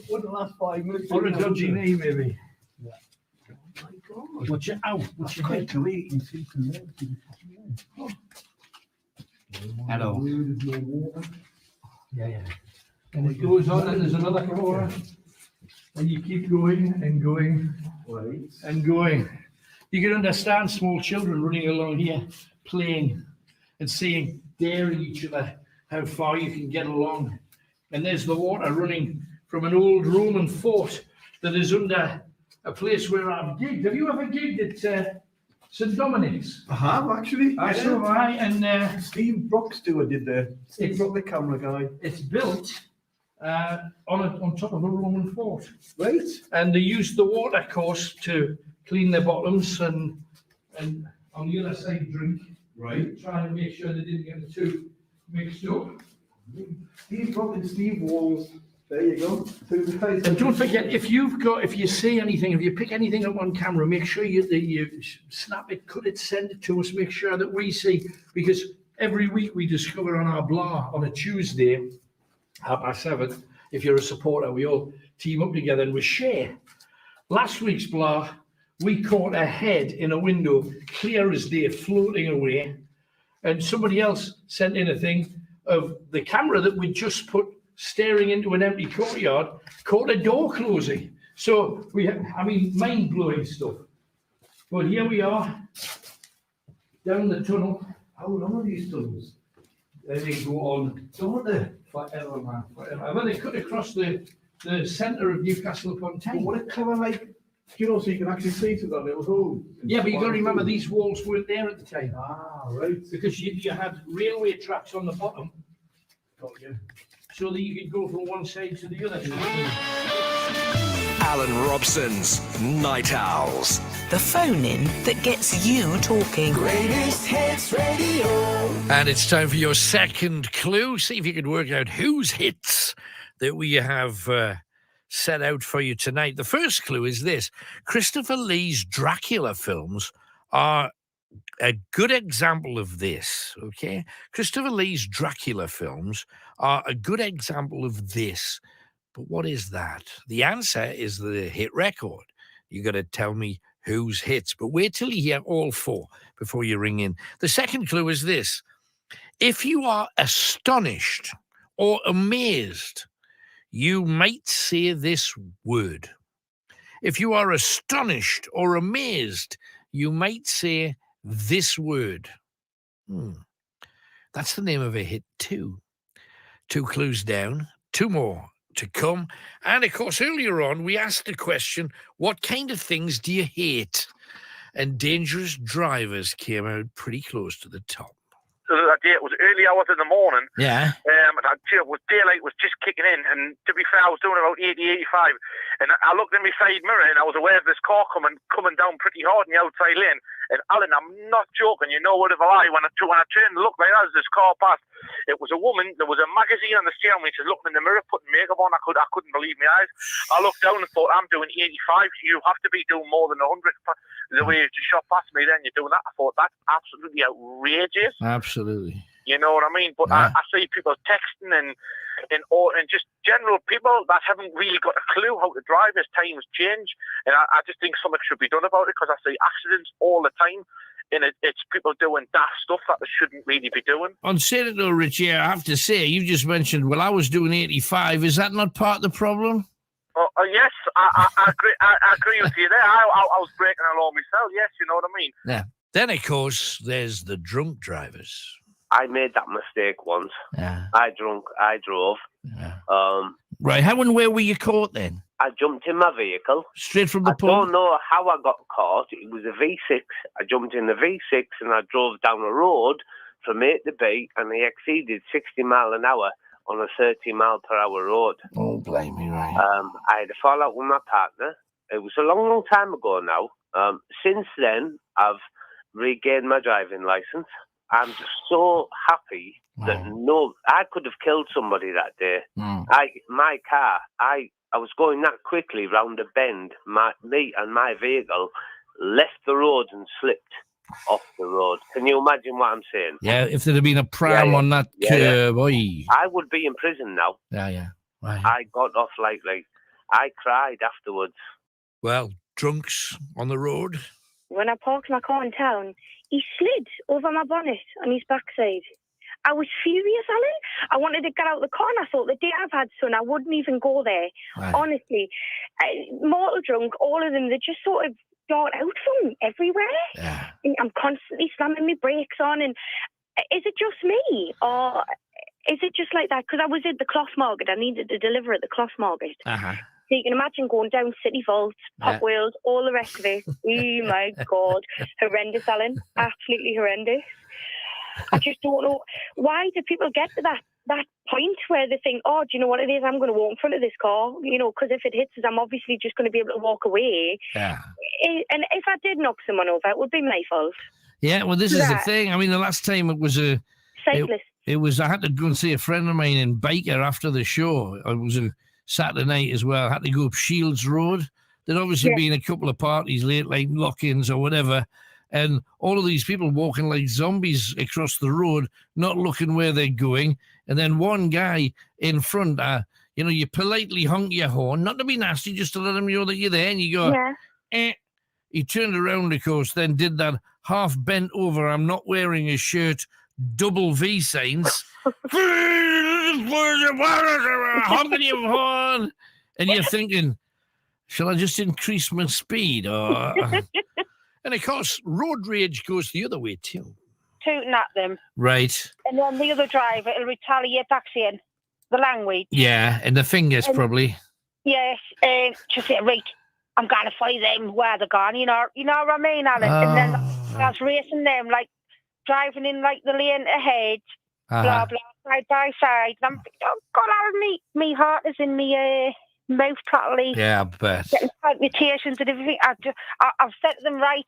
What the last 5 minutes? Or a dodgy knee, maybe. Yeah. Oh my God. Watch it out. Watch your head. Hello. Yeah. And it goes on, and there's another corner. And you keep going and going and going. You can understand small children running along here, playing and seeing, daring each other how far you can get along. And there's the water running from an old Roman fort that is under a place where I've gigged. Have you ever gigged at St. Dominic's? I have, actually. So have I. And Steve Brockstewart did there. Steve Brock, the camera guy. It's built on top of a Roman fort. Right. And they used the water course to clean their bottoms and on the other side drink. Right. Trying to make sure they didn't get the two mixed up. Steve Robbins, Steve Walls. There you go. And don't forget, if you see anything, if you pick anything up on camera, make sure you snap it, cut it, send it to us. Make sure that we see, because every week we discover on our blog on a Tuesday, 7:30. If you're a supporter, we all team up together and we share. Last week's blog, we caught a head in a window, clear as day, floating away, and somebody else sent in a thing of the camera that we just put staring into an empty courtyard, caught a door closing. So mind-blowing stuff. But here we are, down the tunnel. How long are these tunnels? They go on, don't they? Forever, man, forever. Well, they cut across the centre of Newcastle upon Tyne. What a clever, so you can actually see to that little hole. Yeah, but you got to remember these walls weren't there at the time. Ah, right. Because you had railway tracks on the bottom. Got you. So that you could go from one side to the other. Alan Robson's Night Owls. The phone-in that gets you talking. Greatest Hits Radio. And it's time for your second clue. See if you can work out whose hits that we have set out for you tonight. The first clue is this. Christopher Lee's Dracula films are a good example of this, okay? Christopher Lee's Dracula films are a good example of this. But what is that? The answer is the hit record. You got to tell me whose hits. But wait till you hear all four before you ring in. The second clue is this. If you are astonished or amazed, you might say this word. If you are astonished or amazed, you might say this word. That's the name of a hit too. 2 clues down, 2 more to come. And of course, earlier on, we asked the question, what kind of things do you hate? And Dangerous Drivers came out pretty close to the top. That day, it was early hours in the morning. Yeah. Daylight was just kicking in, and to be fair, I was doing about 80, 85, and I looked in my side mirror, and I was aware of this car coming down pretty hard in the outside lane. And Alan, I'm not joking. You know what if I lie? When I turned and looked like that as this car passed, it was a woman. There was a magazine on the steering wheel. She's looking in the mirror, putting makeup on. I couldn't believe my eyes. I looked down and thought, I'm doing 85. You have to be doing more than 100. The way you just shot past me, then you're doing that. I thought that's absolutely outrageous. Absolutely. You know what I mean? But I see people texting and just general people that haven't really got a clue how to drive as times change. And I just think something should be done about it, because I see accidents all the time. And it's people doing daft stuff that they shouldn't really be doing. On saying it though, Richie, I have to say, you just mentioned, well, I was doing 85. Is that not part of the problem? Yes, I agree with you there. I was breaking the law myself. Yes, you know what I mean? Yeah. Then, of course, there's the drunk drivers. I made that mistake once. Yeah. I drove. Yeah. Right. How and where were you caught then? I jumped in my vehicle. Straight from the pub? I don't know how I got caught. It was a V6. I jumped in the V6 and I drove down a road from A to B, and I exceeded 60 mile an hour on a 30 mile per hour road. Oh, blame me, right. I had a fallout with my partner. It was a long, long time ago now. Since then, I've regained my driving license. I'm just so happy that I could have killed somebody that day. My car, I was going that quickly round a bend. Me and my vehicle left the road and slipped off the road. Can you imagine what I'm saying? Yeah, if there'd have been a pram on that curb, I would be in prison now. Yeah. Right. I got off like I cried afterwards. Well, drunks on the road. When I parked my car in town, he slid over my bonnet on his backside. I was furious, Alan. I wanted to get out of the car, and I thought, the day I've had son, I wouldn't even go there. Right. Honestly, mortal drunk, all of them, they just sort of dart out from everywhere. Yeah. And I'm constantly slamming my brakes on, and is it just me, or is it just like that? Because I was at the cloth market. I needed to deliver at the cloth market. Uh-huh. So you can imagine going down city vaults, pop wheels, all the rest of it. Oh, my God. Horrendous, Alan. Absolutely horrendous. I just don't know. Why do people get to that point where they think, oh, do you know what it is? I'm going to walk in front of this car, because if it hits us, I'm obviously just going to be able to walk away. Yeah. And if I did knock someone over, it would be my fault. Yeah, well, this is the thing. I mean, the last time it was a... Cyclist. I had to go and see a friend of mine in Baker after the show. It was a Saturday night as well. I had to go up Shields Road. There'd obviously been a couple of parties late, like lock-ins or whatever. And all of these people walking like zombies across the road, not looking where they're going. And then one guy in front, you politely honk your horn, not to be nasty, just to let them know that you're there. And you go, eh. He turned around, of course, then did that half bent over, I'm not wearing a shirt, double V signs. Honking your horn. And you're thinking, shall I just increase my speed? Or... And of course, road rage goes the other way too. Tooting at them. Right. And then the other driver will retaliate back saying the language. Yeah, and the fingers probably. Yes, just say, right, I'm going to find them where they're gone, you know what I mean, Alan? And then I was racing them, like, driving in, like, the lane ahead, blah, blah, side by side. And I'm thinking, oh, God, Alan, me heart is in me mouth properly. Yeah, I bet. Getting palpitations and everything. I've said to them, right,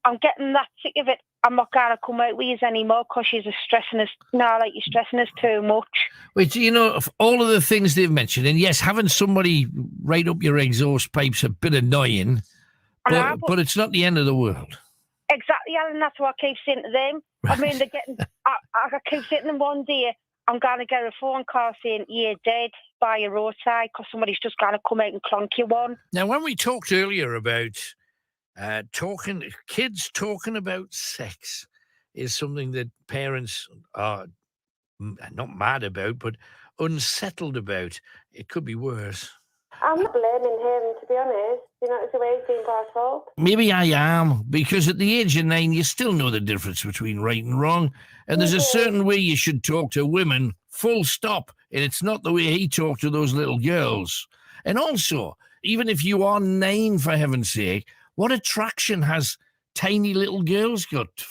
I'm getting that sick of it. I'm not going to come out with you anymore because you're stressing us. No, like, you're stressing us too much. Wait, of all of the things they've mentioned, and yes, having somebody right up your exhaust pipe's a bit annoying, but it's not the end of the world. Exactly, Alan. That's what I keep saying to them. I mean, they're getting. I keep saying to them one day, I'm going to get a phone call saying you're dead by your roadside because somebody's just going to come out and clonk you one. Now, when we talked earlier about kids talking about sex is something that parents are not mad about, but unsettled about. It could be worse. I'm not blaming him, to be honest. It's the way he's been brought up. Maybe I am, because at the age of 9, you still know the difference between right and wrong. And there's a certain way you should talk to women, full stop. And it's not the way he talked to those little girls. And also, even if you are 9, for heaven's sake, what attraction has tiny little girls got?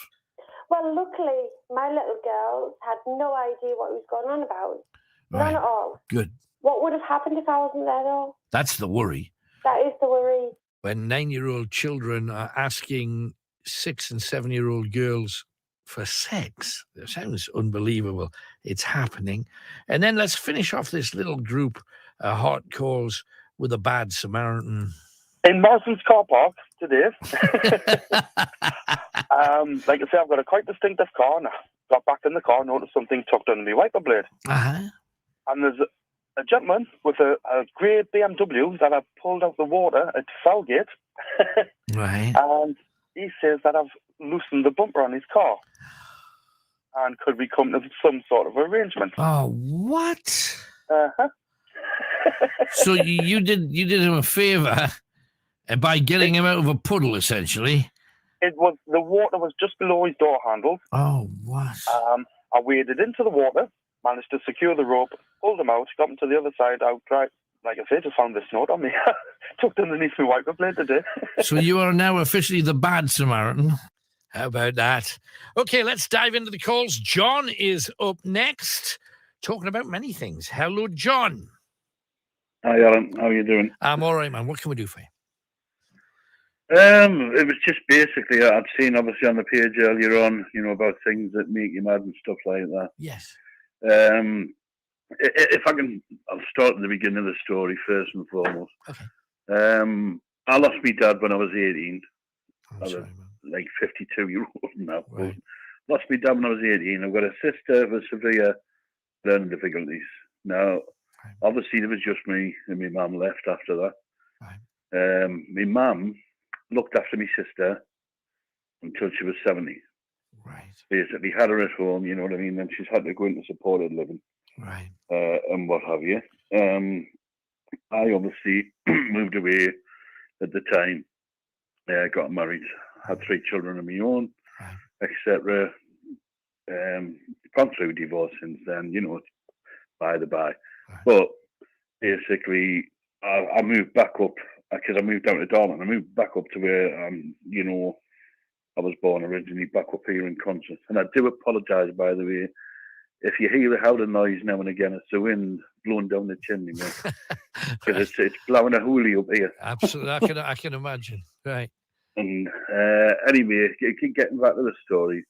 Well, luckily, my little girl had no idea what he was going on about. Right. None at all. Good. What would have happened if I wasn't there, though? That's the worry. That is the worry. When 9-year-old children are asking 6- and 7-year-old girls for sex, it sounds unbelievable. It's happening. And then let's finish off this little group, Hot Calls, with a bad Samaritan. In Morrison's car park today, like I say, I've got a quite distinctive car, and I got back in the car and noticed something tucked under my wiper blade. And there's a gentleman with a grey BMW that I've pulled out the water at Felgate. Right. And he says that I've loosened the bumper on his car. And could we come to some sort of arrangement? Oh, what? Uh-huh. So you did him a favour by getting him out of a puddle, essentially. The water was just below his door handle. Oh, what? I waded into the water, managed to secure the rope, pulled him out, got him to the other side, out right. Like I said, just found this note on me. Tucked underneath my wiper blade today. So you are now officially the bad Samaritan. How about that? Okay, let's dive into the calls. John is up next, talking about many things. Hello, John. Hi, Alan. How are you doing? I'm all right, man. What can we do for you? It was just basically, I'd seen obviously on the page earlier on, about things that make you mad and stuff like that. Yes. If I can, I'll start at the beginning of the story first and foremost. Okay. I lost my dad when I was 18. I was like 52-year-old now. Right. Lost my dad when I was 18. I've got a sister with severe learning difficulties. Now, obviously, there was just me and my mum left after that. Right. My mum looked after my sister until she was 70. Right. Basically, had her at home, you know what I mean? And she's had to go into supported living. Right. And what have you. I obviously moved away at the time, got married, had 3 children of my own, etc. Gone through divorce since then, by the by. But basically, I moved back up, because I moved down to Darwin. I moved back up to where, I was born originally, back up here in Conscience. And I do apologise, by the way, if you hear a howling noise now and again, it's the wind blowing down the chimney, mate. Because it's blowing a hoolie up here. Absolutely, I can imagine. Right. And anyway, getting back to the story.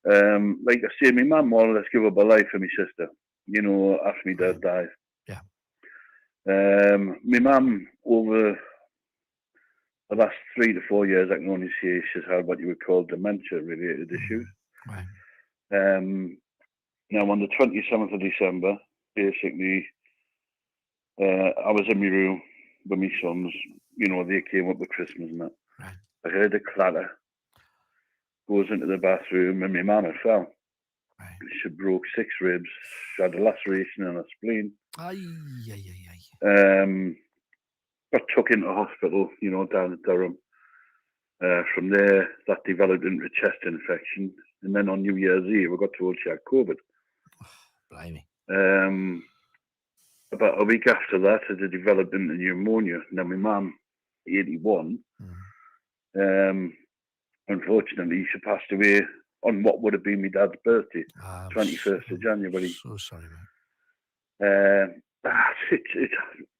Like I say, my mum more or less gave up her life for my sister, you know, after my dad died. Yeah. My mum, over the last 3 to 4 years, I can only say she's had what you would call dementia-related issues. Right. Now, on the 27th of December, basically, I was in my room with my sons. You know, they came up with Christmas and that. Right. I heard a clatter. Goes into the bathroom, and my mum had fell. Right. She broke 6 ribs. She had a laceration in her spleen. Got took into hospital, you know, down in Durham. From there, that developed into a chest infection. And then on New Year's Eve, I got told she had COVID. Blimey. About a week after that, it had developed into pneumonia. Now, my mum, 81, unfortunately, she passed away on what would have been my dad's birthday, 21st of January. So sorry, man.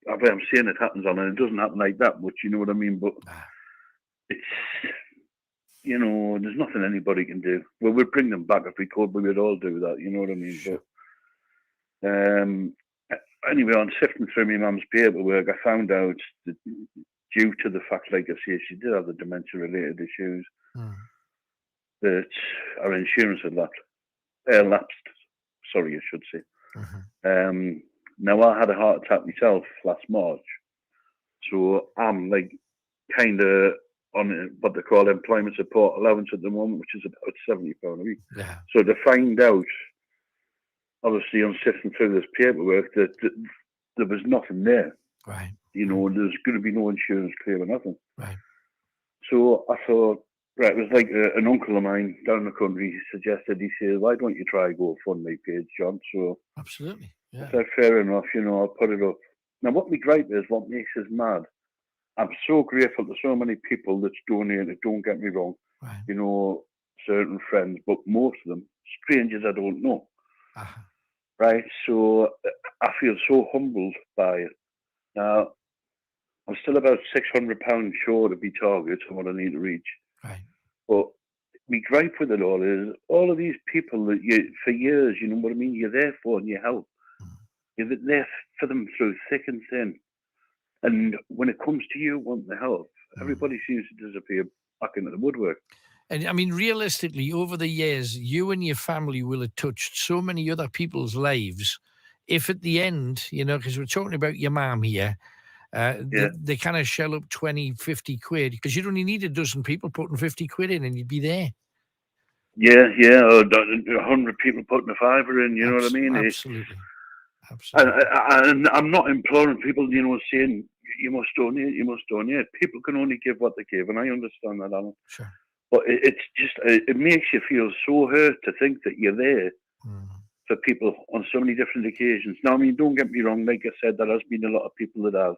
I'm saying it happens on, and it doesn't happen like that much, you know what I mean? But it's, you know, there's nothing anybody can do. Well, we'd bring them back if we could, we would all do that, you know what I mean? Sure. But anyway, on sifting through my mum's paperwork, I found out that due to the fact, like I say, she did have the dementia-related issues, that our insurance had lapsed. Sorry, I should say. Now, I had a heart attack myself last March, so I'm like kind of on what they call employment support allowance at the moment, which is about £70 a week. Yeah. So to find out, obviously, I'm sifting through this paperwork that there was nothing there. Right. You know, there's going to be no insurance claim or nothing. Right. So I thought, right, it was like an uncle of mine down in the country suggested, he said, why don't you try GoFundMe page, John? So Absolutely. Yeah. I said, fair enough, you know, I'll put it up. Now, what my gripe is, what makes us mad, I'm so grateful to so many people that's donated, don't get me wrong. Right. You know, certain friends, but most of them, strangers I don't know. Right? So I feel so humbled by it. Now, I'm still about £600 short of my target and what I need to reach. Right. But my gripe with it all is all of these people that you, for years, you know what I mean, you're there for and you help. You're there for them through thick and thin. And when it comes to you wanting the help, everybody seems to disappear back into the woodwork. And I mean, realistically, over the years, you and your family will have touched so many other people's lives. If at the end, you know, because we're talking about your mum here, they kind of shell up 20, 50 quid, because you'd only need a dozen people putting 50 quid in and you'd be there. Yeah, or 100 people putting a fiver in, you know what I mean? Absolutely. And I'm not imploring people, you know, saying you must donate. People can only give what they give, and I understand that, Alan. Sure. But it's just, it makes you feel so hurt to think that you're there for people on so many different occasions. Now, I mean, don't get me wrong, like I said, there has been a lot of people that have.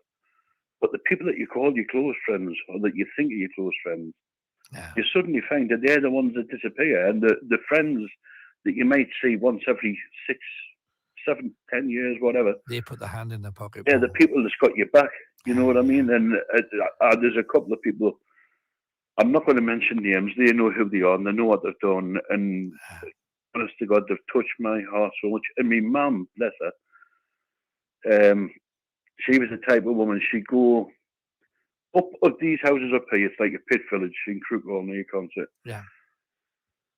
But the people that you call your close friends, or that you think are your close friends, you suddenly find that they're the ones that disappear. And the friends that you might see once every 6, 7, 10 years, whatever. They put the hand in their pocket. Yeah, the people that's got your back, you know what I mean? And there's a couple of people, I'm not going to mention names, they know who they are and they know what they've done. And honest to God, they've touched my heart so much. And my mum, bless her, she was the type of woman, she'd go up these houses up here, it's like a pit village in Crookall near Concert. Yeah.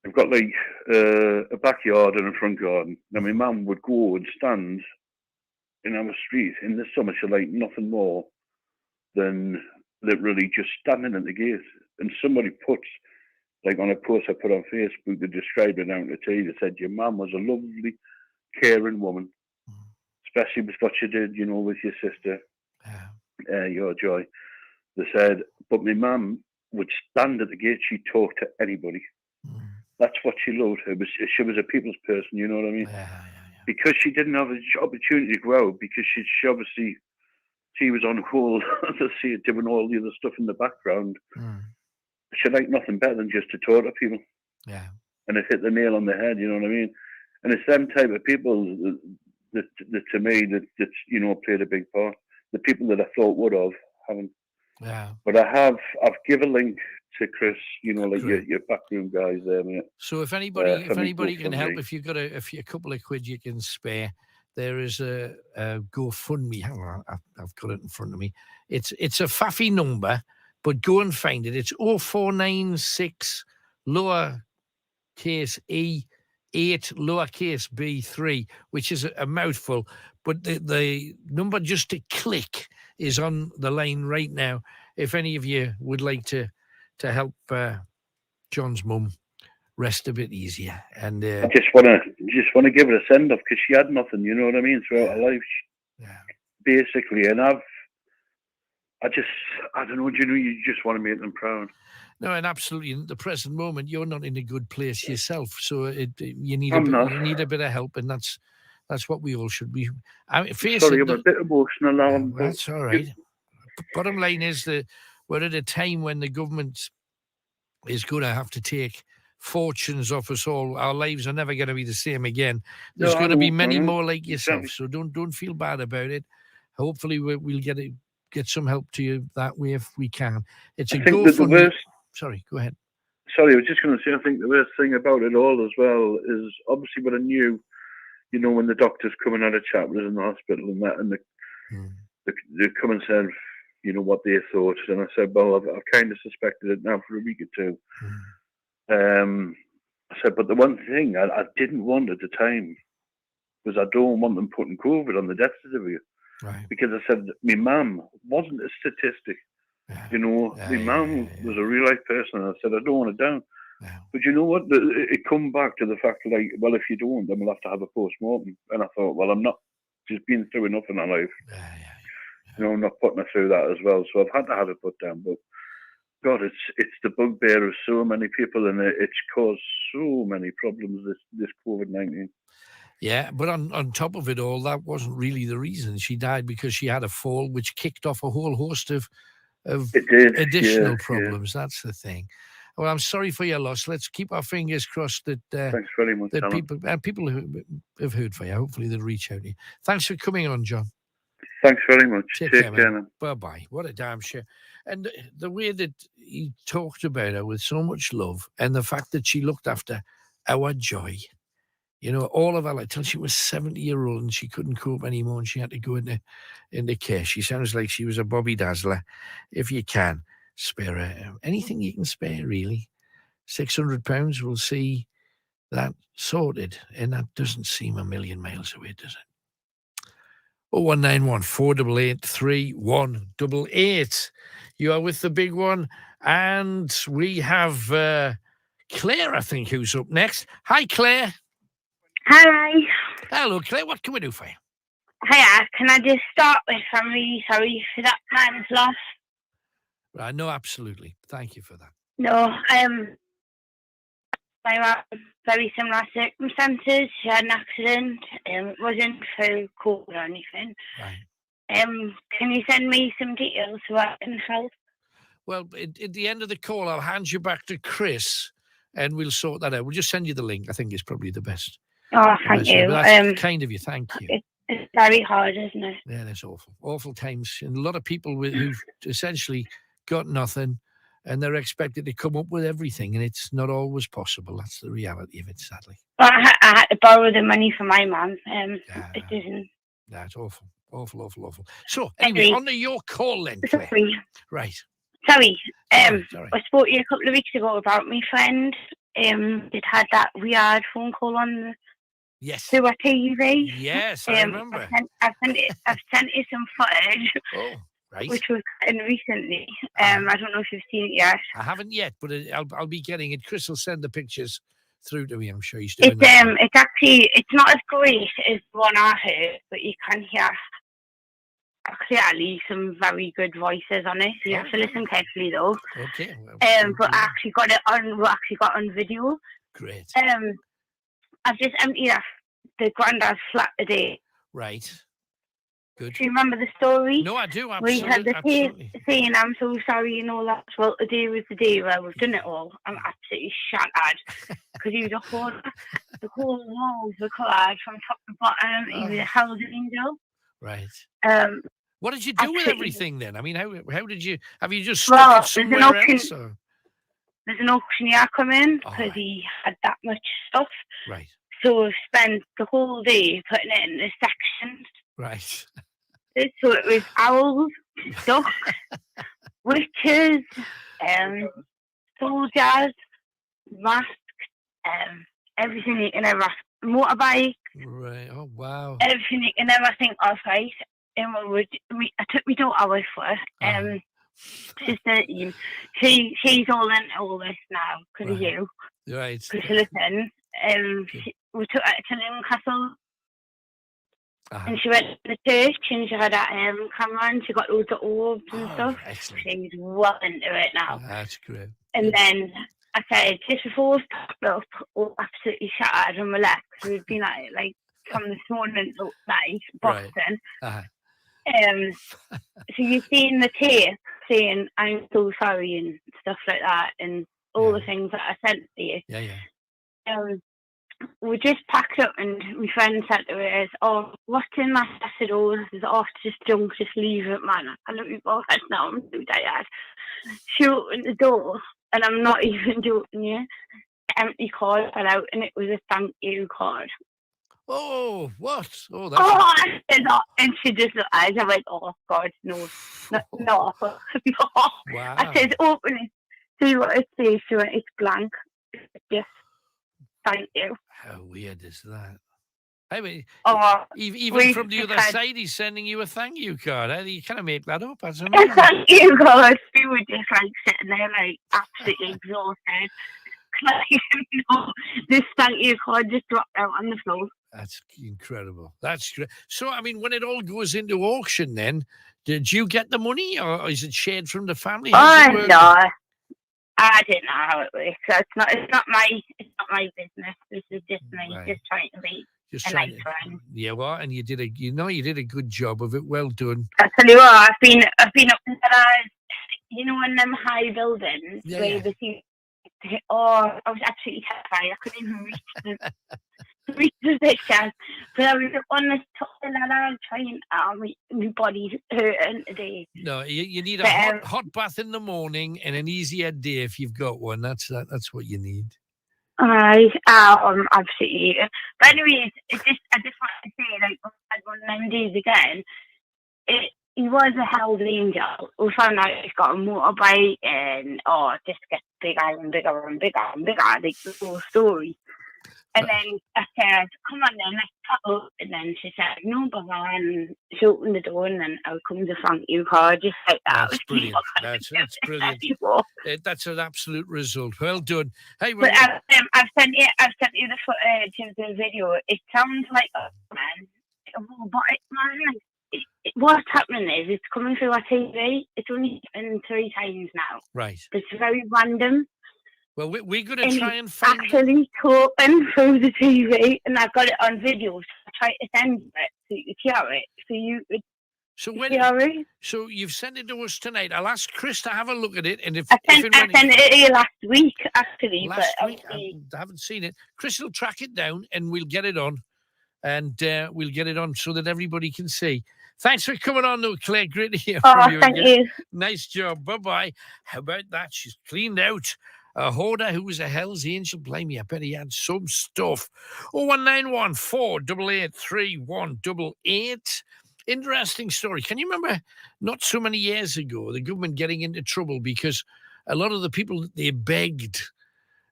They've got like a backyard and a front garden. Now my mum would go and stand in our street in the summer. She liked nothing more than literally just standing at the gate. And somebody put, like on a post I put on Facebook, they described it out to tea. They said your mum was a lovely, caring woman, especially with what she did, you know, with your sister, your Joy. They said, but my mum would stand at the gate. She'd talk to anybody. That's what she loved. She was a people's person, you know what I mean? Because she didn't have an opportunity to go out, because she obviously, she was on hold, doing all the other stuff in the background. She liked nothing better than just to talk to people. Yeah. And it hit the nail on the head, you know what I mean? And it's them type of people that to me, that you know, played a big part. The people that I thought would have, haven't. Yeah. But I've given a link to Chris, like your backroom guys there, mate. So if anybody can help, GoFundMe. if you've got a couple of quid you can spare, there is a GoFundMe. Hang on, I've got it in front of me. It's a faffy number, but go and find it. It's 0496 lowercase e 8 lowercase b3, which is a mouthful. But the number just to click is on the line right now. If any of you would like to help John's mum rest a bit easier, and I just want to give her a send off because she had nothing, you know what I mean, throughout her life, basically. And I don't know, you just want to make them proud. No, and absolutely. In the present moment, you're not in a good place yourself, so you need I'm you need a bit of help, and that's what we all should be. Sorry, I'm a bit emotional now. That's all right. Bottom line is that we're at a time when the government is going to have to take fortunes off us all. Our lives are never going to be the same again. There's going to be many more like yourself, so don't feel bad about it. Hopefully, we'll get some help to you that way if we can. It's a GoFundMe. Sorry, go ahead. Sorry, I was just going to say, I think the worst thing about it all as well is obviously what I knew, when the doctors come and had a chat with us in the hospital and that, and they come and said, what they thought. And I said, well, I've kind of suspected it now for a week or two. I said, but the one thing I didn't want at the time was I don't want them putting COVID on the death certificate. Right. Because I said, my mum wasn't a statistic. My mum was a real life person. And I said, I don't want it down. But you know what? It come back to the fact, like, well, if you don't, then we'll have to have a post-mortem. And I thought, well, I'm not just been through enough in my life. I'm not putting her through that as well. So I've had to have it put down. But God, it's the bugbear of so many people, and it's caused so many problems, this COVID-19. Yeah, but on top of it all, that wasn't really the reason. She died because she had a fall, which kicked off a whole host of additional problems. Yeah. That's the thing. Well, I'm sorry for your loss. Let's keep our fingers crossed that thanks very much, that people who have heard for you, hopefully they'll reach out to you. Thanks for coming on, John. Thanks very much. Take care. Bye-bye. What a damn shame. And the way that he talked about her with so much love, and the fact that she looked after our joy, all of her life, till she was 70-year-old and she couldn't cope anymore and she had to go into care. She sounds like she was a Bobby Dazzler. If you can, spare her. Anything you can spare, really. £600, we'll see that sorted. And that doesn't seem a million miles away, does it? 0191 488 3188. You are with the big one. And we have Claire, I think, who's up next. Hi, Claire. Hi. Hello, Claire. What can we do for you? Hiya. Can I just start with I'm really sorry for that man's loss. Right. No, absolutely. Thank you for that. No, they were very similar circumstances. She had an accident. It wasn't through COVID or anything. Right. Can you send me some details so I can help? Well, at the end of the call, I'll hand you back to Chris, and we'll sort that out. We'll just send you the link. I think it's probably the best. Oh, thank you. That's kind of you. Thank you. It's very hard, isn't it? Yeah, that's awful. Awful times. And a lot of people who've essentially got nothing, and they're expected to come up with everything, and it's not always possible. That's the reality of it, sadly. Well, I had to borrow the money from my mum. It isn't. That's awful. Awful. So, anyway, on to your call then, Claire. Sorry. Right. Sorry. Sorry. I spoke to you a couple of weeks ago about my friend. It had that weird phone call on through a TV. Yes, I remember. I've sent you some footage. Oh, right. Which was in recently. I don't know if you've seen it yet. I haven't yet, but I'll be getting it. Chris will send the pictures through to me. I'm sure he's doing that. It's actually not as great as the one I heard, but you can hear clearly some very good voices on it. You have to listen carefully though. Okay. But I actually got it on. We actually got on video. Great. I've just emptied the granddad's flat today. Right. Good. Do you remember the story? No, I do. Absolutely. We had the saying, "I'm so sorry," and all that. Well, today was the day where we've done it all. I'm absolutely shattered because he was the whole walls were covered from top to bottom. He was a hell's angel. Right. What did you do with everything then? I mean, how did you, have you just Well, stuck it somewhere else? Or? There's an auctioneer come in because he had that much stuff. Right. So we spent the whole day putting it into sections. Right. So it was owls, ducks, witches, soldiers, masks, everything you can ever, motorbike. Right. Oh, wow. Everything you can ever think of, right? And I took my daughter with us. She's 13. She's all into all this now because of you. Right. Because she listens. We took her to Chillingham Castle. And she went to the church and she had that camera and she got loads of orbs and stuff. Excellent. She's well into it now. That's great. And then I said, just before we packed up, all absolutely shattered and relaxed. We'd been at it like from this morning till night, boxing. So you've seen the tape saying, I'm so sorry and stuff like that and all the things that I sent to you. We just packed up and my friend said to us, oh, what's in that? I said, oh, this is off, just junk, just leave it, man. I look at my head now, I'm too tired. She opened the door and I'm not even joking you. Empty card fell out and it was a thank you card. Oh, what? Oh, that's I said that, and she just looked at us. I went, oh, God, no. No. Wow. I said, open it. See what it says. She went, it's blank. Yes. Thank you. How weird is that? I mean, Oh, even from the other side, he's sending you a thank you card. How do you kind of make that up? That's amazing. Thank you, God. We were just like sitting there, like absolutely exhausted. This thank you card just dropped out on the floor. That's incredible. That's great. So, I mean, when it all goes into auction, then did you get the money, or is it shared from the family? No, I didn't know how it works. So it's not my business. This is just me, just trying to be a nice friend. Yeah, well, and you did a good job of it. Well done. I tell you what, I've been up in in them high buildings where the sea. Oh, I was absolutely terrified. I couldn't even reach the pictures. But I was on this top of the ladder trying, my body's hurting today. No, you need a hot bath in the morning and an easier day if you've got one. That's what you need. Absolutely. But anyways, I just want to say, like, I had one of them days again. He was a held angel. We found out he's got a motorbike and it just gets bigger and bigger and bigger and bigger, like the whole story. And then I said, come on then, let's pack up. And then she said, no bother, and she opened the door and then out comes a thank you card, just like that. That's brilliant. That's brilliant. That's an absolute result. Well done. Hey, but I've sent you the footage of the video. It sounds like a robotic man. What's happening is it's coming through our TV. It's only happened 3 times now. Right. It's very random. Well, we're going to try and find... actually talking through the TV, and I've got it on video, so I tried to send it so you could hear it. So you could hear it. So you've sent it to us tonight. I'll ask Chris to have a look at it. And I sent it to you last week, actually. Last week? I haven't seen it. Chris will track it down, and we'll get it on. And we'll get it on so that everybody can see. Thanks for coming on, though, Claire. Great to hear from you. Thank you. Nice job. Bye-bye. How about that? She's cleaned out. A hoarder who was a Hell's Angel. Blame me, I bet he had some stuff. 01914 888 3188. Interesting story. Can you remember not so many years ago, the government getting into trouble because a lot of the people that they begged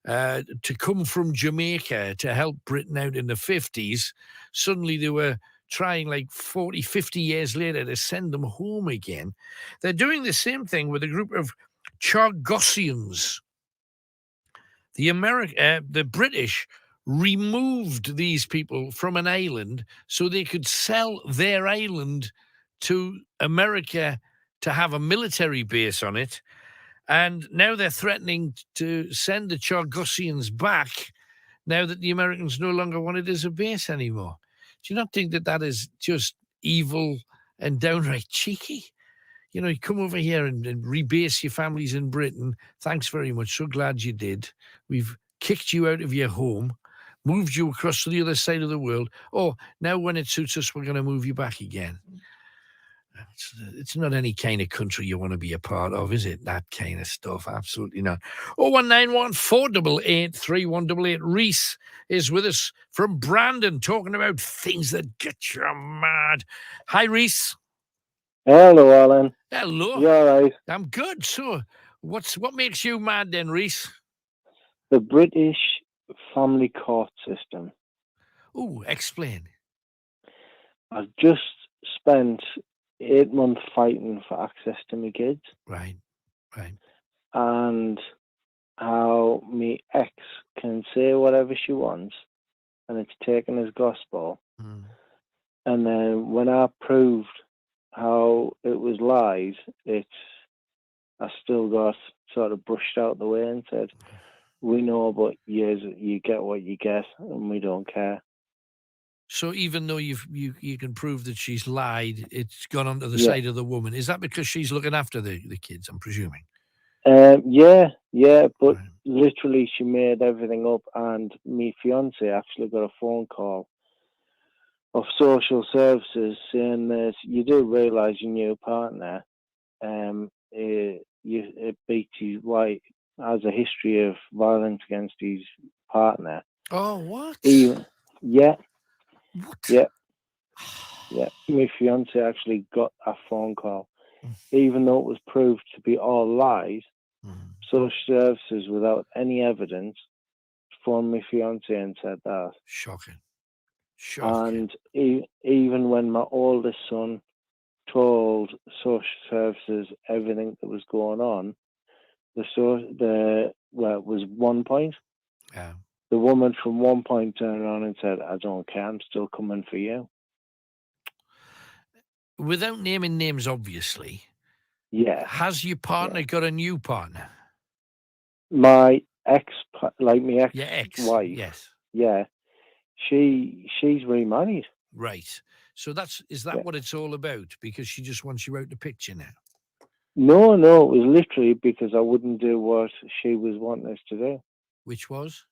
to come from Jamaica to help Britain out in the 50s, suddenly they were trying like 40, 50 years later to send them home again. They're doing the same thing with a group of Chargossians. The British removed these people from an island so they could sell their island to America to have a military base on it. And now they're threatening to send the Chargossians back now that the Americans no longer want it as a base anymore. Do you not think that is just evil and downright cheeky? You know, you come over here and rebase your families in Britain. Thanks very much. So glad you did. We've kicked you out of your home, moved you across to the other side of the world. Oh, now when it suits us, we're going to move you back again. It's not any kind of country you want to be a part of, is it? That kind of stuff. Absolutely not. 0191 488 3188. Reese is with us from Brandon, talking about things that get you mad. Hi, Reese. Hello, Alan. Hello. You all right? I'm good. So, what makes you mad then, Reese? The British family court system. Oh, explain. I've just spent 8 months fighting for access to my kids. Right. And how my ex can say whatever she wants and it's taken as gospel. And then when I proved how it was lies, I still got sort of brushed out the way and said, we know, but you get what you get and we don't care. So even though you can prove that she's lied, it's gone onto the side of the woman. Is that because she's looking after the kids, I'm presuming? Yeah, but literally she made everything up, and my fiance actually got a phone call of social services saying that you do realise your new partner, it beats his wife, has a history of violence against his partner. Oh, what? Yeah. My fiance actually got a phone call, even though it was proved to be all lies. Social services, without any evidence, phoned my fiance and said that. Shocking. And even when my oldest son told social services everything that was going on, it was 1 point. Yeah. The woman from 1 point turned around and said, I don't care, I'm still coming for you. Without naming names, obviously. Yeah. Has your partner got a new partner? My ex-wife. Yes. Yeah. She's remarried. Right. So is that what it's all about? Because she just wants you out the picture now? No, it was literally because I wouldn't do what she was wanting us to do. Which was?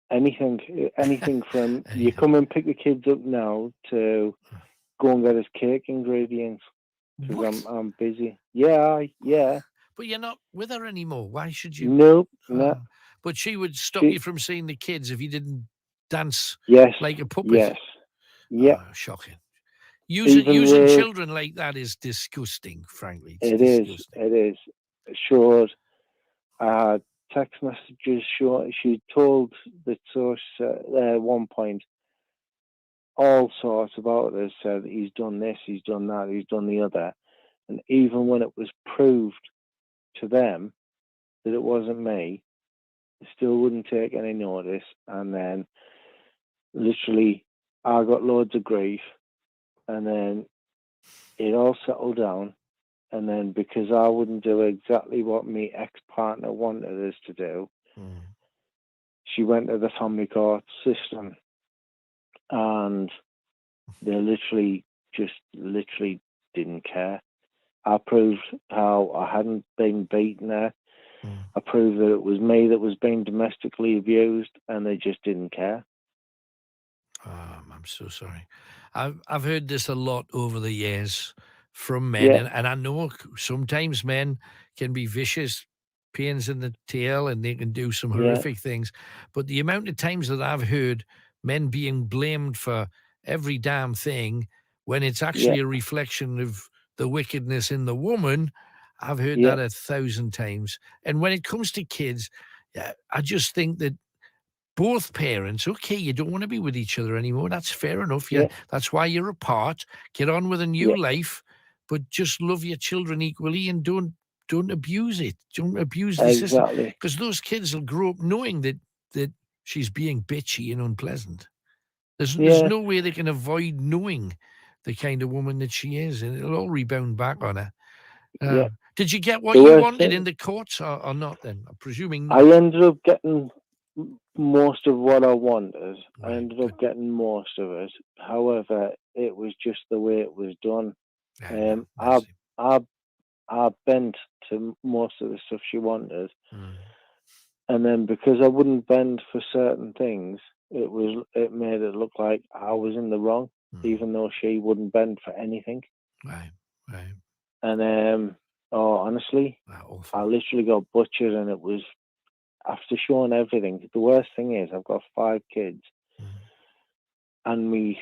Anything from you come and pick the kids up now to go and get us cake ingredients because I'm busy. Yeah. But you're not with her anymore. Why should you? No. But she would stop you from seeing the kids if you didn't dance like a puppet. Yes. Yeah. Oh, shocking. Using children like that is disgusting, frankly. It's disgusting. It is. Sure. Text messages. Sure. She told the source at 1 point all sorts about it. Said he's done this, he's done that, he's done the other. And even when it was proved to them that it wasn't me, they still wouldn't take any notice. And then literally I got loads of grief, and then it all settled down. And then because I wouldn't do exactly what my ex-partner wanted us to do, she went to the family court system, and they literally didn't care. I proved how I hadn't been beaten there. I proved that it was me that was being domestically abused, and they just didn't care. I'm so sorry. I've heard this a lot over the years from men, and I know sometimes men can be vicious, pains in the tail, and they can do some horrific things. But the amount of times that I've heard men being blamed for every damn thing when it's actually a reflection of the wickedness in the woman, I've heard that 1,000 times. And when it comes to kids, I just think that both parents, okay, you don't want to be with each other anymore. That's fair enough. That's why you're apart. Get on with a new life, but just love your children equally and don't abuse it. Don't abuse the system. Because those kids will grow up knowing that she's being bitchy and unpleasant. There's no way they can avoid knowing the kind of woman that she is, and it'll all rebound back on her. Did you get what you wanted in the courts or not then? I'm presuming not. I ended up getting most of what I wanted. I ended up getting most of it. However, it was just the way it was done. I bent to most of the stuff she wanted. And then because I wouldn't bend for certain things, it made it look like I was in the wrong, even though she wouldn't bend for anything. Right. Right. And honestly, I literally got butchered, and it was after showing everything. The worst thing is I've got 5 kids, and me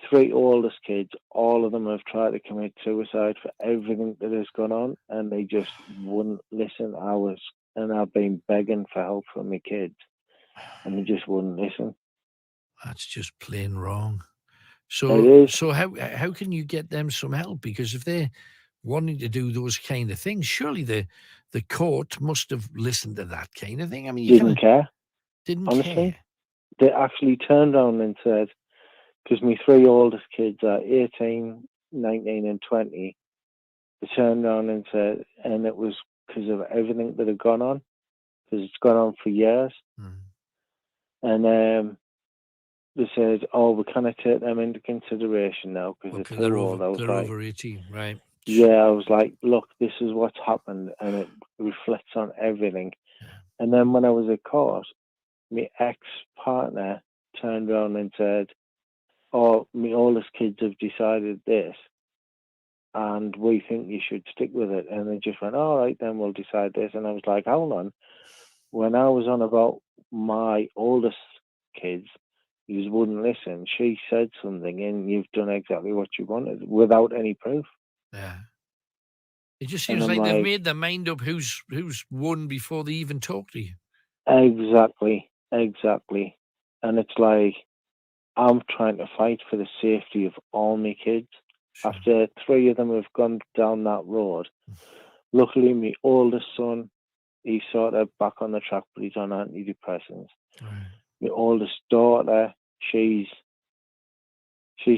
3 oldest kids, all of them have tried to commit suicide for everything that has gone on, and they just wouldn't listen. I've been begging for help from my kids, and they just wouldn't listen. That's just plain wrong. It So is. how can you get them some help? Because if they're wanting to do those kind of things, surely the court must have listened to that kind of thing. I mean, you Didn't care. Honestly, care. they actually turned around and said, because my 3 oldest kids are 18, 19, and 20, they turned around and said, and it was because of everything that had gone on, because it's gone on for years. And they said, "Oh, we cannot take them into consideration now because they're too old." I was They're like, over 18, right? "Yeah," I was like, "Look, this is what's happened, and it reflects on everything." And then when I was at court, my ex-partner turned around and said, "Oh, my oldest kids have decided this, and we think you should stick with it." And they just went, "All right, then we'll decide this." And I was like, "Hold on." When I was on about my oldest kids, you wouldn't listen. She said something, and you've done exactly what you wanted without any proof. Yeah. It just And seems I'm like they've like, made their mind up who's won before they even talk to you. exactly. And it's like, I'm trying to fight for the safety of all my kids. After 3 of them have gone down that road, luckily my oldest son, he's sort of back on the track, but he's on antidepressants. My oldest daughter, she's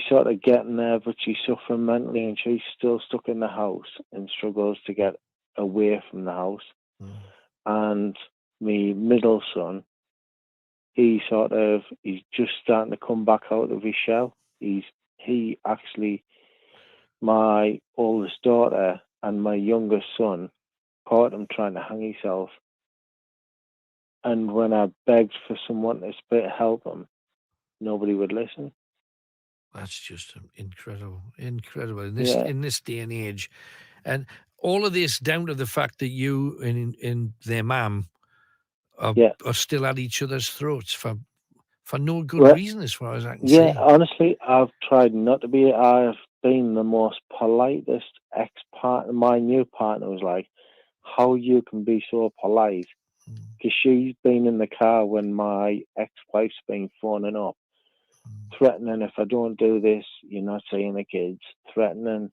sort of getting there, but she's suffering mentally, and she's still stuck in the house and struggles to get away from the house. And my middle son, he's just starting to come back out of his shell. He actually, my oldest daughter and my youngest son, caught him trying to hang himself. And when I begged for someone to help him, nobody would listen. That's just incredible in Yeah. this day and age, and all of this down to the fact that you and their mum are still at each other's throats for no good reason, as far as I can see. Honestly, I've tried not to be. I've been the most politest ex-partner. My new partner was like, "How you can be so polite?" Because she's been in the car when my ex-wife's been phoning up, threatening, "If I don't do this, you're not seeing the kids." Threatening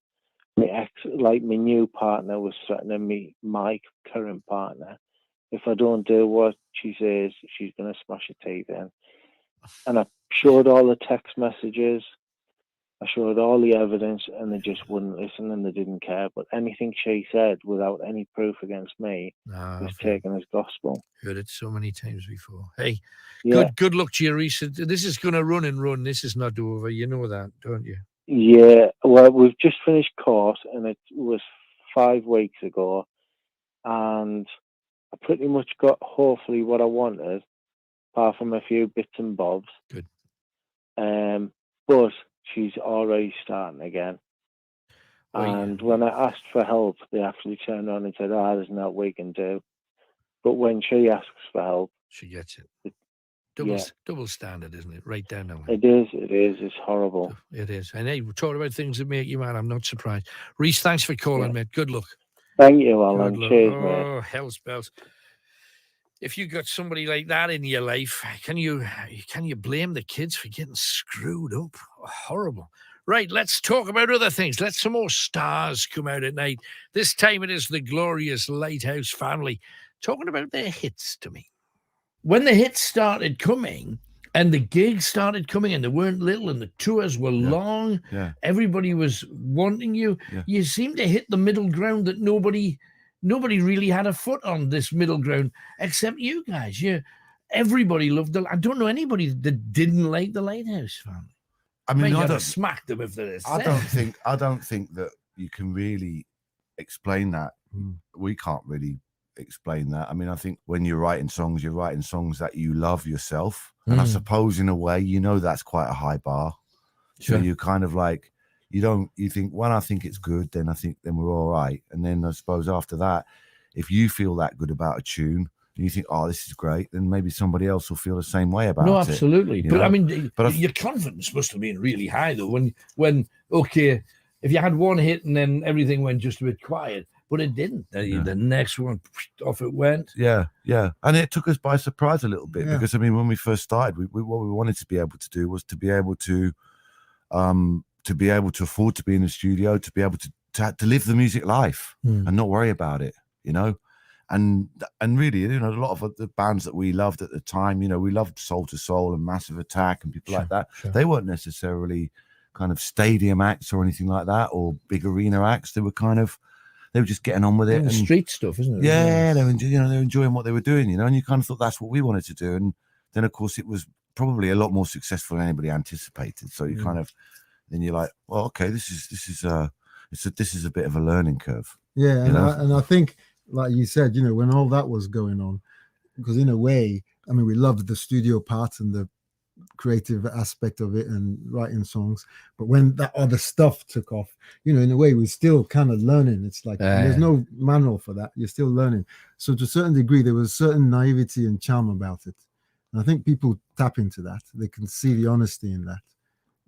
my new partner was threatening me, my current partner. If I don't do what she says, she's going to smash her teeth in. And I showed all the text messages, I showed all the evidence, and they just wouldn't listen, and they didn't care. But anything she said without any proof against me was taken as gospel. Heard it so many times before. Hey, Yeah. good luck to you, Reece. This is going to run and run. This is not over. You know that, don't you? Yeah, well, we've just finished court, and it was 5 weeks ago, and I pretty much got hopefully what I wanted, apart from a few bits and bobs. Good. But she's already starting again. And when I asked for help, they actually turned around and said, "Oh, there's nothing we can do." But when she asks for help, she gets it. Yeah. Double standard, isn't it? Right down the line. It is. It's horrible. It is. And hey, we're talking about things that make you mad. I'm not surprised. Reece, thanks for calling, mate. Good luck. Thank you, Alan. Good luck. Cheers, oh, mate. hell's bells. If you got somebody like that in your life, can you blame the kids for getting screwed up? Horrible. Right, let's talk about other things. Let some more stars come out at night. This time it is the glorious Lighthouse Family talking about their hits to me. When the hits started coming and the gigs started coming and they weren't little and the tours were long, everybody was wanting you, you seemed to hit the middle ground that nobody really had a foot on, this middle ground, except you guys. Everybody loved I don't know anybody that didn't like the Lighthouse Family. I mean, I don't smack them if they're I don't think that you can really explain that. We can't really explain that. I mean, I think when you're writing songs that you love yourself, and I suppose in a way, that's quite a high bar. So you kind of like, you think, well, I think it's good, then we're all right. And then I suppose after that, if you feel that good about a tune and you think, oh, this is great, then maybe somebody else will feel the same way about it. No, absolutely. But know? I mean, your confidence must have been really high though. When okay, if you had one hit and then everything went just a bit quiet, but it didn't. The next one, off it went. Yeah. And it took us by surprise a little bit Yeah. because, I mean, when we first started, what we wanted to be able to do was to be able to afford to be in the studio, to be able to live the music life and not worry about it, you know. And really, you know, a lot of the bands that we loved at the time, you know, we loved Soul to Soul and Massive Attack and people like that. Sure. They weren't necessarily kind of stadium acts or anything like that, or big arena acts. They were just getting on with it. And street stuff, isn't it? Yeah, they're enjoying what they were doing, you know. And you kind of thought that's what we wanted to do. And then, of course, it was probably a lot more successful than anybody anticipated. So you kind of, then you're like, well, okay, this is a bit of a learning curve. Yeah, you know? and I think, like you said, you know, when all that was going on, because in a way, I mean, we loved the studio part and the creative aspect of it and writing songs, but when that other stuff took off, you know, in a way, we're still kind of learning. It's like there's no manual for that. You're still learning. So to a certain degree, there was certain naivety and charm about it. And I think people tap into that. They can see the honesty in that.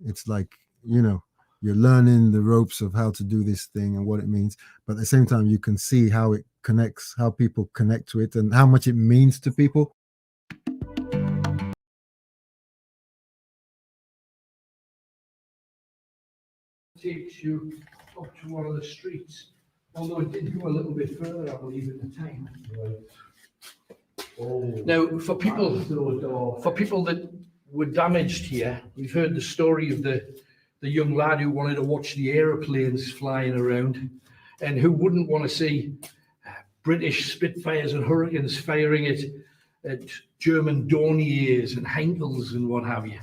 It's like, you know, you're learning the ropes of how to do this thing and what it means, but at the same time, you can see how it connects, how people connect to it and how much it means to people. Takes you up to one of the streets, although it did go a little bit further, I believe, at the time. Now, for people that were damaged here, we've heard the story of the young lad who wanted to watch the aeroplanes flying around and who wouldn't want to see British Spitfires and Hurricanes firing at German Dorniers and Henkels and what have you.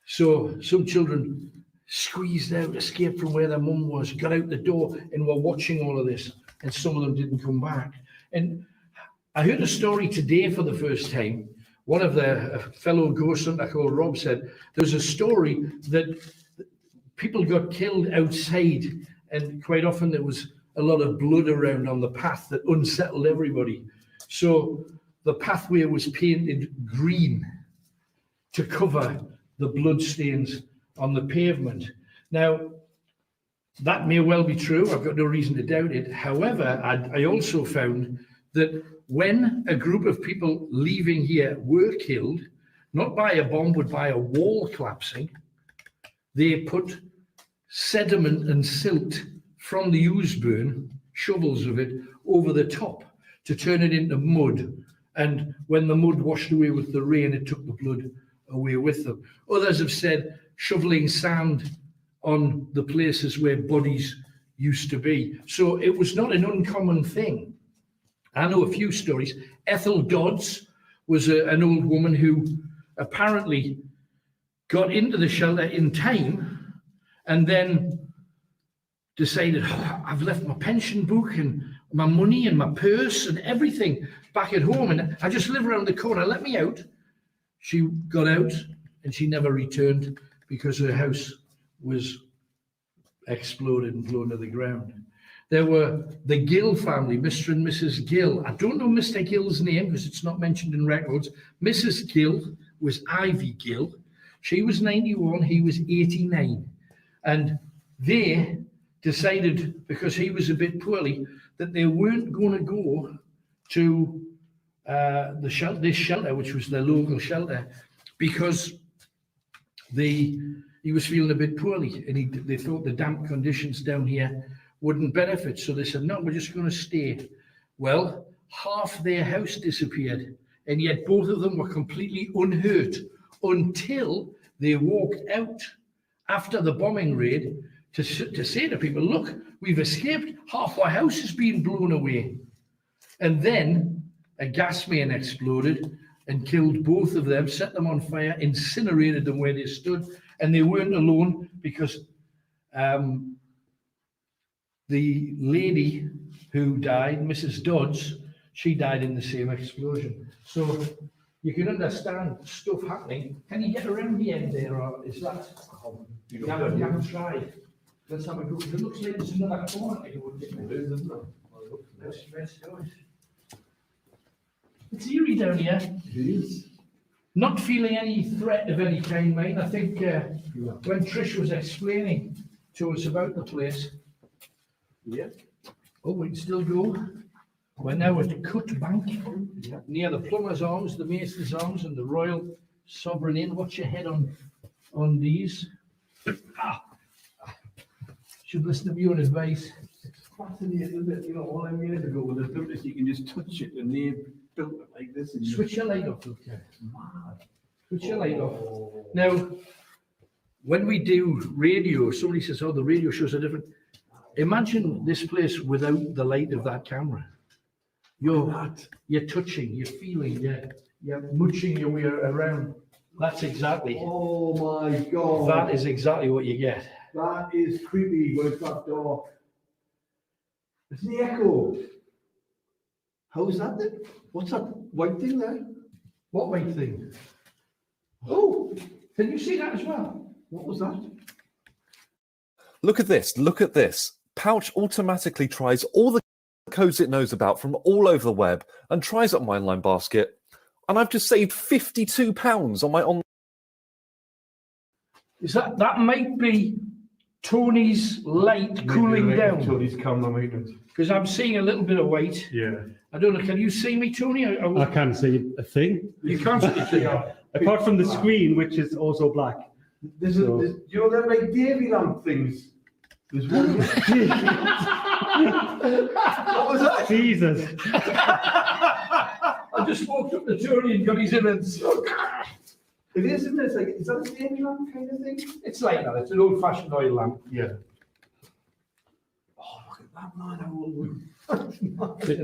So some children squeezed out, escaped from where their mum was, got out the door and were watching all of this, and some of them didn't come back. And I heard a story today for the first time. One of a fellow ghost hunter called Rob said there's a story that people got killed outside, and quite often there was a lot of blood around on the path that unsettled everybody. So the pathway was painted green to cover the blood stains on the pavement. Now, that may well be true. I've got no reason to doubt it. However, I also found that when a group of people leaving here were killed, not by a bomb, but by a wall collapsing, they put sediment and silt from the Ousburn, shovels of it, over the top to turn it into mud. And when the mud washed away with the rain, it took the blood away with them. Others have said shoveling sand on the places where bodies used to be. So it was not an uncommon thing. I know a few stories. Ethel Dodds was an old woman who apparently got into the shelter in time and then decided, oh, I've left my pension book and my money and my purse and everything back at home, and I just live around the corner. Let me out. She got out and she never returned because her house was exploded and blown to the ground. There were the Gill family, Mr. and Mrs. Gill. I don't know Mr. Gill's name because it's not mentioned in records. Mrs. Gill was Ivy Gill. She was 91, he was 89. And they decided, because he was a bit poorly, that they weren't going to go to this shelter, which was their local shelter, because he was feeling a bit poorly, and they thought the damp conditions down here wouldn't benefit. So they said, no, we're just going to stay. Well, half their house disappeared, and yet both of them were completely unhurt until they walked out after the bombing raid to say to people, look, we've escaped, half our house has been blown away. And then a gas main exploded and killed both of them, set them on fire, incinerated them where they stood. And they weren't alone, because the lady who died, Mrs. Dodds, she died in the same explosion. So you can understand stuff happening. Can you get around the end there, or is that? You haven't tried. Let's have a look. It looks like there's another corner. Let's do it. It's eerie down here. It is. Not feeling any threat of any kind, mate. I think when Trish was explaining to us about the place. Yeah. Oh, we can still go. We're now at Cut Bank, near the Plumber's Arms, the Mason's Arms, and the Royal Sovereign Inn. Watch your head on these. Should listen to viewing advice. It's fascinating, isn't it? You know, all them years ago with the built this, you can just touch it and they built it like this. And Switch your light off, okay? It's mad. Switch your light off. Now, when we do radio, somebody says, oh, the radio shows are different. Imagine this place without the light of that camera. You're touching, you're feeling, you're mooching your way around. That's exactly. Oh my God. That is exactly what you get. That is creepy when it's that dark. It's the echo. How's that then? What's that white thing there? What white thing? Oh, can you see that as well? What was that? Look at this. Look at this. Pouch automatically tries all the codes it knows about from all over the web and tries up my online basket. And I've just saved £52 on my online. Is that might be Tony's light cooling down? Tony's camera maintenance. Because I'm seeing a little bit of white. Yeah. I don't know. Can you see me, Tony? I can't see a thing. You can't see a thing. Apart from the screen, which is also black. There's you know them like Davy lamp things? There's one. What was that? Jesus. I just walked up to Tony and got his in and It is, isn't it? It's like, is that a Davy lamp kind of thing? it's like that. It's an old-fashioned oil lamp. Yeah. Oh, look at that, man. How old we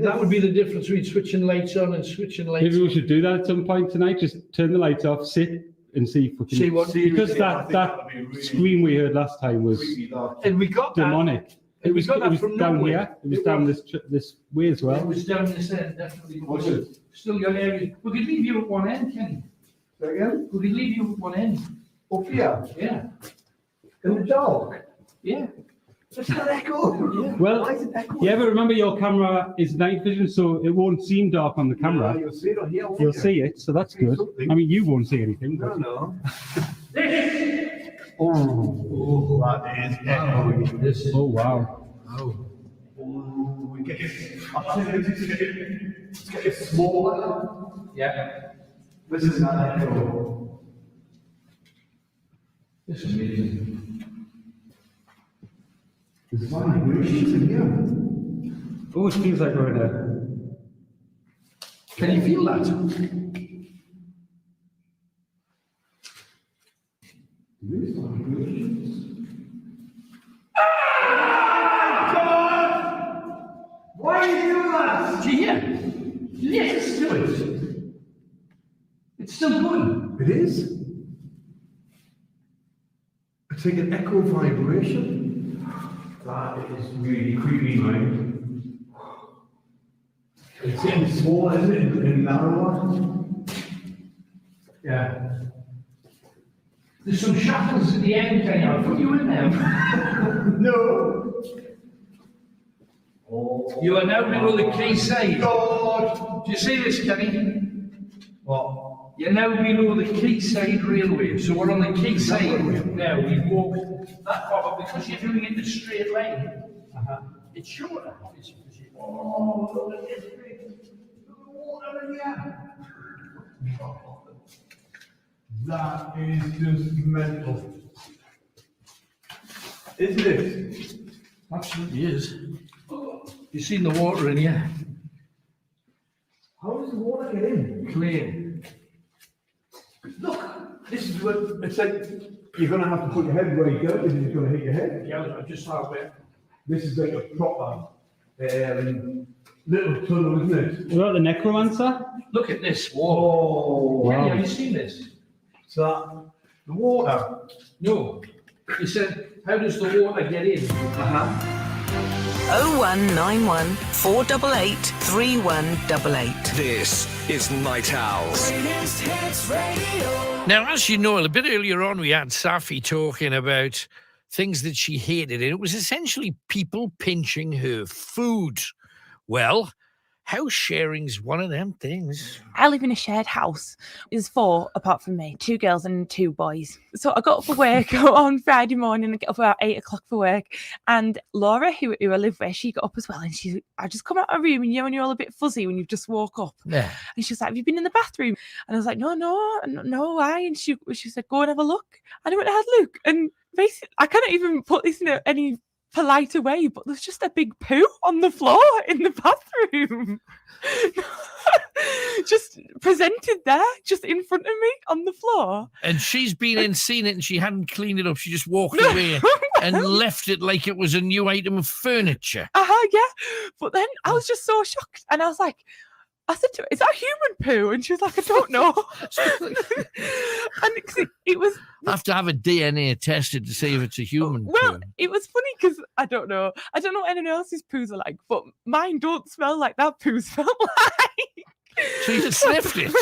That would be the difference between switching lights on and switching lights Maybe we off. should do that at some point tonight. Just turn the lights off, sit and see if we can. See what- because that scream we heard last time was And we got that. demonic. It was got that from down nowhere. here. It was down this way as It well. was down this end, definitely. Was it? Still got areas. We could leave you at one end, Kenny. Say again? We could leave you at one end. Up here? Yeah. In the dark? Yeah. It's not echo. Yeah. Well, Why is it echoing? yeah, but remember your camera is night vision, so it won't seem dark on the camera. Yeah, you'll see it on here. won't You'll you? see it, so that's good. I mean, you won't see anything. No, But no. Oh, that is echoing. This is. oh wow! Oh. Oh, we get it's getting smaller. Yeah. This is not echo. This is amazing. There's vibrations in here. Oh, it feels like we're in a. Can you feel that? There's vibrations. Why are you doing that? Do you hear? Yes, do it. It's still going. It is. It's like an echo vibration. That is really creepy, man. It's getting smaller, isn't it? And narrower. Yeah. There's some shackles at the end, Kenny. I'll put you in there. No. You are now below the key side. God. Do you see this, Kenny? What? You're now below the Quayside Railway. So we're on the Quayside now. We've walked that far, but because you're doing it in a straight line, it's shorter. Oh, look at this thing. Look at the water in here. That is just mental. Isn't it? Absolutely is. You've seen the water in here. How does the water get in? Clear. Look, this is what it's like. You're going to have to put your head right down because it's going to hit your head. Yeah, I just saw it. This is like a proper little tunnel, isn't it? What about the necromancer? Look at this wall. Oh, Kenny, wow. have you seen this? So the water. No. He said, how does the water get in? 0191 488 3188. This is Night Owls. Greatest hits radio. Now, as you know, a bit earlier on, we had Safi talking about things that she hated. And it was essentially people pinching her food. Well, house sharing's one of them things. I live in a shared house. There's 4 apart from me, 2 girls and 2 boys. So I got up for work on Friday morning. I get up about 8 o'clock for work. And Laura, who I live with, she got up as well. And I just come out of her room, and when you're all a bit fuzzy when you've just woke up. Yeah. And she was like, have you been in the bathroom? And I was like, no, why? And she said, go and have a look. And I went and had a look. And basically, I can't even put this in any politer way, but there's just a big poo on the floor in the bathroom. Just presented there, just in front of me on the floor. And she's been in, seen it, and she hadn't cleaned it up. She just walked away and left it like it was a new item of furniture. Yeah. But then I was just so shocked, and I said to her, is that human poo? And she was like, I don't know. And it was... I have to have a DNA tested to see if it's a human poo. It was funny because I don't know what anyone else's poos are like, but mine don't smell like that poo smelled like. So you sniffed it?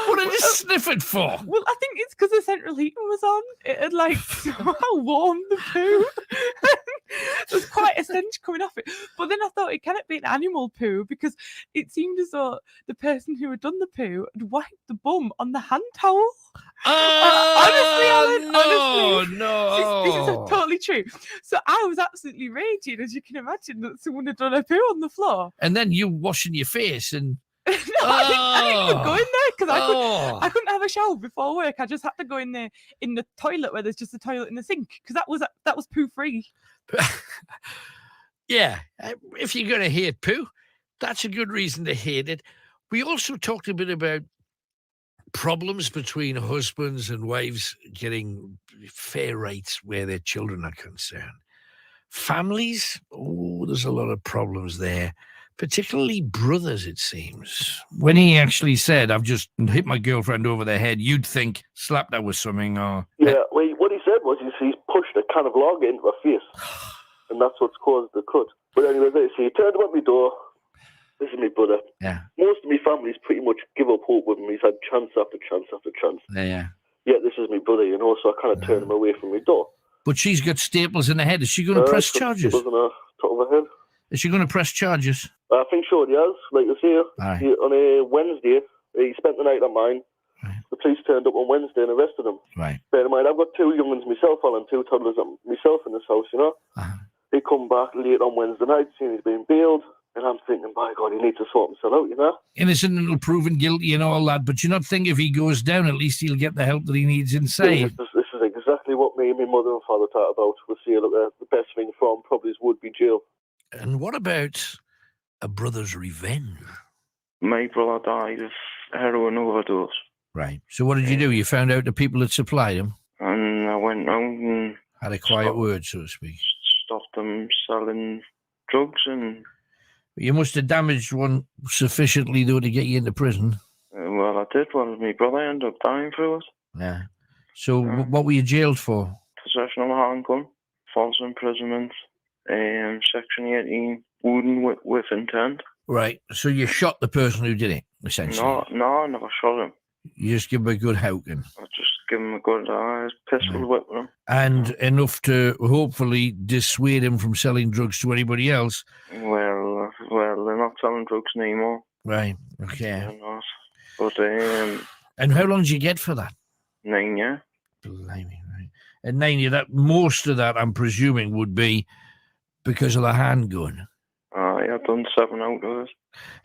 What did you sniff it for? Well, I think it's because the central heating was on. It had somehow warmed the poo. There's quite a stench coming off it. But then I thought it cannot be an animal poo because it seemed as though the person who had done the poo had wiped the bum on the hand towel. Honestly, Alan, no. This is totally true. So I was absolutely raging, as you can imagine, that someone had done a poo on the floor. And then you washing your face and... I didn't go in there because I couldn't have a shower before work. I just had to go in there in the toilet where there's just a toilet in the sink because that was poo free. Yeah, if you're going to hate poo, that's a good reason to hate it. We also talked a bit about problems between husbands and wives getting fair rights where their children are concerned. Families, there's a lot of problems there. Particularly brothers, it seems. When he actually said, I've just hit my girlfriend over the head, you'd think slapped her with something or... Yeah, well, what he said was he's pushed a can of lager into her face. And that's what's caused the cut. But anyway, he turned up at my door. This is my brother. Yeah. Most of my family's pretty much give up hope with him. He's had chance after chance after chance. Yeah. Yeah, this is my brother, so I kind of turned him away from my door. But she's got staples in her head. Is she going to press charges? Staples on her top of her head. Is she going to press charges? I think sure he has. Like I say, Right. on a Wednesday, he spent the night on mine. Right. The police turned up on Wednesday and arrested him. Right. Bear in mind, I've got 2 young ones myself, Alan, 2 toddlers myself in this house, They come back late on Wednesday night, seeing he's been bailed, and I'm thinking, by God, he needs to sort himself out, Innocent until proven guilty and all that, but you not think if he goes down, at least he'll get the help that he needs inside? This is exactly what me and my mother and father talked about. We'll see, look, the best thing for him probably would be jail. And what about a brother's revenge? My brother died of heroin overdose. Right. So what did you do? You found out the people that supplied him? And I went round and... Had a quiet word, so to speak. Stopped them selling drugs and... You must have damaged one sufficiently, though, to get you into prison. Well, I did. Well, my brother ended up dying for it. Yeah. So what were you jailed for? Possession of a handgun, false imprisonment, Section 18, wounding with intent. Right. So you shot the person who did it, essentially? No, I never shot him. You just give him a good howking? I just give him a good pistol whip with him. And enough to hopefully dissuade him from selling drugs to anybody else? Well, they're not selling drugs anymore. Right, okay. They're not. But, and how long did you get for that? 9 years. Blimey, right. And 9 years, most of that, I'm presuming, would be because of the handgun. I've done 7 out of it.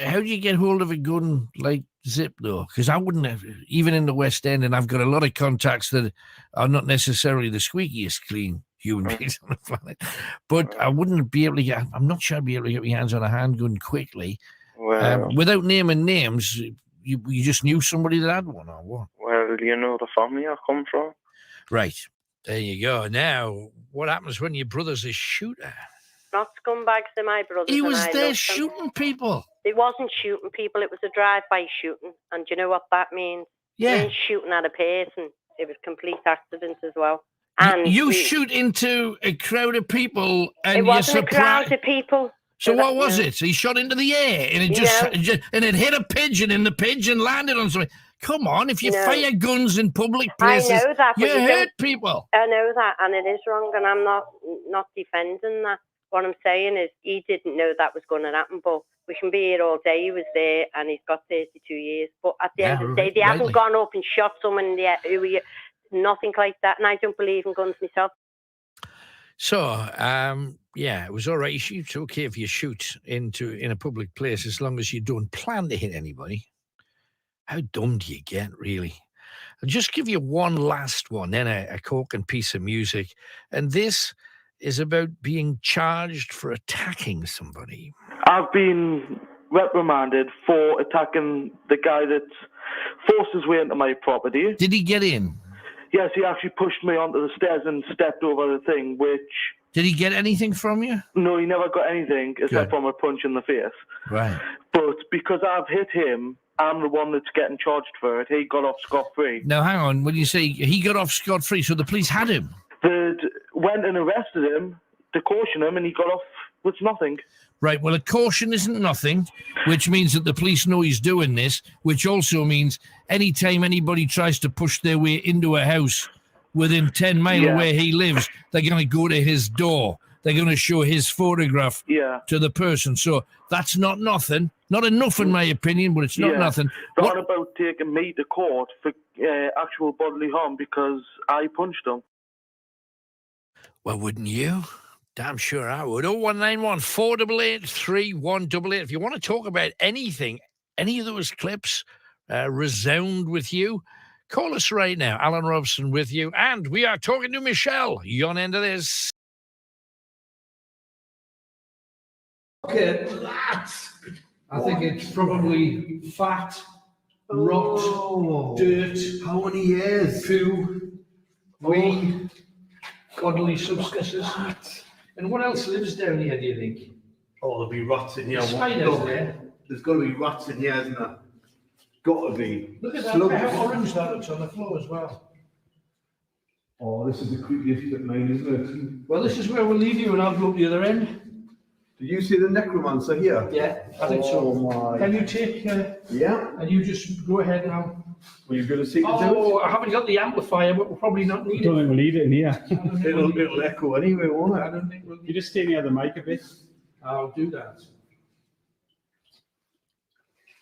How do you get hold of a gun like Zip, though? Because I wouldn't have, even in the West End, and I've got a lot of contacts that are not necessarily the squeakiest clean human beings on the planet, but I wouldn't be able to get, I'm not sure I'd be able to get my hands on a handgun quickly. Well, without naming names, you just knew somebody that had one, or what? Well, you know the family I come from. Right. There you go. Now, what happens when your brother's a shooter? Not scumbags, they're my brothers. He was and I there love shooting them. people. It wasn't shooting people, it was a drive-by shooting. And do you know what that means? Yeah. It means shooting at a person. It was complete accident as well. You shoot into a crowd of people and it wasn't a crowd of people. So what was it? He shot into the air and it and it hit a pigeon and the pigeon landed on something. Come on, if you No. fire guns in public I places, know that, you but you hurt don't- people. I know that, and it is wrong, and I'm not defending that. What I'm saying is he didn't know that was going to happen, but we can be here all day. He was there, and he's got 32 years. But at the end of the day, they haven't gone up and shot someone yet. Nothing like that, and I don't believe in guns myself. So, yeah, it was all right. It's okay if you shoot in a public place as long as you don't plan to hit anybody. How dumb do you get, really? I'll just give you one last one, then a corking piece of music. And this is about being charged for attacking somebody. I've been reprimanded for attacking the guy that forced his way into my property. Did he get in? Yes, he actually pushed me onto the stairs and stepped over the thing, which... Did he get anything from you? No, he never got anything except Good. from a punch in the face. Right. But because I've hit him, I'm the one that's getting charged for it. He got off scot-free. Now, hang on. When you say he got off scot-free, so the police had him? They went and arrested him to caution him, and he got off with nothing. Right, well, a caution isn't nothing, which means that the police know he's doing this, which also means anytime anybody tries to push their way into a house within 10 miles of where he lives, they're going to go to his door. They're going to show his photograph to the person. So that's not nothing. Not enough, in my opinion, but it's not nothing. They're on about taking me to court for actual bodily harm because I punched him. Well, wouldn't you? Damn sure I would. 0191 488 3188. If you want to talk about anything, any of those clips resound with you, call us right now. Alan Robson with you. And we are talking to Michelle. You on end of this. Okay, I think it's probably fat, rot, dirt. How many years? Poo, wee, godly substances. And what else lives down here, do you think? Oh, there'll be rats in here. Spiders Look, there. There's got to be rats in here, isn't there? Got to be. Look at that, Slugs. how orange that looks on the floor as well. Oh, this is the creepiest bit, mate, isn't it? Well, this is where we'll leave you and I'll go up the other end. Did you see the necromancer here? Yeah, I think so. My. Can you take... Yeah. And you just go ahead now. Were you going to see Oh, I haven't got the amplifier, but we'll probably not need I don't it. think we'll need it in here. It'll echo anyway, won't it? I don't think we'll You just stay near the mic a bit. I'll do that.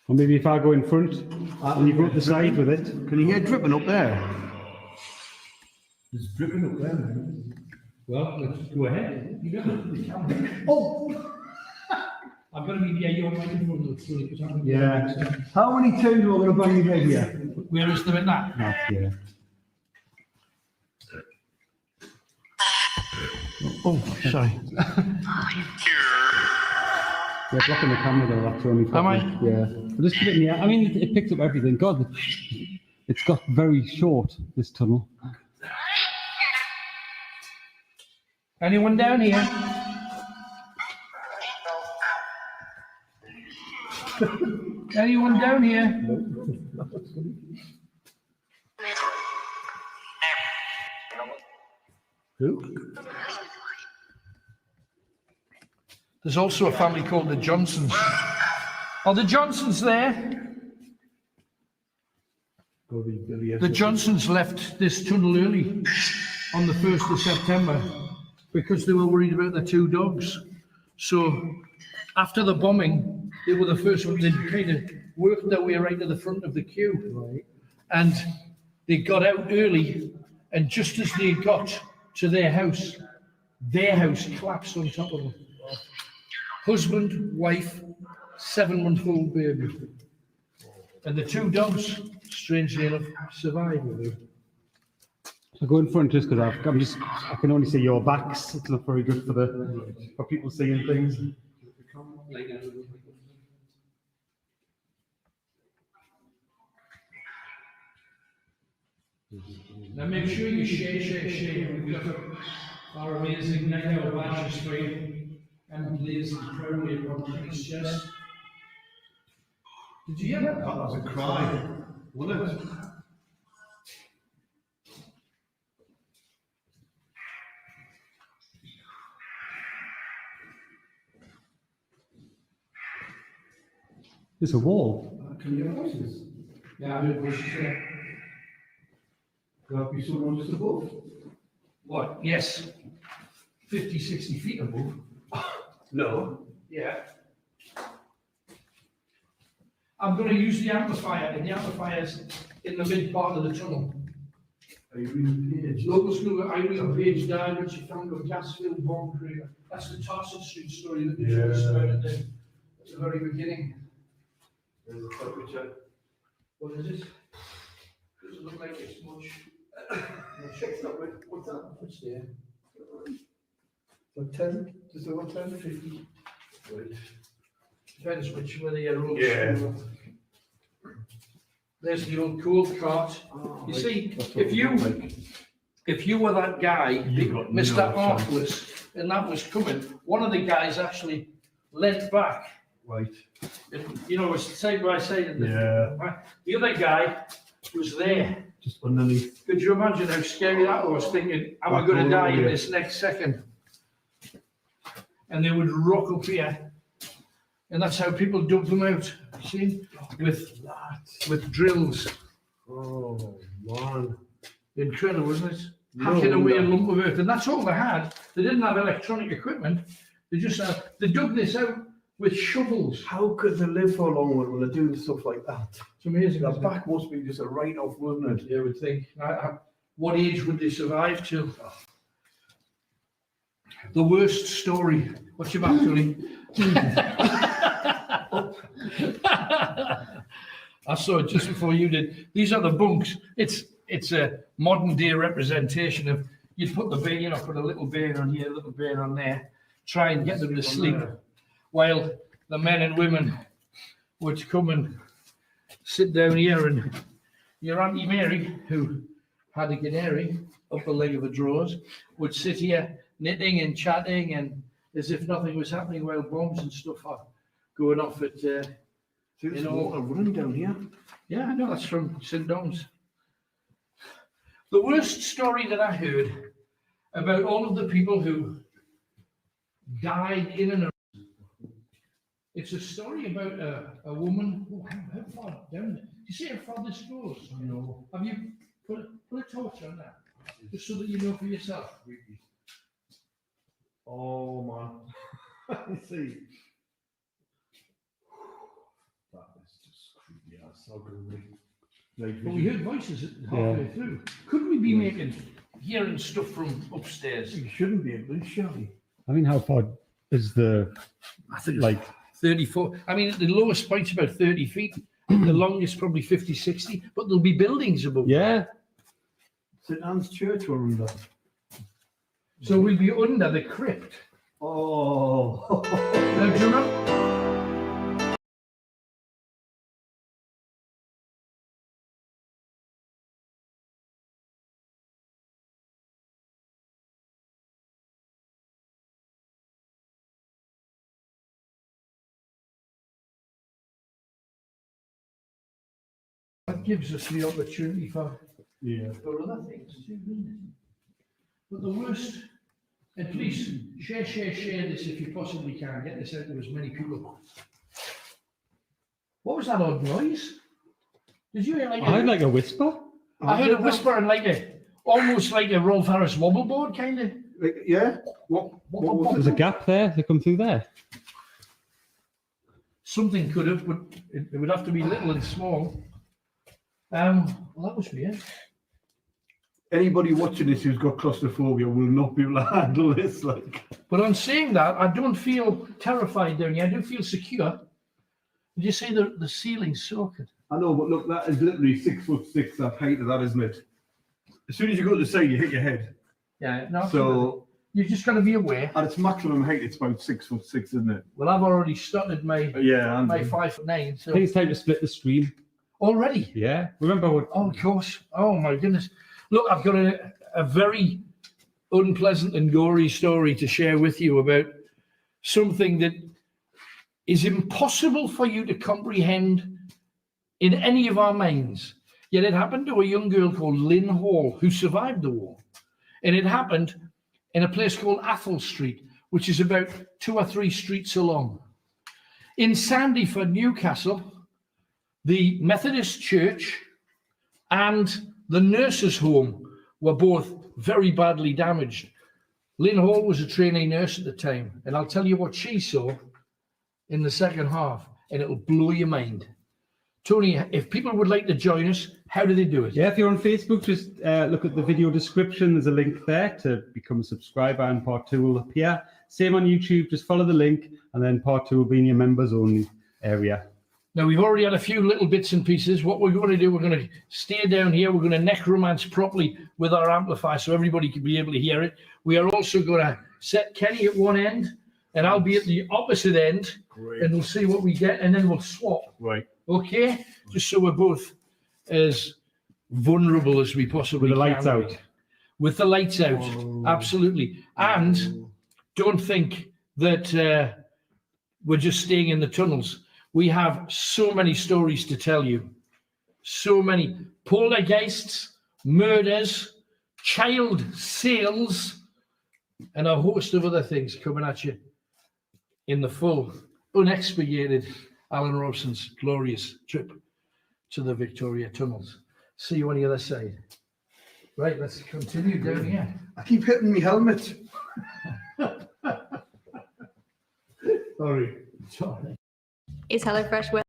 Or maybe if I go in front and you go up the side with it. Can you hear dripping up there? There's dripping up there, man. Well, let's go ahead. You got the camera. Oh! I'm going to be your microphone looks funny because I'm Yeah. How many times are we going to bang your head here? Where is the that? Not here. Oh, sorry. Yeah, blocking the camera though, that's the only problem. Am I? Yeah. But just put it in the air. I mean, it picks up everything. God, it's got very short, this tunnel. Anyone down here? Anyone down here? Who? There's also a family called the Johnsons. Are the Johnsons there? The Johnsons left this tunnel early on the 1st of September because they were worried about their two dogs. So after the bombing, they were the first one. They kind of worked their way right to the front of the queue. Right. And they got out early, and just as they got to their house collapsed on top of them. Husband, wife, 7-month-old baby. And the two dogs, strangely enough, survived. So go in front just because I can only see your backs. It's not very good for people seeing things. Now make sure you share. We've got our amazing night out badges for you and blazing proudly upon his chest. Did you hear that? That was a cry, wasn't it? There's a wall. Can you hear voices? Yeah, I heard voices there. Could that be someone just above? What? Yes. 50, 60 feet above. No. Yeah. I'm going to use the amplifier, and the amplifier's in the mid part of the tunnel. Are you reading the page? Local school, Irene Page died when she found a gas-filled bomb crater. That's the Tarson Street story that we told us about at the very beginning. There's a temperature. What is it? Doesn't look like it's much. Check that with. What's that? What's there? So 10? Just over 10? 50. Right. Depends whether you're old Yeah. school. There's the old cold cart. You see, if you were that guy, Mr. Artless, and that was coming, one of the guys actually leant back. Right. You know, it's side by side. Yeah. The other guy was there. Just underneath. Could you imagine how scary that was, thinking, am I going to die in this next second? And they would rock up here. And that's how people dug them out, see? With drills. Oh, man. Incredible, isn't it? Hacking away a lump of earth. And that's all they had. They didn't have electronic equipment. They just they dug this out with shovels. How could they live for long when they're doing stuff like that? It's amazing. Their back must be just a write-off, wouldn't it? You would think. What age would they survive to? The worst story. What's your back, Tony? I saw it just before you did. These are the bunks. It's a modern day representation of, you'd put the bed, put a little bed on here, a little bed on there, try and get them to sleep, while the men and women would come and sit down here, and your Auntie Mary, who had a canary up the leg of the drawers, would sit here knitting and chatting and as if nothing was happening while bombs and stuff are going off at There's water running down here. Yeah, I know, that's from St. Dom's. The worst story that I heard about all of the people who died in and around, it's a story about a woman. Oh, how far down? Do you see how far this goes? No. Have you put a torch on that, just so that you know for yourself? Oh, man. I see. That is just creepy as so good. But we heard voices halfway through. Could we be hearing stuff from upstairs? You shouldn't be able to, surely. I mean, how far is the? I think it's like 34. I mean, the lowest point's about 30 feet. The longest probably 50, 60. But there'll be buildings above. Yeah. St. Anne's Church we're under. So we'll be under the crypt. Oh. Now, do you remember? That gives us the opportunity for other things too, doesn't it? But the worst, and please share this if you possibly can. Get this out to as many people. What was that odd noise? Did you hear like I heard like a whisper. I heard a whisper and almost like a Rolf Harris wobble board kind of. Yeah. What There's a gap there. They come through there. Something could have, but it would have to be little and small. Well, that was weird. Anybody watching this who's got claustrophobia will not be able to handle this. But on saying that, I don't feel terrified down here. I do feel secure. Did you say the ceiling's soaking? I know, but look, that is literally 6'6" that height of that, isn't it? As soon as you go to the side, you hit your head. Yeah, no. So you've just got to be aware. At its maximum height, it's about 6'6", isn't it? Well, I've already started my my 5'9". So I think it's time to split the stream. Already? Yeah. Remember what? Oh, of course. Oh my goodness. Look, I've got a very unpleasant and gory story to share with you about something that is impossible for you to comprehend in any of our minds. Yet it happened to a young girl called Lynn Hall who survived the war. And it happened in a place called Athol Street, which is about 2 or 3 streets along. In Sandyford, Newcastle, The Methodist Church and the nurses' home were both very badly damaged. Lynn Hall was a trainee nurse at the time, and I'll tell you what she saw in the second half, and it'll blow your mind. Tony, if people would like to join us, how do they do it? Yeah, if you're on Facebook, just look at the video description. There's a link there to become a subscriber, and part 2 will appear. Same on YouTube, just follow the link, and then part 2 will be in your members only area. Now, we've already had a few little bits and pieces. What we're going to do, we're going to stay down here. We're going to necromance properly with our amplifier so everybody can be able to hear it. We are also going to set Kenny at one end, and I'll be at the opposite end. Great. And we'll see what we get, and then we'll swap. Right. Okay? Just so we're both as vulnerable as we possibly can. With the lights out. With the lights out, absolutely. And don't think that we're just staying in the tunnels. We have so many stories to tell you. So many poltergeists, murders, child sales, and a host of other things coming at you in the full, unexpurgated Alan Robson's glorious trip to the Victoria Tunnels. See you on the other side. Right, let's continue down here. I keep hitting my helmet. Sorry. Is HelloFresh well?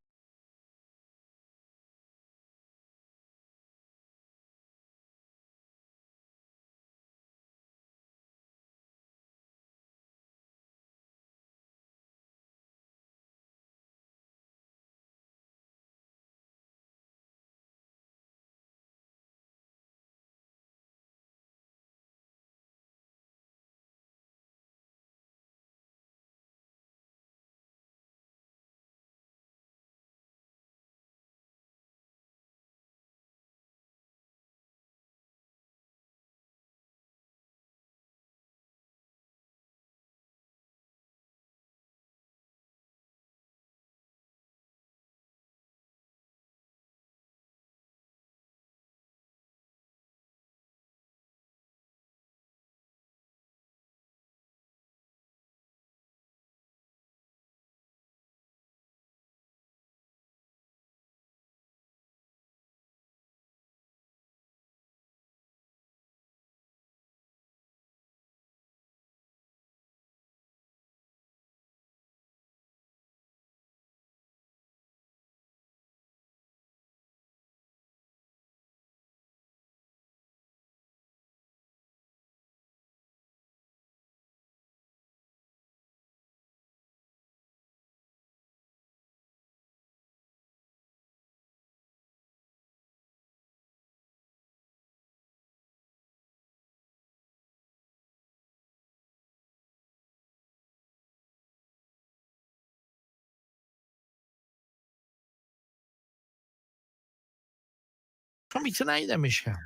From me tonight then, Michelle.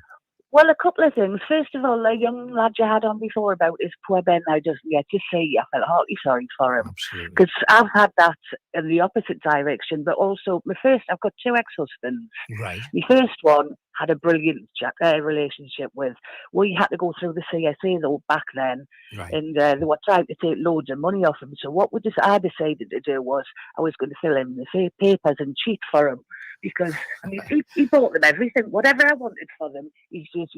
Well, a couple of things. First of all, the young lad you had on before about his poor Ben now doesn't get to see. I felt heartily sorry for him. Because I've had that in the opposite direction, but also I've got 2 ex-husbands. Right. My first one had a brilliant relationship with. We had to go through the CSA though back then, right. And they were trying to take loads of money off him. So what I decided to do was I was going to fill in the papers and cheat for him. Because I mean, he bought them everything, whatever I wanted for them. He says,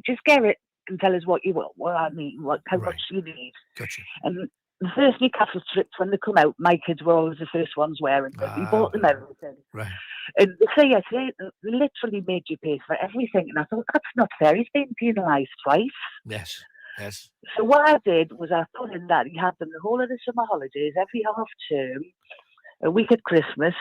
just get it and tell us what you want. Well, I mean, how much you need. Gotcha. And the first Newcastle strips, when they come out, my kids were always the first ones wearing them. He bought them everything. Right. And the CSA literally made you pay for everything. And I thought, that's not fair. He's being penalised twice. Yes. Yes. So what I did was I put in that he had them the whole of the summer holidays, every half term, a week at Christmas,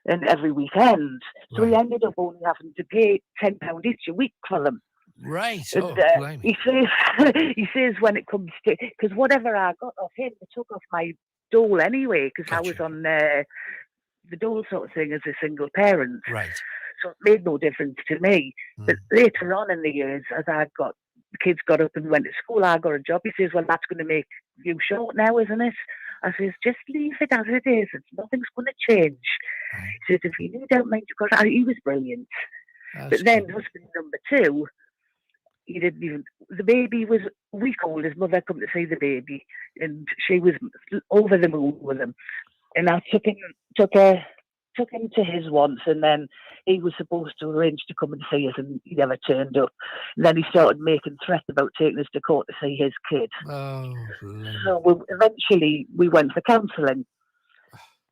and every weekend. So he ended up only having to pay £10 each a week for them. Right. And, he says when it comes to, because whatever I got off him, they took off my dole anyway, because I was on the dole sort of thing as a single parent. Right. So it made no difference to me. But later on in the years, as the kids got up and went to school, I got a job. He says, well, that's going to make you short now, isn't it? I says, just leave it as it is. Nothing's going to change. He says, if you need, don't mind. Because he was brilliant. But then husband number 2, he didn't even. The baby was a week old. His mother come to see the baby, and she was over the moon with him. And I took her took him to his once, and then he was supposed to arrange to come and see us, and he never turned up. And then he started making threats about taking us to court to see his kid. Oh, so eventually we went for counselling.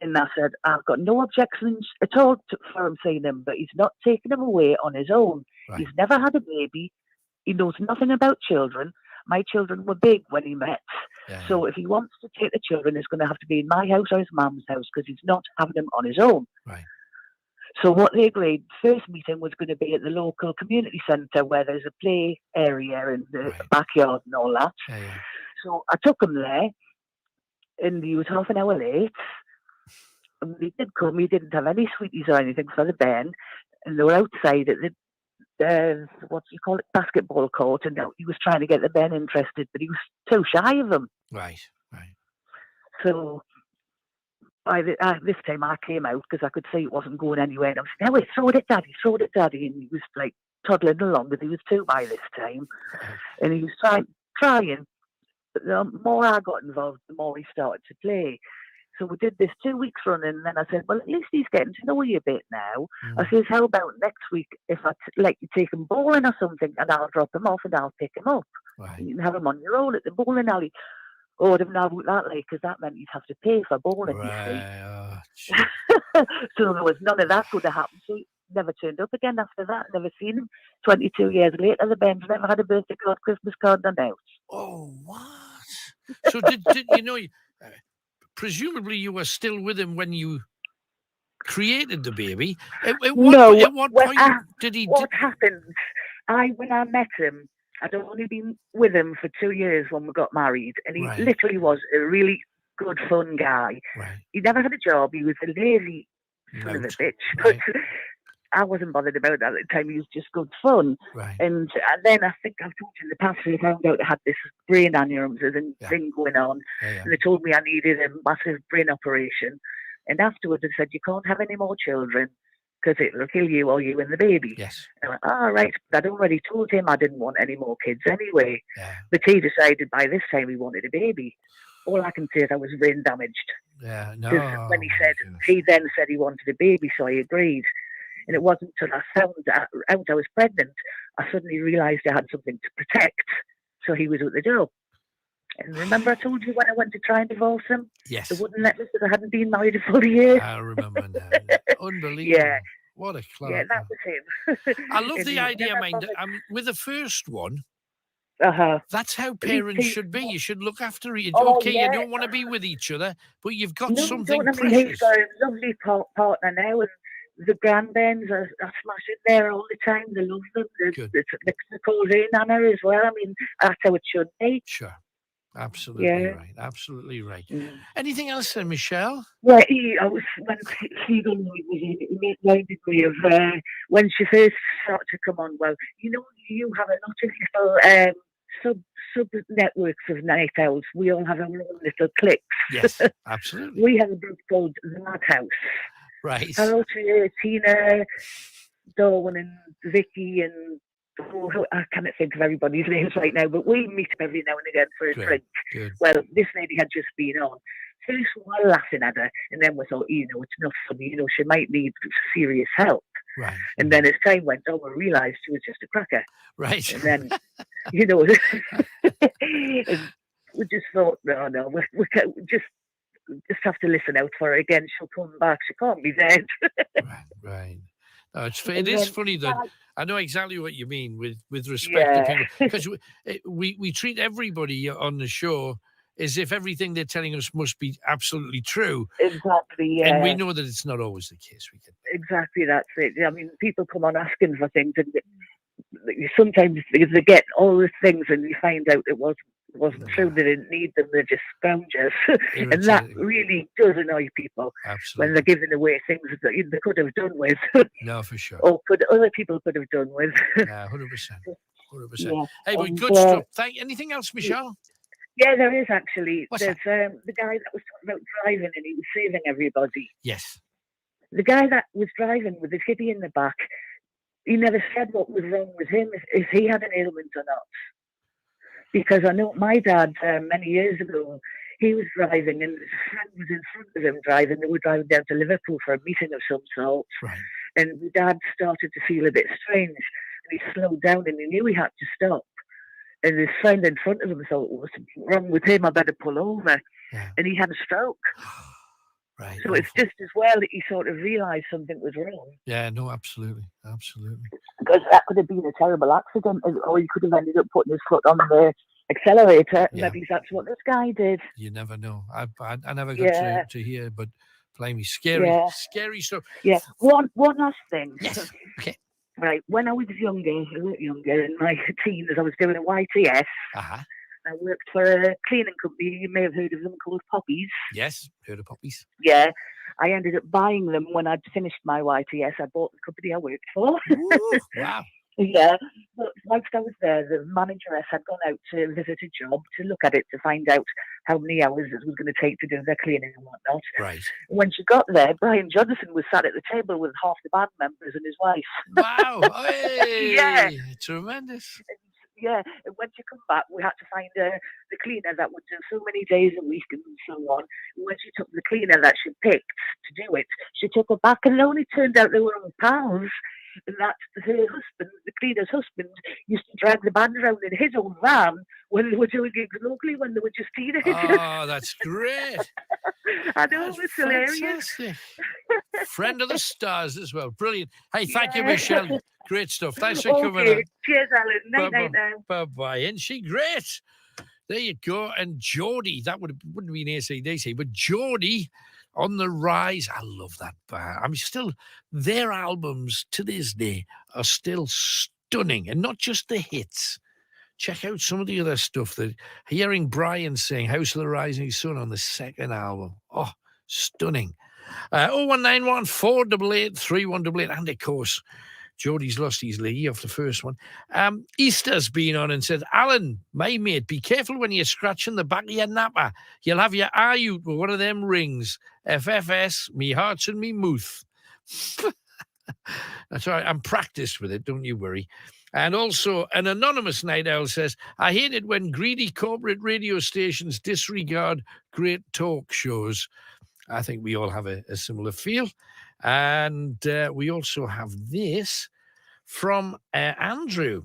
And I said, I've got no objections at all for him seeing him, but he's not taking him away on his own. Right. He's never had a baby. He knows nothing about children. My children were big when he met. So if he wants to take the children, it's going to have to be in my house or his mum's house, because he's not having them on his own. Right. So what they agreed, first meeting was going to be at the local community centre, where there's a play area in the backyard and all that. So I took him there, and he was half an hour late. And he did come. He didn't have any sweeties or anything for the Ben, and they were outside at the what do you call it, basketball court, and he was trying to get the Ben interested, but he was too shy of them. Right. So by this time I came out, because I could see it wasn't going anywhere, and I was saying, "No, wait, throw it, Daddy," and he was like toddling along, but he was two by this time, and he was trying. But the more I got involved, the more he started to play. So we did this 2 weeks running, and then I said, well, at least he's getting to know you a bit now. I says, how about next week if I let you take him bowling or something, and I'll drop him off and I'll pick him up. Right. You can have him on your own at the bowling alley. Oh, I didn't know about that, like, because that meant you'd have to pay for bowling, you see. So there was none of that could have happened. So he never turned up again after that. Never seen him. 22 years later, the Ben's never had a birthday card, Christmas card, none out. Oh, what? So did you know... presumably you were still with him when you created the baby. At what point did he... What happened, when I met him, I'd only been with him for 2 years when we got married, and he literally was a really good, fun guy. Right. He never had a job. He was a lazy son of a bitch. But I wasn't bothered about that at the time. He was just good fun. Right. And then I think I've told you in the past, I found out I had this brain aneurysm thing going on. And they told me I needed a massive brain operation. And afterwards they said, you can't have any more children because it'll kill you or you and the baby. Yes. And I went, all right. But I'd already told him I didn't want any more kids anyway. But he decided by this time he wanted a baby. All I can say is I was brain damaged. Yeah, no. When he then said he wanted a baby, so I agreed. And it wasn't until I found out I was pregnant, I suddenly realised I had something to protect. So he was at the door. And remember I told you when I went to try and divorce him? Yes. They wouldn't let me because I hadn't been married a full year. I remember now. Unbelievable. Yeah. What a clown. Yeah, that was him. I love the idea, mind. With the first one, that's how parents should be. You should look after each other. You don't want to be with each other, but you've got something precious. He's got a lovely partner now, and the grandbairns are smashing there all the time. They love them. Nicole's in on her as well. I mean, that's how it should be. Sure. Absolutely right. Absolutely right. Anything else then, Michelle? Yeah, when Siegel was in, he reminded me of when she first started to come on. Well, you have a lot of little sub networks of night owls. We all have our own little cliques. Yes, absolutely. We have a group called the Madhouse. Right. Hello to Tina, Darwin, and Vicky, and I cannot think of everybody's names right now, but we meet up every now and again for a drink. Good. Well, this lady had just been on. First we were laughing at her, and then we thought, it's not funny, she might need serious help. Right. And then as time went on, we realised she was just a cracker. Right. And then, and we just thought, no, we just have to listen out for her again. She'll come back. She can't be dead. Right. No, it is funny that I know exactly what you mean with respect to people, because we treat everybody on the show as if everything they're telling us must be absolutely true. Exactly, yeah. And we know that it's not always the case. Exactly, that's it. I mean, people come on asking for things, and sometimes they get all the things, and you find out it wasn't true. They didn't need them. They're just scroungers. And that really does annoy people. Absolutely. When they're giving away things that they could have done with. No, for sure. Or other people could have done with. Yeah, 100%. 100%. Yeah. Hey, but good stuff. Anything else, Michelle? Yeah, there is actually. What's There's the guy that was talking about driving, and he was saving everybody. Yes. The guy that was driving with the kiddie in the back, he never said what was wrong with him, if he had an ailment or not. Because I know my dad, many years ago, he was driving, and his friend was in front of him driving. They were driving down to Liverpool for a meeting of some sort. Right. And the dad started to feel a bit strange. And he slowed down and he knew he had to stop. And his friend in front of him thought, what's wrong with him? I better pull over. Yeah. And he had a stroke. Right. So it's just as well that he sort of realised something was wrong. Yeah, no, absolutely. Absolutely. Because that could have been a terrible accident, or he could have ended up putting his foot on the accelerator. Yeah. Maybe that's what this guy did. You never know. I never got to hear, but blimey, scary, Yeah. scary stuff. Yeah. One last thing. Yes. Okay. Right. When I was younger, a lot younger, in my teens, I was doing a YTS. Uh-huh. I worked for a cleaning company. You may have heard of them, called Poppies. Yes, heard of Poppies. Yeah. I ended up buying them when I'd finished my YTS. I bought the company I worked for. Ooh, wow. Yeah. But whilst I was there, the manageress had gone out to visit a job to look at it to find out how many hours it was going to take to do their cleaning and whatnot. Right. When she got there, Brian Johnson was sat at the table with half the band members and his wife. Wow. Hey, yeah. Tremendous. Yeah, and when she come back, we had to find the cleaner that would do so many days a week and so on. And when she took the cleaner that she picked to do it, she took her back, and it only turned out they were all pals. And that her husband, the cleaner's husband, used to drag the band around in his own van when they were doing gigs locally, when they were just teenagers. Oh, that's great. I know, it's hilarious. Friend of the stars as well. Brilliant. Hey, thank you, Michelle. Great stuff. Thanks for coming Okay. on. Cheers, Alan. Night, night now. Bye-bye. Isn't she great? There you go. And Geordie, that wouldn't have been AC/DC, but Geordie on the rise. I love that band. I'm still, their albums to this day are still stunning, and not just the hits. Check out some of the other stuff. That hearing Brian sing House of the Rising Sun on the second album. Oh, stunning. 01914 488 3188. And of course, Geordie's lost his leggy off the first one. Easter's been on and said, Alan, my mate, be careful when you're scratching the back of your napper. You'll have your eye out with one of them rings. FFS, me heart's in me mouth. That's all right. I'm practiced with it. Don't you worry. And also, an anonymous night owl says, I hate it when greedy corporate radio stations disregard great talk shows. I think we all have a similar feel. And we also have this from Andrew.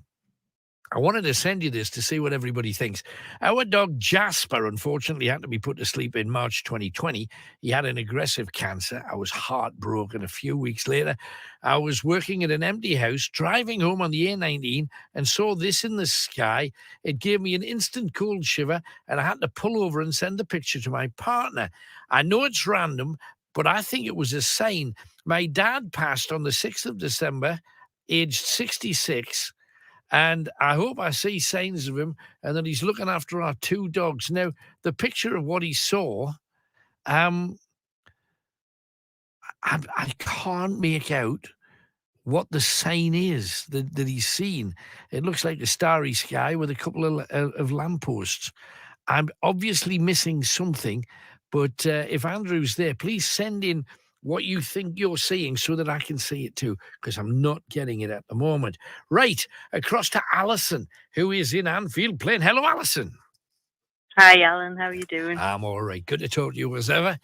I wanted to send you this to see what everybody thinks. Our dog Jasper, unfortunately, had to be put to sleep in March 2020. He had an aggressive cancer. I was heartbroken. A few weeks later, I was working at an empty house, driving home on the A19, and saw this in the sky. It gave me an instant cold shiver, and I had to pull over and send the picture to my partner. I know it's random, but I think it was a sign. My dad passed on the 6th of December, aged 66, and I hope I see signs of him and that he's looking after our two dogs. Now, the picture of what he saw, I can't make out what the sign is that he's seen. It looks like a starry sky with a couple of lampposts. I'm obviously missing something, but if Andrew's there, please send in what you think you're seeing so that I can see it too, because I'm not getting it at the moment. Right, across to Alison, who is in Anfield Plain. Hello, Alison. Hi, Alan. How are you doing? I'm all right. Good to talk to you as ever.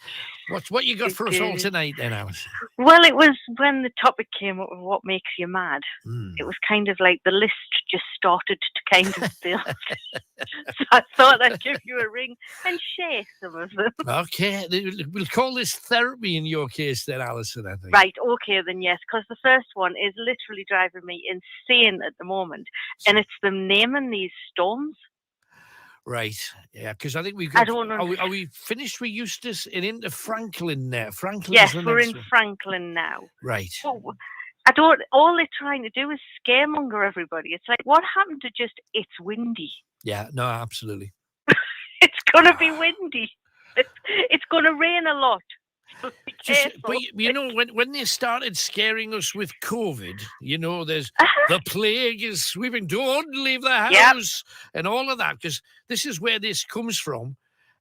What you got for us all tonight then, Alison? Well, it was when the topic came up of what makes you mad. It was kind of like the list just started to kind of build. So I thought I'd give you a ring and share some of them. Okay, we'll call this therapy in your case then, Alison, I think. Right, okay then, yes, because the first one is literally driving me insane at the moment, and it's them naming these storms. Right, yeah, because I think we've got... I don't know. Are we finished with Eustace and into Franklin now? Yes, we're in Franklin now. Right. So, all they're trying to do is scaremonger everybody. It's like, what happened to just, it's windy? Yeah, no, absolutely. It's going to be windy. It's going to rain a lot. So be careful. But you know, when they started scaring us with COVID, you know, there's the plague is sweeping, don't leave the house, and all of that, because this is where this comes from.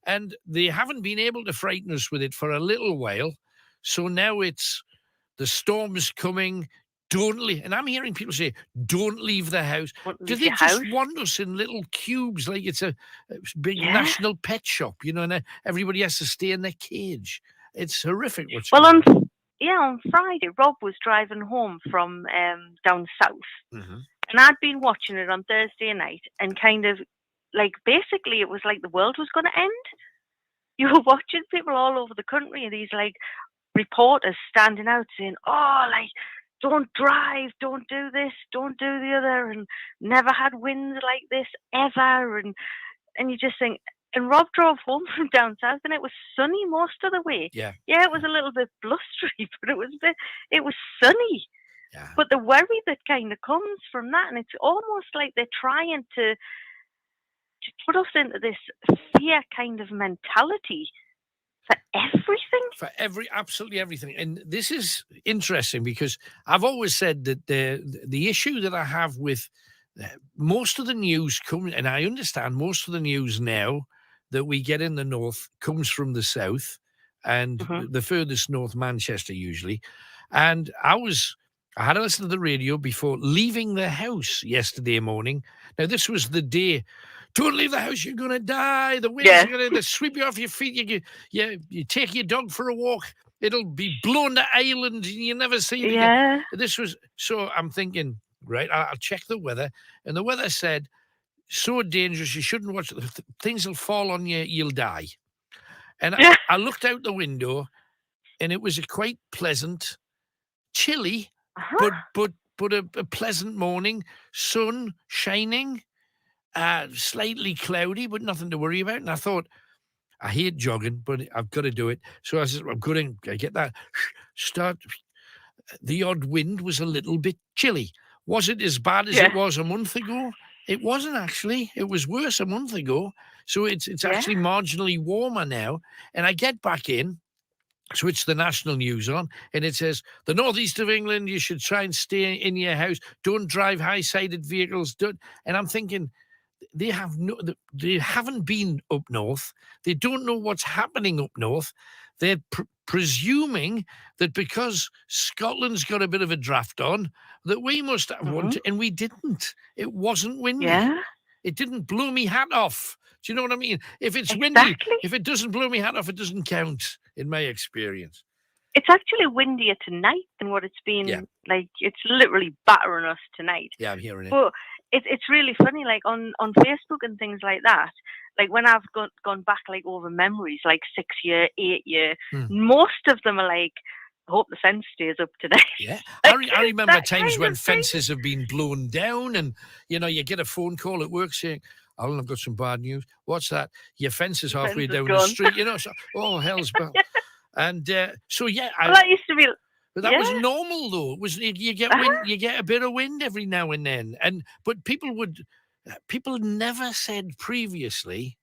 And they haven't been able to frighten us with it for a little while. So now it's the storm's coming, don't leave. And I'm hearing people say, don't leave the house. Do they just want us in little cubes like it's a big national pet shop, you know, and everybody has to stay in their cage? It's horrific what's going on. On Friday, Rob was driving home from down south, Mhm. and I'd been watching it on Thursday night, and kind of like basically it was like the world was going to end. You were watching people all over the country, and these like reporters standing out saying, "Oh, like don't drive, don't do this, don't do the other," and never had winds like this ever, and you just think. And Rob drove home from down south, and it was sunny most of the way. Yeah, it was a little bit blustery, but it was sunny. Yeah. But the worry that kind of comes from that, and it's almost like they're trying to put us into this fear kind of mentality for everything. Absolutely everything. And this is interesting because I've always said that the issue that I have with most of the news coming, and I understand most of the news now that we get in the north comes from the south, and the furthest north, Manchester usually. And I had to listen to the radio before leaving the house yesterday morning. Now, this was the day. Don't leave the house, you're going to die. The winds are going to sweep you off your feet. You take your dog for a walk, it'll be blown to Ireland and you never see it again. So I'm thinking, right, I'll check the weather. And the weather said, so dangerous, you shouldn't watch it. Things will fall on you, you'll die. And I looked out the window, and it was a quite pleasant, chilly, but a pleasant morning, sun shining, slightly cloudy, but nothing to worry about. And I thought, I hate jogging, but I've got to do it. So I said, I'm going to get that start. The odd wind was a little bit chilly. Was it as bad as it was a month ago? It wasn't actually. It was worse a month ago. So it's actually marginally warmer now. And I get back in, switch the national news on, and it says, the northeast of England, you should try and stay in your house. Don't drive high-sided vehicles. And I'm thinking, they haven't been up north. They don't know what's happening up north. They're presuming that because Scotland's got a bit of a draft on, that we must have one, and we didn't. It wasn't windy. Yeah. It didn't blow me hat off. Do you know what I mean? If it's windy, if it doesn't blow me hat off, it doesn't count in my experience. It's actually windier tonight than what it's been. Like, it's literally battering us tonight. Yeah, I'm hearing it. But it's really funny, like on Facebook and things like that. Like when I've gone back like over memories, like 6 year, 8 year, most of them are like, I hope the fence stays up today. Yeah, I remember times when fences have been blown down, and you get a phone call at work saying, Alan, I've got some bad news. What's that? Your fence is halfway down the street. So, oh, hell's bell. And so, yeah. That used to be... But that was normal, though. It was you get wind, you get a bit of wind every now and then. But people never said previously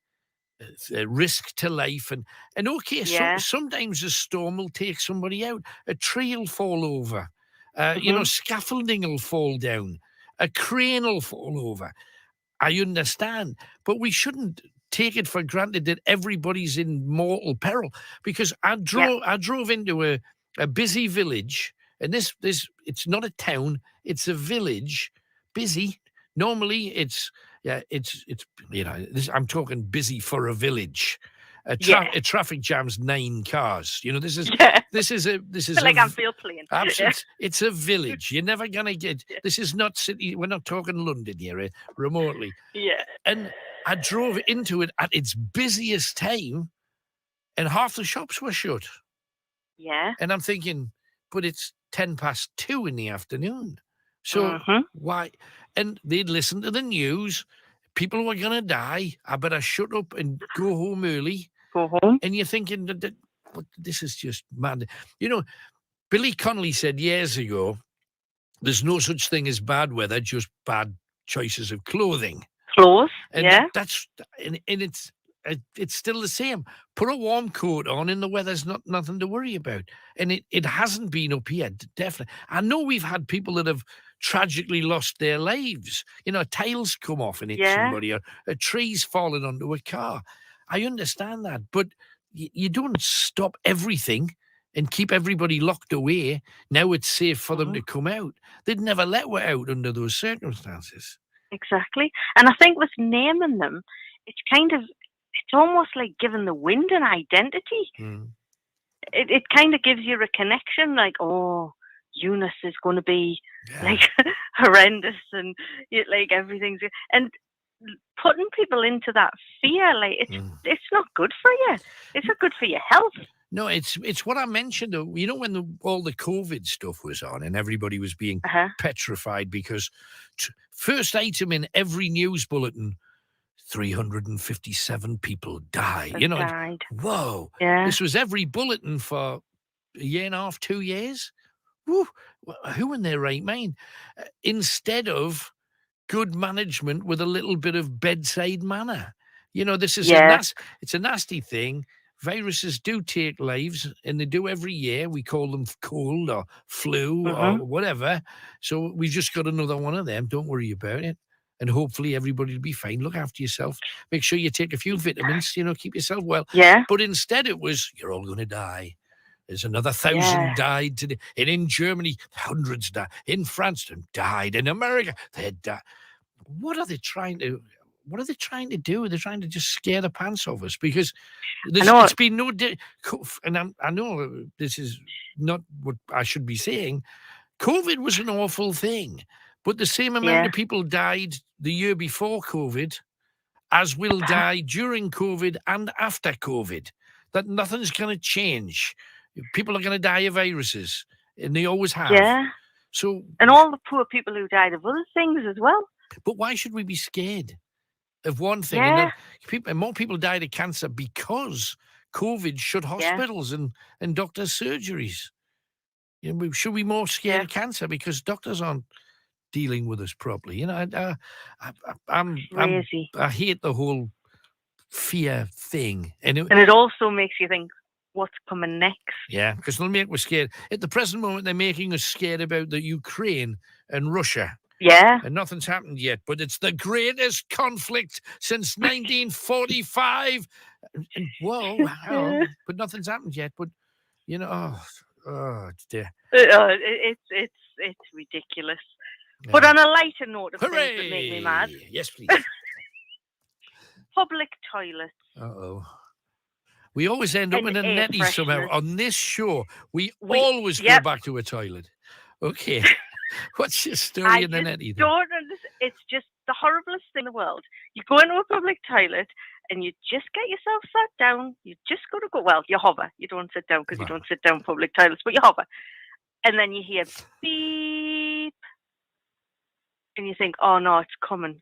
risk to life. And okay, sometimes a storm will take somebody out. A tree will fall over. Scaffolding will fall down. A crane will fall over. I understand, but we shouldn't take it for granted that everybody's in mortal peril, because I drove into a busy village, and this it's not a town, it's a village, busy. Normally it's I'm talking busy for a village. A traffic jam's 9 cars. This is like I'm feel playing. Absolutely, it's a village. You're never gonna get. This is not city. We're not talking London here, remotely. Yeah. And I drove into it at its busiest time, and half the shops were shut. Yeah. And I'm thinking, but it's 2:10 in the afternoon. So why? And they'd listen to the news. People were going to die. I better shut up and go home early. Go home. And you're thinking, this is just mad. Billy Connolly said years ago, there's no such thing as bad weather, just bad choices of clothing. Clothes, and that's it's still the same. Put a warm coat on and the weather's nothing to worry about. And it hasn't been up here, definitely. I know we've had people that have tragically lost their lives. Tiles come off and hit somebody, or a tree's fallen onto a car. I understand that, but you don't stop everything and keep everybody locked away. Now it's safe for them to come out. They'd never let her out under those circumstances. Exactly. And I think with naming them, it's almost like giving the wind an identity. It kind of gives you a connection, like, oh, Eunice is going to be like horrendous, and like everything's, and putting people into that fear, like it's not good for you. It's not good for your health. No, it's what I mentioned. You know, when all the COVID stuff was on and everybody was being petrified because first item in every news bulletin, 357 people die. You know, died. Whoa. Yeah. This was every bulletin for a year and a half, 2 years. Woo, who in their right mind? Instead of good management with a little bit of bedside manner. You know, this is it's a nasty thing. Viruses do take lives, and they do every year. We call them cold or flu or whatever. So we've just got another one of them. Don't worry about it. And hopefully everybody will be fine. Look after yourself. Make sure you take a few vitamins, you know, keep yourself well. Yeah. But instead it was, you're all going to die. There's another 1,000 died today. And in Germany, hundreds died. In France, them died. In America, they died. What are they trying to do? They're trying to just scare the pants off us, because it's been no... And I know this is not what I should be saying. COVID was an awful thing, but the same amount of people died the year before COVID as will die during COVID and after COVID. That nothing's going to change. People are going to die of viruses, and they always have. Yeah. So, and all the poor people who died of other things as well. But why should we be scared of one thing? And then more people died of cancer because COVID shut hospitals and doctors' surgeries. You know, should we be more scared of cancer because doctors aren't dealing with us properly? You know, I hate the whole fear thing, and it also makes you think, what's coming next? Yeah, because they'll make us scared. At the present moment, they're making us scared about the Ukraine and Russia. Yeah. And nothing's happened yet, but it's the greatest conflict since 1945. And whoa, but nothing's happened yet. But, you know, dear. It's ridiculous. Yeah. But on a lighter note of things that make me mad. Yes, please. Public toilets. Uh-oh. We always end up in a netty somehow. On this show, we always go back to a toilet. Okay. What's your story in the netty? Don't understand. It's just the horriblest thing in the world. You go into a public toilet and you just get yourself sat down. You just got to go. Well, you hover. You don't sit down because you don't sit down in public toilets, but you hover. And then you hear beep. And you think, oh no, it's coming.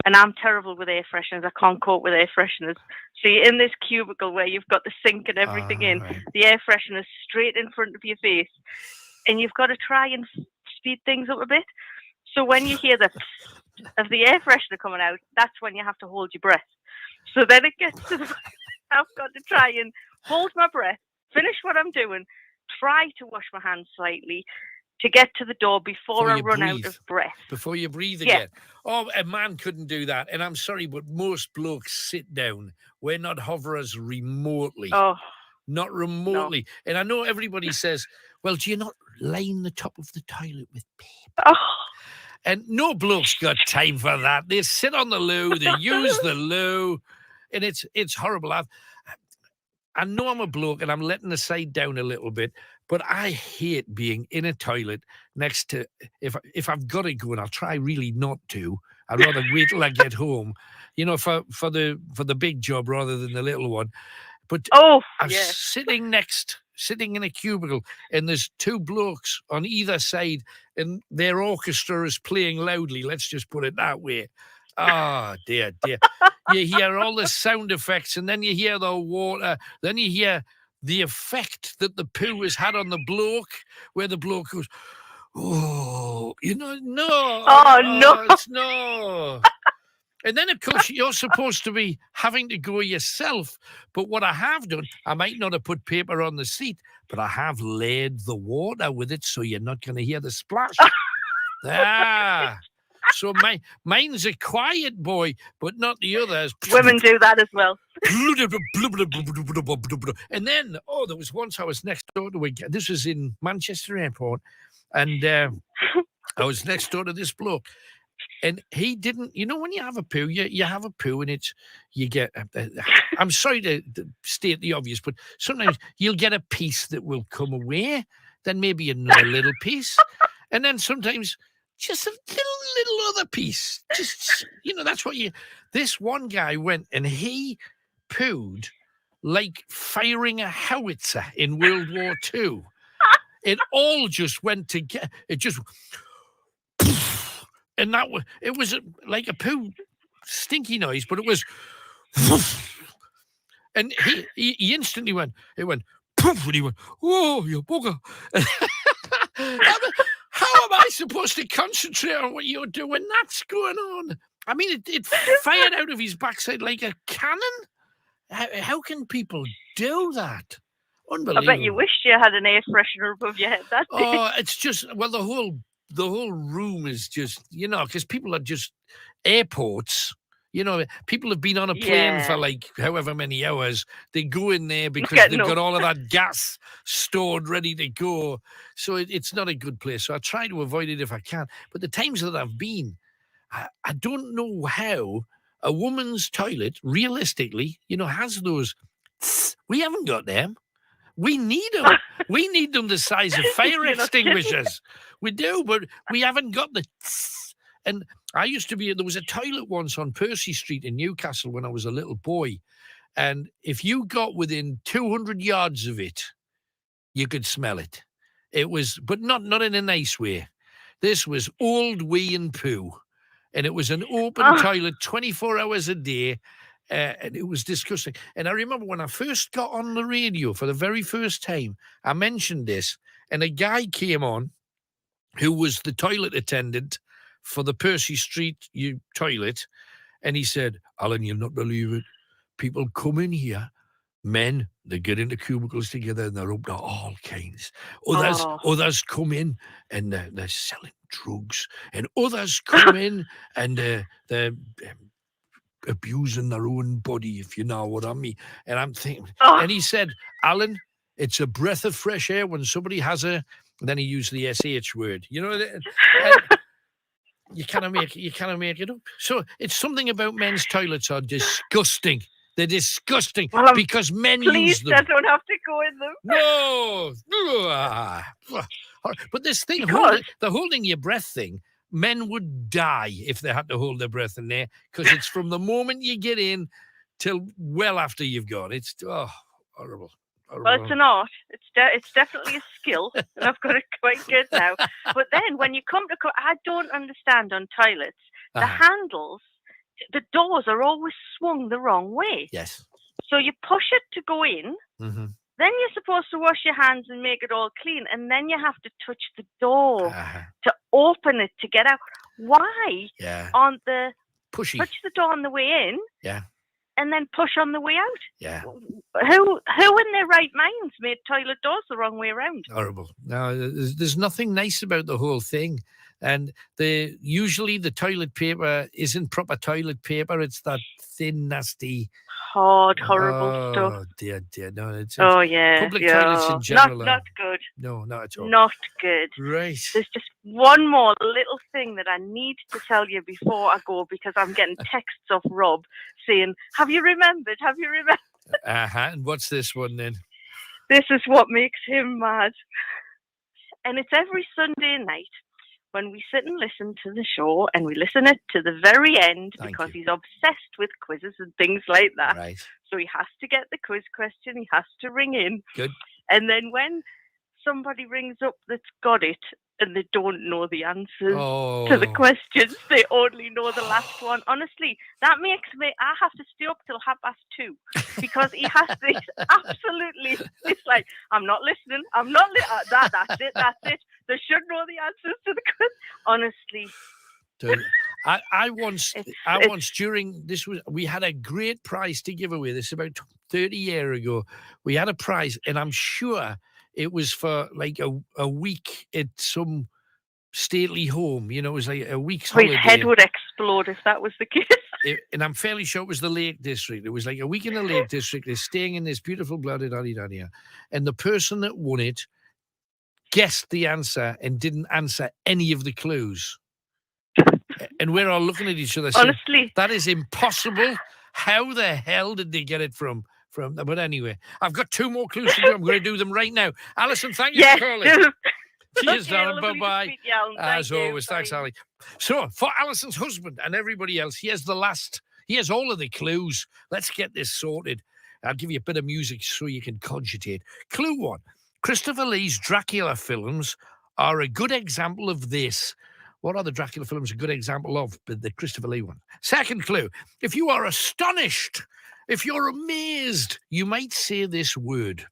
And I'm terrible with air fresheners. I can't cope with air fresheners. So you're in this cubicle where you've got the sink and everything the air freshener's straight in front of your face. And you've got to try and speed things up a bit. So when you hear the of the air freshener coming out, that's when you have to hold your breath. So then it gets to the I've got to try and hold my breath, finish what I'm doing, try to wash my hands slightly, to get to the door before I run out of breath. Before you breathe again. Oh, a man couldn't do that. And I'm sorry, but most blokes sit down. We're not hoverers remotely. Oh. Not remotely. No. And I know everybody says, well, do you not line the top of the toilet with paper? Oh. And no bloke's got time for that. They sit on the loo, they use the loo, and it's horrible. I know I'm a bloke and I'm letting the side down a little bit, but I hate being in a toilet next to, if I've got to go, and I'll try really not to, I'd rather wait till I get home, you know, for the big job rather than the little one. But I'm sitting in a cubicle, and there's two blokes on either side, and their orchestra is playing loudly. Let's just put it that way. Oh, dear. You hear all the sound effects, and then you hear the water. Then you hear the effect that the poo has had on the bloke, where the bloke goes, oh, you know, no. Oh, no. It's no. And then, of course, you're supposed to be having to go yourself. But what I have done, I might not have put paper on the seat, but I have laid the water with it so you're not going to hear the splash. So mine's a quiet boy, but not the others. Women do that as well. And then, there was once I was next door to this was in Manchester Airport, and I was next door to this bloke, and he didn't, when you have a poo, you have a poo, and you get, I'm sorry to state the obvious, but sometimes you'll get a piece that will come away, then maybe another little piece, and then sometimes just a little other piece. Just, that's what this one guy went and he pooed like firing a howitzer in World War II. It all just went together. It just, and it was like a poo stinky noise, but it was, and he instantly went, poof, and he went, "Whoa, you bugger." How am I supposed to concentrate on what you're doing? That's going on. I mean, it fired out of his backside like a cannon. How can people do that? Unbelievable. I bet you wished you had an air freshener above your head. That's it's just, the whole room is just, because people are just airports. People have been on a plane for like however many hours. They go in there because they've got all of that gas stored ready to go. So it's not a good place. So I try to avoid it if I can. But the times that I've been, I don't know how a woman's toilet, realistically, has those. We haven't got them. We need them. We need them the size of fire extinguishers. We do, but we haven't got the. And I used to there was a toilet once on Percy Street in Newcastle when I was a little boy. And if you got within 200 yards of it, you could smell it. It was, but not in a nice way. This was old wee and poo. And it was an open toilet 24 hours a day. And it was disgusting. And I remember when I first got on the radio for the very first time, I mentioned this. And a guy came on who was the toilet attendant for the Percy Street toilet, and he said, "Alan, you'll not believe it. People come in here, men, they get into cubicles together and they're up to all kinds. Others come in and they're selling drugs, and others come in and they're abusing their own body, if you know what I mean." And I'm thinking, and he said, "Alan, it's a breath of fresh air when somebody has and then he used the SH word, You cannot make it up. So it's something about men's toilets are disgusting. They're disgusting because men use them. Please, I don't have to go in them. No. But this thing, the holding your breath thing, men would die if they had to hold their breath in there because it's from the moment you get in till well after you've gone. It's horrible. Well, it's an art. It's definitely a skill, and I've got it quite good now. But then when you come to, I don't understand on toilets, the handles, the doors are always swung the wrong way. Yes. So you push it to go in, then you're supposed to wash your hands and make it all clean, and then you have to touch the door to open it to get out. Why aren't the pushy? Touch the door on the way in. Yeah. And then push on the way out. Yeah. Who in their right minds made toilet doors the wrong way around? Horrible. No, there's nothing nice about the whole thing. And usually the toilet paper isn't proper toilet paper. It's that thin, nasty, hard, horrible stuff. Oh dear. No, it's public toilets in general. Not good. No, not at all. Not good. Right. There's just one more little thing that I need to tell you before I go, because I'm getting texts off Rob saying, "Have you remembered? Have you remembered?" And what's this one then? This is what makes him mad. And it's every Sunday night when we sit and listen to the show, and we listen it to the very end because he's obsessed with quizzes and things like that. Right. So he has to get the quiz question. He has to ring in. Good. And then when somebody rings up that's got it and they don't know the answers to the questions, they only know the last one. Honestly, that makes me, I have to stay up till 2:30 because he has this absolutely, it's like, I'm not listening. That's it. They should know the answers to the quiz. Honestly. Dude, I once during this we had a great prize to give away. This is about 30 years ago. We had a prize, and I'm sure it was for like a week at some stately home. It was like a week's holiday. His head would explode if that was the case. and I'm fairly sure it was the Lake District. It was like a week in the Lake District. They're staying in this beautiful blooded area. And the person that won it guessed the answer and didn't answer any of the clues. And we're all looking at each other saying, Honestly, that is impossible. How the hell did they get it from? But anyway, I've got 2 more clues to do. I'm going to do them right now. Alison, thank you for calling. Cheers, darling. Bye-bye. As always, thanks, Ali. So, for Alison's husband and everybody else, here's all of the clues. Let's get this sorted. I'll give you a bit of music so you can cogitate. Clue 1. Christopher Lee's Dracula films are a good example of this. What are the Dracula films a good example of? The Christopher Lee one. Second clue. If you are astonished, if you're amazed, you might say this word.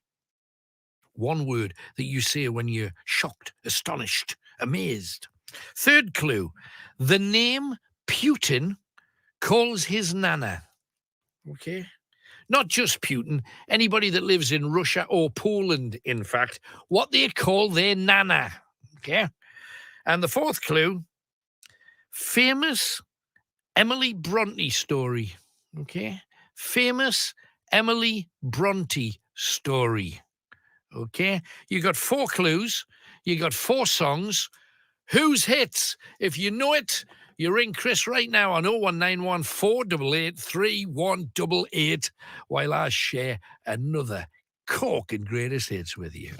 One word that you say when you're shocked, astonished, amazed. Third clue. The name Putin calls his nana. Okay? Not just Putin, anybody that lives in Russia or Poland, in fact, what they call their nana. Okay? And the fourth clue, famous Emily Bronte story. Okay? Famous Emily Bronte story. Okay? You got 4 clues. You got 4 songs. Whose hits? If you know it, you ring Chris right now on 0191 488 3188 while I share another corking greatest hits with you.